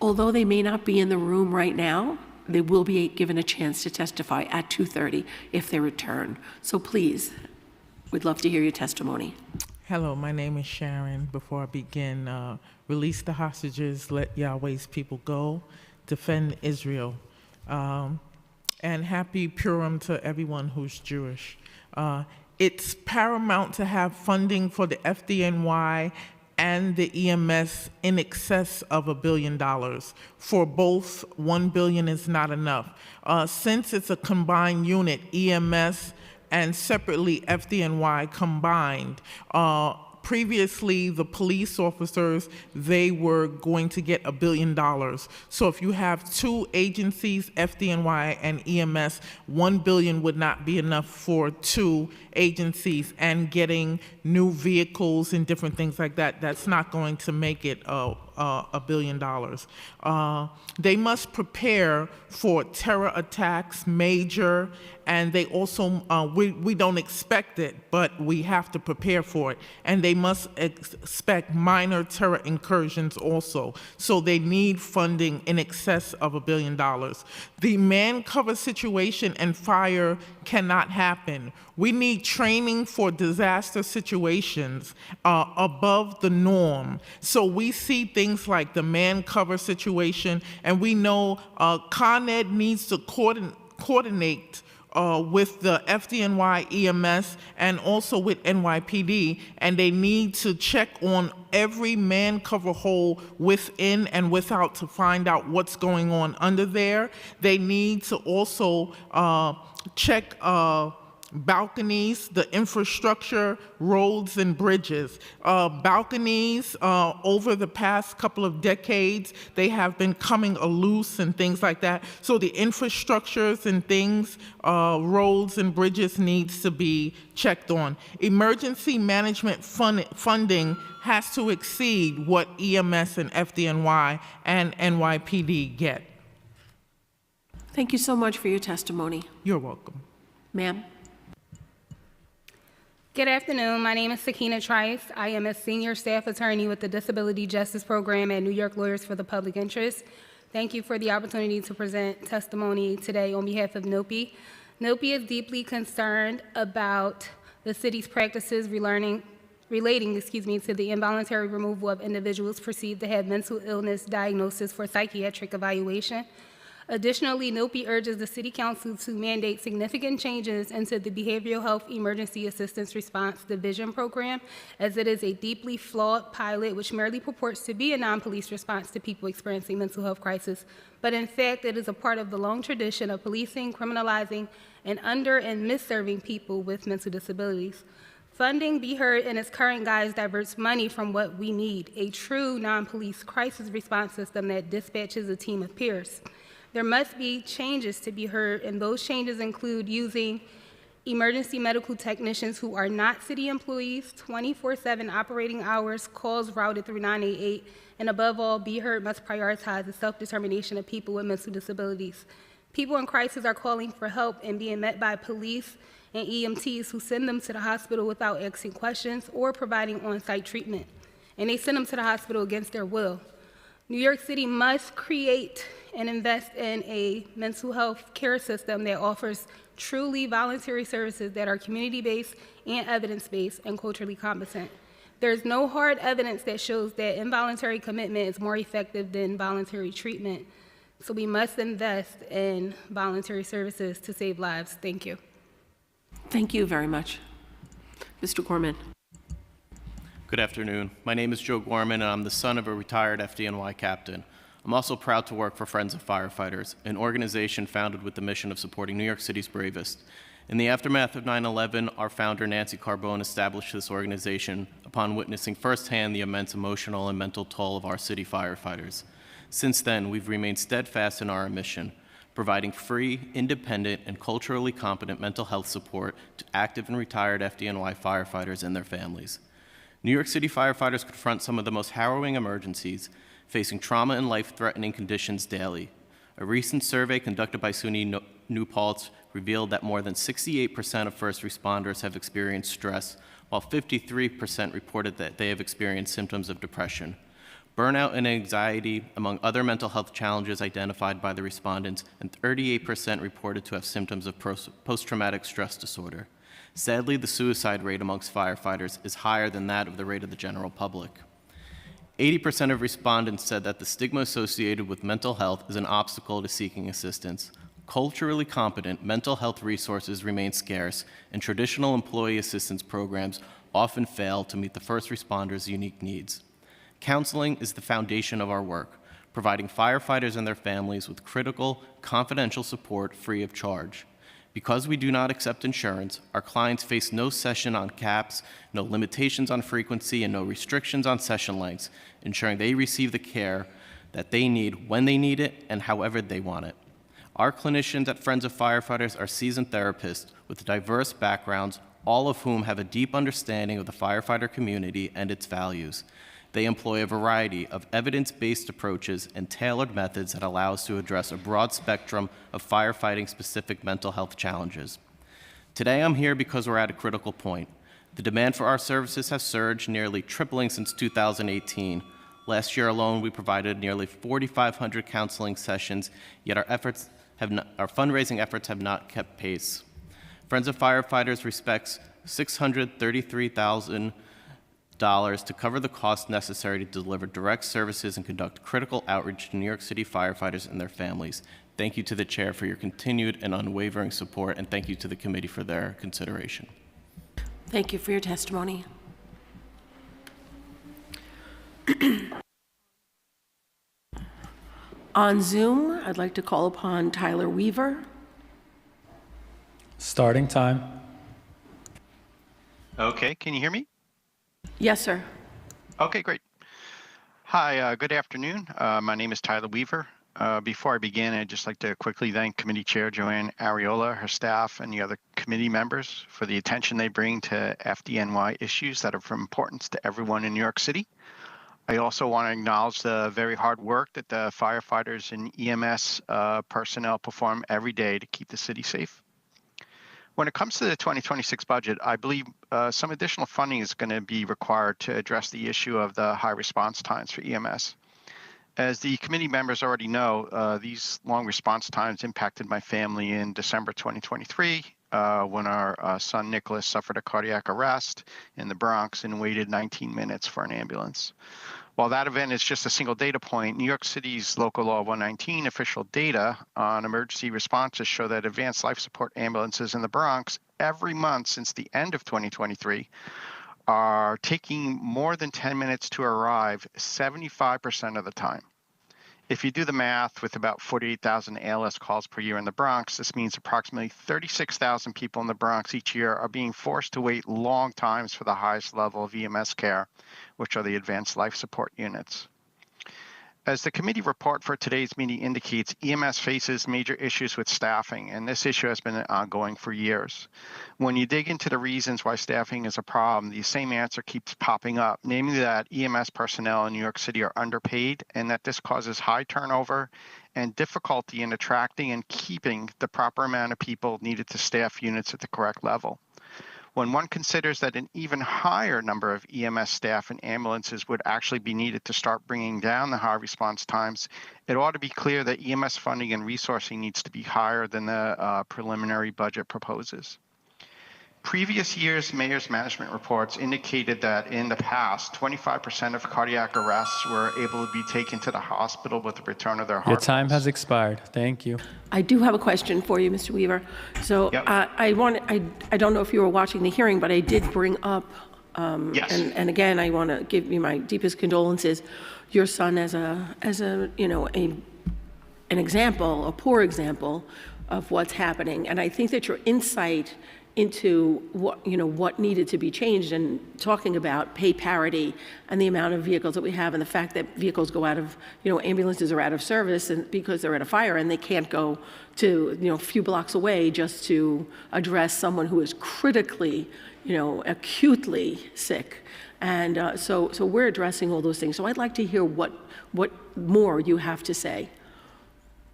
Although they may not be in the room right now, they will be given a chance to testify at 2:30 if they return. So please, we'd love to hear your testimony. Hello, my name is Sharon. Before I begin, release the hostages, let Yahweh's people go, defend Israel. And happy Purim to everyone who's Jewish. It's paramount to have funding for the FDNY and the EMS in excess of $1 billion. For both, $1 billion is not enough. Since it's a combined unit, EMS and separately FDNY combined, previously the police officers, they were going to get $1 billion. So if you have two agencies, FDNY and EMS, $1 billion would not be enough for two agencies, and getting new vehicles and different things like that, that's not going to make it $1 billion. They must prepare for terror attacks, major, and they also, we don't expect it, but we have to prepare for it. And they must expect minor terror incursions also. So they need funding in excess of $1 billion. The man cover situation and fire cannot happen. We need training for disaster situations above the norm. So we see things like the man cover situation, and we know Con Ed needs to coordinate with the FDNY EMS and also with NYPD, and they need to check on every man cover hole within and without to find out what's going on under there. They need to also check balconies, the infrastructure, roads and bridges. Balconies, over the past couple of decades, they have been coming loose and things like that. So the infrastructures and things, roads and bridges needs to be checked on. Emergency management funding has to exceed what EMS and FDNY and NYPD get. Thank you so much for your testimony. You're welcome. Ma'am. Good afternoon. My name is Sakina Trice. I am a senior staff attorney with the Disability Justice Program at New York Lawyers for the Public Interest. Thank you for the opportunity to present testimony today on behalf of NOPI. NOPE is deeply concerned about the city's practices relating to the involuntary removal of individuals perceived to have mental illness diagnosis for psychiatric evaluation. Additionally, NOPE urges the City Council to mandate significant changes into the Behavioral Health Emergency Assistance Response Division program, as it is a deeply flawed pilot which merely purports to be a non-police response to people experiencing mental health crisis, but in fact it is a part of the long tradition of policing, criminalizing, and under and misserving people with mental disabilities. Funding Be Heard in its current guise diverts money from what we need, a true non-police crisis response system that dispatches a team of peers. There must be changes to Be Heard, and those changes include using emergency medical technicians who are not city employees, 24/7 operating hours, calls routed through 988, and above all, Be Heard must prioritize the self-determination of people with mental disabilities. People in crisis are calling for help and being met by police and EMTs who send them to the hospital without asking questions or providing on-site treatment, and they send them to the hospital against their will. New York City must create and invest in a mental health care system that offers truly voluntary services that are community-based and evidence-based and culturally competent. There's no hard evidence that shows that involuntary commitment is more effective than voluntary treatment, so we must invest in voluntary services to save lives. Thank you. Thank you very much. Mr. Gorman. Good afternoon. My name is Joe Gorman, and I'm the son of a retired FDNY captain. I'm also proud to work for Friends of Firefighters, an organization founded with the mission of supporting New York City's bravest. In the aftermath of 9/11, our founder, Nancy Carbone, established this organization upon witnessing firsthand the immense emotional and mental toll of our city firefighters. Since then, we've remained steadfast in our mission, providing free, independent, and culturally competent mental health support to active and retired FDNY firefighters and their families. New York City firefighters confront some of the most harrowing emergencies, facing trauma and life-threatening conditions daily. A recent survey conducted by SUNY New Paltz revealed that more than 68% of first responders have experienced stress, while 53% reported that they have experienced symptoms of depression. Burnout and anxiety, among other mental health challenges identified by the respondents, and 38% reported to have symptoms of post-traumatic stress disorder. Sadly, the suicide rate amongst firefighters is higher than that of the rate of the general public. 80% of respondents said that the stigma associated with mental health is an obstacle to seeking assistance. Culturally competent mental health resources remain scarce, and traditional employee assistance programs often fail to meet the first responders' unique needs. Counseling is the foundation of our work, providing firefighters and their families with critical, confidential support free of charge. Because we do not accept insurance, our clients face no session on caps, no limitations on frequency, and no restrictions on session lengths, ensuring they receive the care that they need when they need it and however they want it. Our clinicians at Friends of Firefighters are seasoned therapists with diverse backgrounds, all of whom have a deep understanding of the firefighter community and its values. They employ a variety of evidence-based approaches and tailored methods that allow us to address a broad spectrum of firefighting-specific mental health challenges. Today, I'm here because we're at a critical point. The demand for our services has surged, nearly tripling since 2018. Last year alone, we provided nearly 4,500 counseling sessions, yet our fundraising efforts have not kept pace. Friends of Firefighters expects $633,000 to cover the costs necessary to deliver direct services and conduct critical outreach to New York City firefighters and their families. Thank you to the Chair for your continued and unwavering support, and thank you to the committee for their consideration. Thank you for your testimony. On Zoom, I'd like to call upon Tyler Weaver. Starting time. Okay, can you hear me? Yes, sir. Okay, great. Hi, good afternoon. My name is Tyler Weaver. Before I begin, I'd just like to quickly thank Committee Chair Joanne Ariola, her staff, and the other committee members for the attention they bring to FDNY issues that are of importance to everyone in New York City. I also want to acknowledge the very hard work that the firefighters and EMS personnel perform every day to keep the city safe. When it comes to the 2026 budget, I believe some additional funding is going to be required to address the issue of the high response times for EMS. As the committee members already know, these long response times impacted my family in December 2023 when our son Nicholas suffered a cardiac arrest in the Bronx and waited 19 minutes for an ambulance. While that event is just a single data point, New York City's Local Law 119 official data on emergency responses show that advanced life support ambulances in the Bronx every month since the end of 2023 are taking more than 10 minutes to arrive 75% of the time. If you do the math, with about 48,000 ALS calls per year in the Bronx, this means approximately 36,000 people in the Bronx each year are being forced to wait long times for the highest level of EMS care, which are the advanced life support units. As the committee report for today's meeting indicates, EMS faces major issues with staffing, and this issue has been ongoing for years. When you dig into the reasons why staffing is a problem, the same answer keeps popping up, namely that EMS personnel in New York City are underpaid and that this causes high turnover and difficulty in attracting and keeping the proper amount of people needed to staff units at the correct level. When one considers that an even higher number of EMS staff and ambulances would actually be needed to start bringing down the high response times, it ought to be clear that EMS funding and resourcing needs to be higher than the preliminary budget proposes. Previous years' mayor's management reports indicated that in the past, 25% of cardiac arrests were able to be taken to the hospital with the return of their heart. Your time has expired. Thank you. I do have a question for you, Mr. Weaver. So Yep. I don't know if you were watching the hearing, but I did bring up, Yes. and again, I want to give you my deepest condolences. Your son as a you know, an example, a poor example of what's happening. And I think that your insight into what needed to be changed, and talking about pay parity and the amount of vehicles that we have, and the fact that vehicles go out of, ambulances are out of service and because they're at a fire and they can't go to, a few blocks away just to address someone who is critically, acutely sick. And so we're addressing all those things. So I'd like to hear what more you have to say.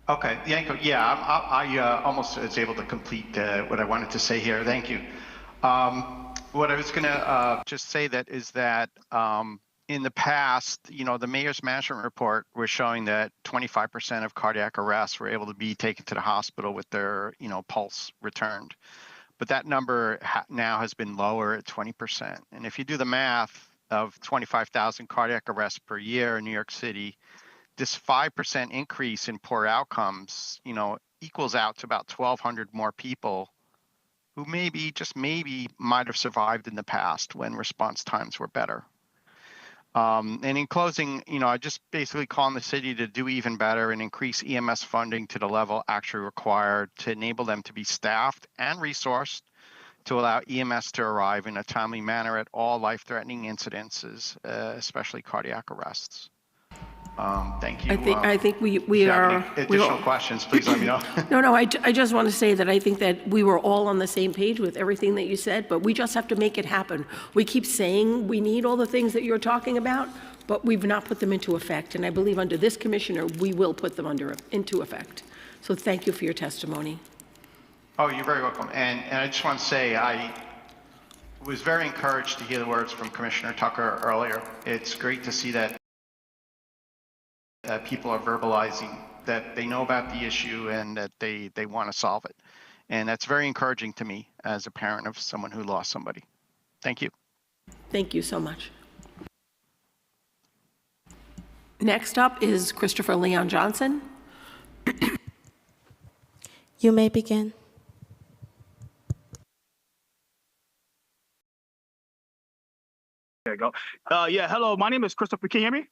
Okay, Yanko, yeah, I almost was able to complete what I wanted to say here. Thank you. What I was going to just say that is that in the past, the mayor's management report was showing that 25% of cardiac arrests were able to be taken to the hospital with their, pulse returned. But that number now has been lower at 20%. And if you do the math of 25,000 cardiac arrests per year in New York City, this 5% increase in poor outcomes, equals out to about 1,200 more people who maybe, just maybe, might have survived in the past when response times were better. And in closing, I just basically call on the city to do even better and increase EMS funding to the level actually required to enable them to be staffed and resourced to allow EMS to arrive in a timely manner at all life-threatening incidences, especially cardiac arrests. Thank you. I think we are. Additional questions, please let me know. No, I just want to say that I think that we were all on the same page with everything that you said, but we just have to make it happen. We keep saying we need all the things that you're talking about, but we've not put them into effect. And I believe under this commissioner, we will put them into effect. So thank you for your testimony. Oh, you're very welcome. And I just want to say I was very encouraged to hear the words from Commissioner Tucker earlier. It's great to see that people are verbalizing that they know about the issue and that they want to solve it. And that's very encouraging to me as a parent of someone who lost somebody. Thank you. Thank you so much. Next up is Christopher Leon Johnson. You may begin. There you go. Yeah, hello, my name is Christopher. Can you hear me?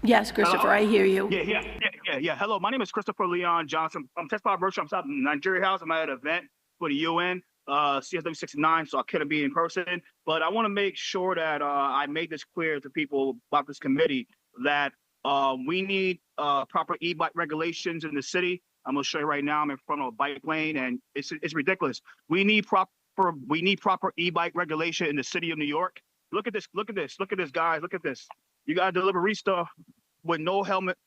Yes, Christopher, Hello? I hear you. Yeah. Hello, my name is Christopher Leon Johnson. I'm Tespot Workshop. I'm in Nigeria House. I'm at an event for the UN, CSW 69, so I couldn't be in person. But I want to make sure that I made this clear to people about this committee that we need proper e-bike regulations in the city. I'm going to show you right now. I'm in front of a bike lane, and it's ridiculous. We need proper e-bike regulation in the city of New York. Look at this, guys. Look at this. You got a deliverista with no helmet,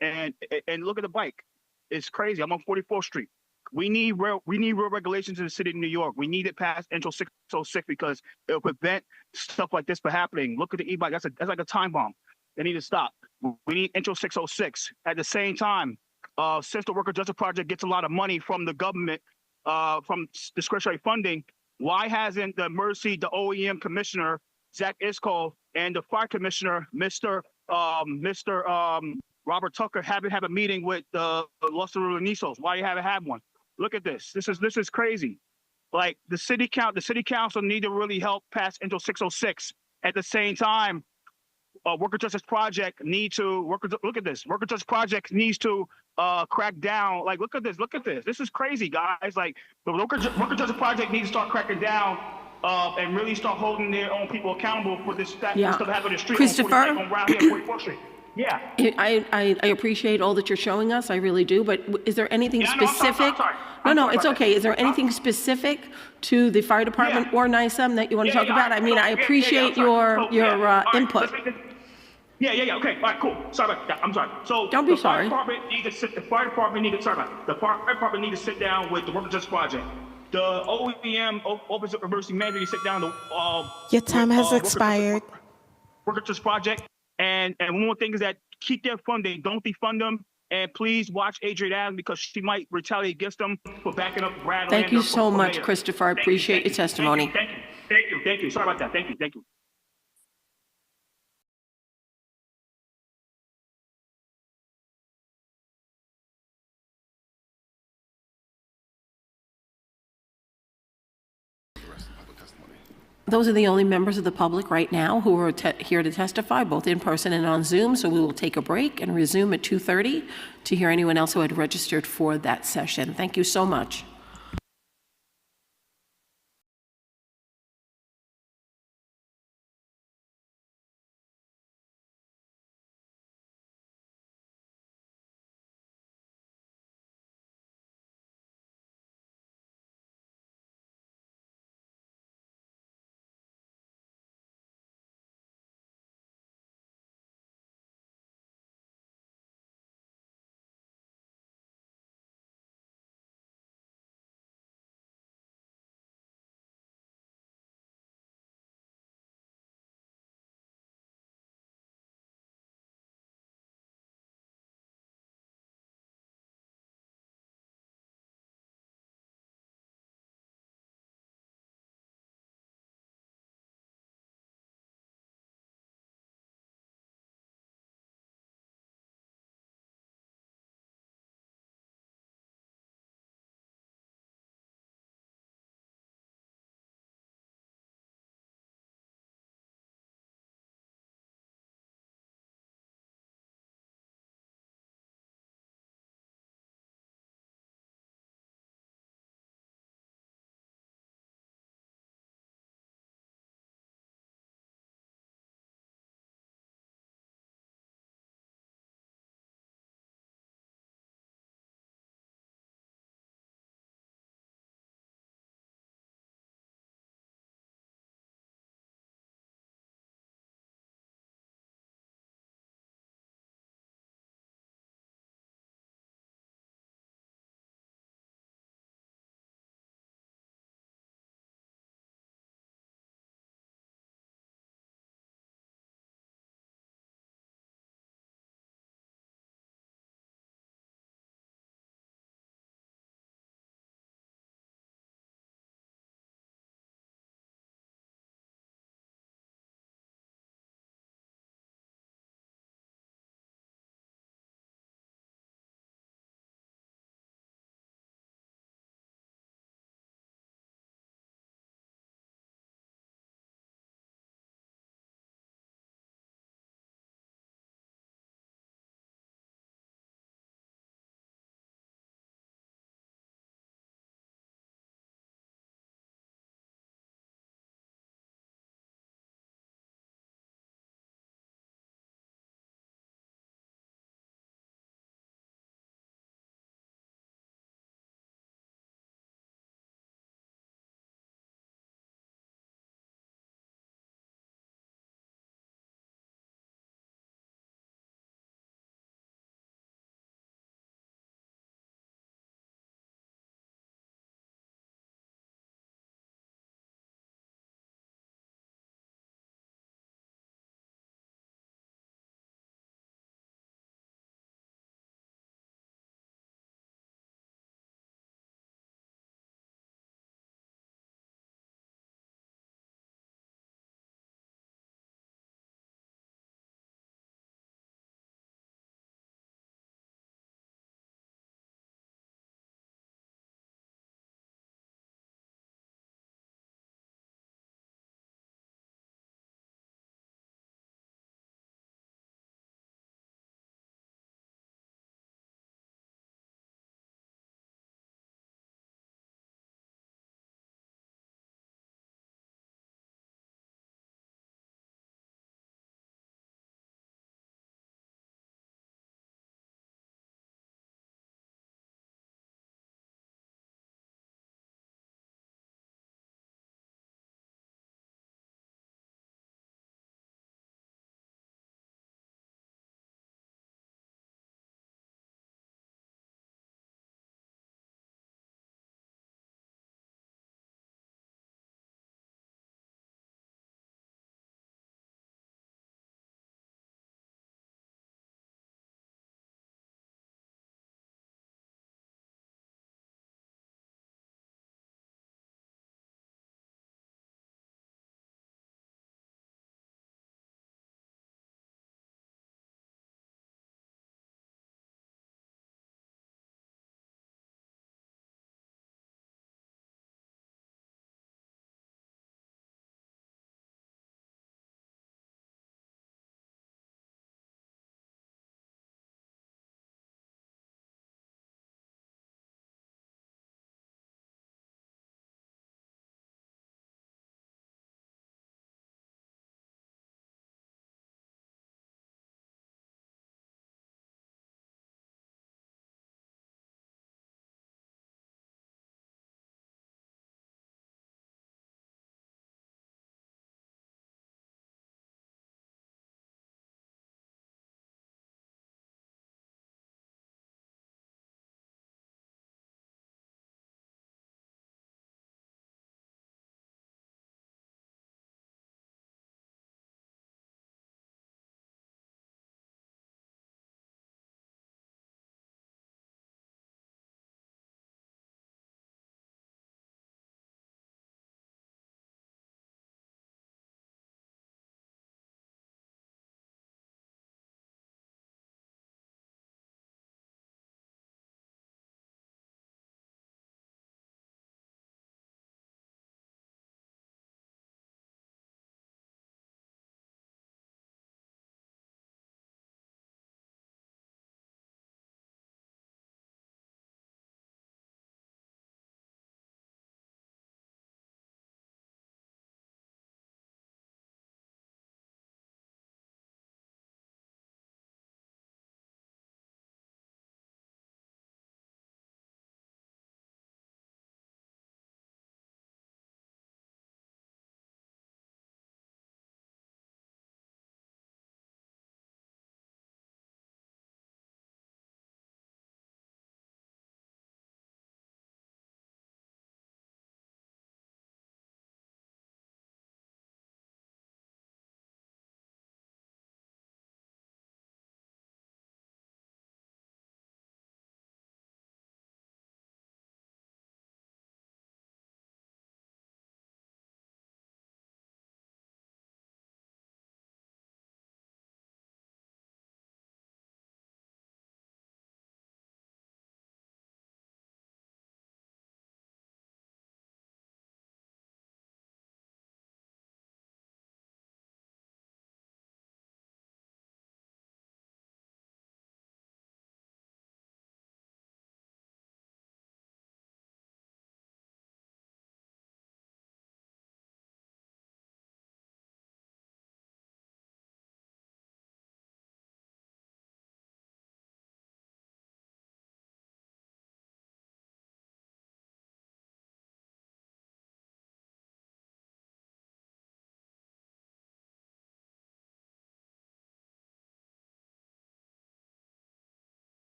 and look at the bike. It's crazy. I'm on 44th Street. We need real regulations in the city of New York. We need it past Intro 606 because it'll prevent stuff like this from happening. Look at the e-bike. That's like a time bomb. They need to stop. We need Intro 606. At the same time, since the Worker Justice Project gets a lot of money from the government, from discretionary funding, why hasn't the OEM commissioner, Zach Iscol, and the fire commissioner, Mr. Robert Tucker, haven't had a meeting with Los Renisos? Why you haven't had one? Look at this. This is crazy. Like the city council need to really help pass Intro 606. At the same time, Worker Justice Project look at this. Worker Justice Project needs to crack down. Like, look at this. This is crazy, guys. Like, the Worker Justice Project needs to start cracking down and really start holding their own people accountable for this stuff happening in the street. Christopher? Around here, 44th Street. Yeah. I appreciate all that you're showing us, I really do, but is there anything specific? No, it's okay. Is there anything specific to the fire department or NISM that you want to talk about? I mean, I appreciate your input. Okay. All right, cool. Sorry about that. I'm sorry. So don't be sorry. The fire department need to sit down with the Worker Justice Project. The OEM, Office of Emergency Manager, need to sit down. Your time has expired. Worker Justice Project. And one more thing is that keep their funding. Don't defund them. And please watch Adrienne Adams because she might retaliate against them for backing up Brad. Thank you so much, Christopher. I appreciate your testimony. Thank you. Sorry about that. Thank you. Those are the only members of the public right now who are here to testify, both in person and on Zoom. So we will take a break and resume at 2:30 to hear anyone else who had registered for that session. Thank you so much.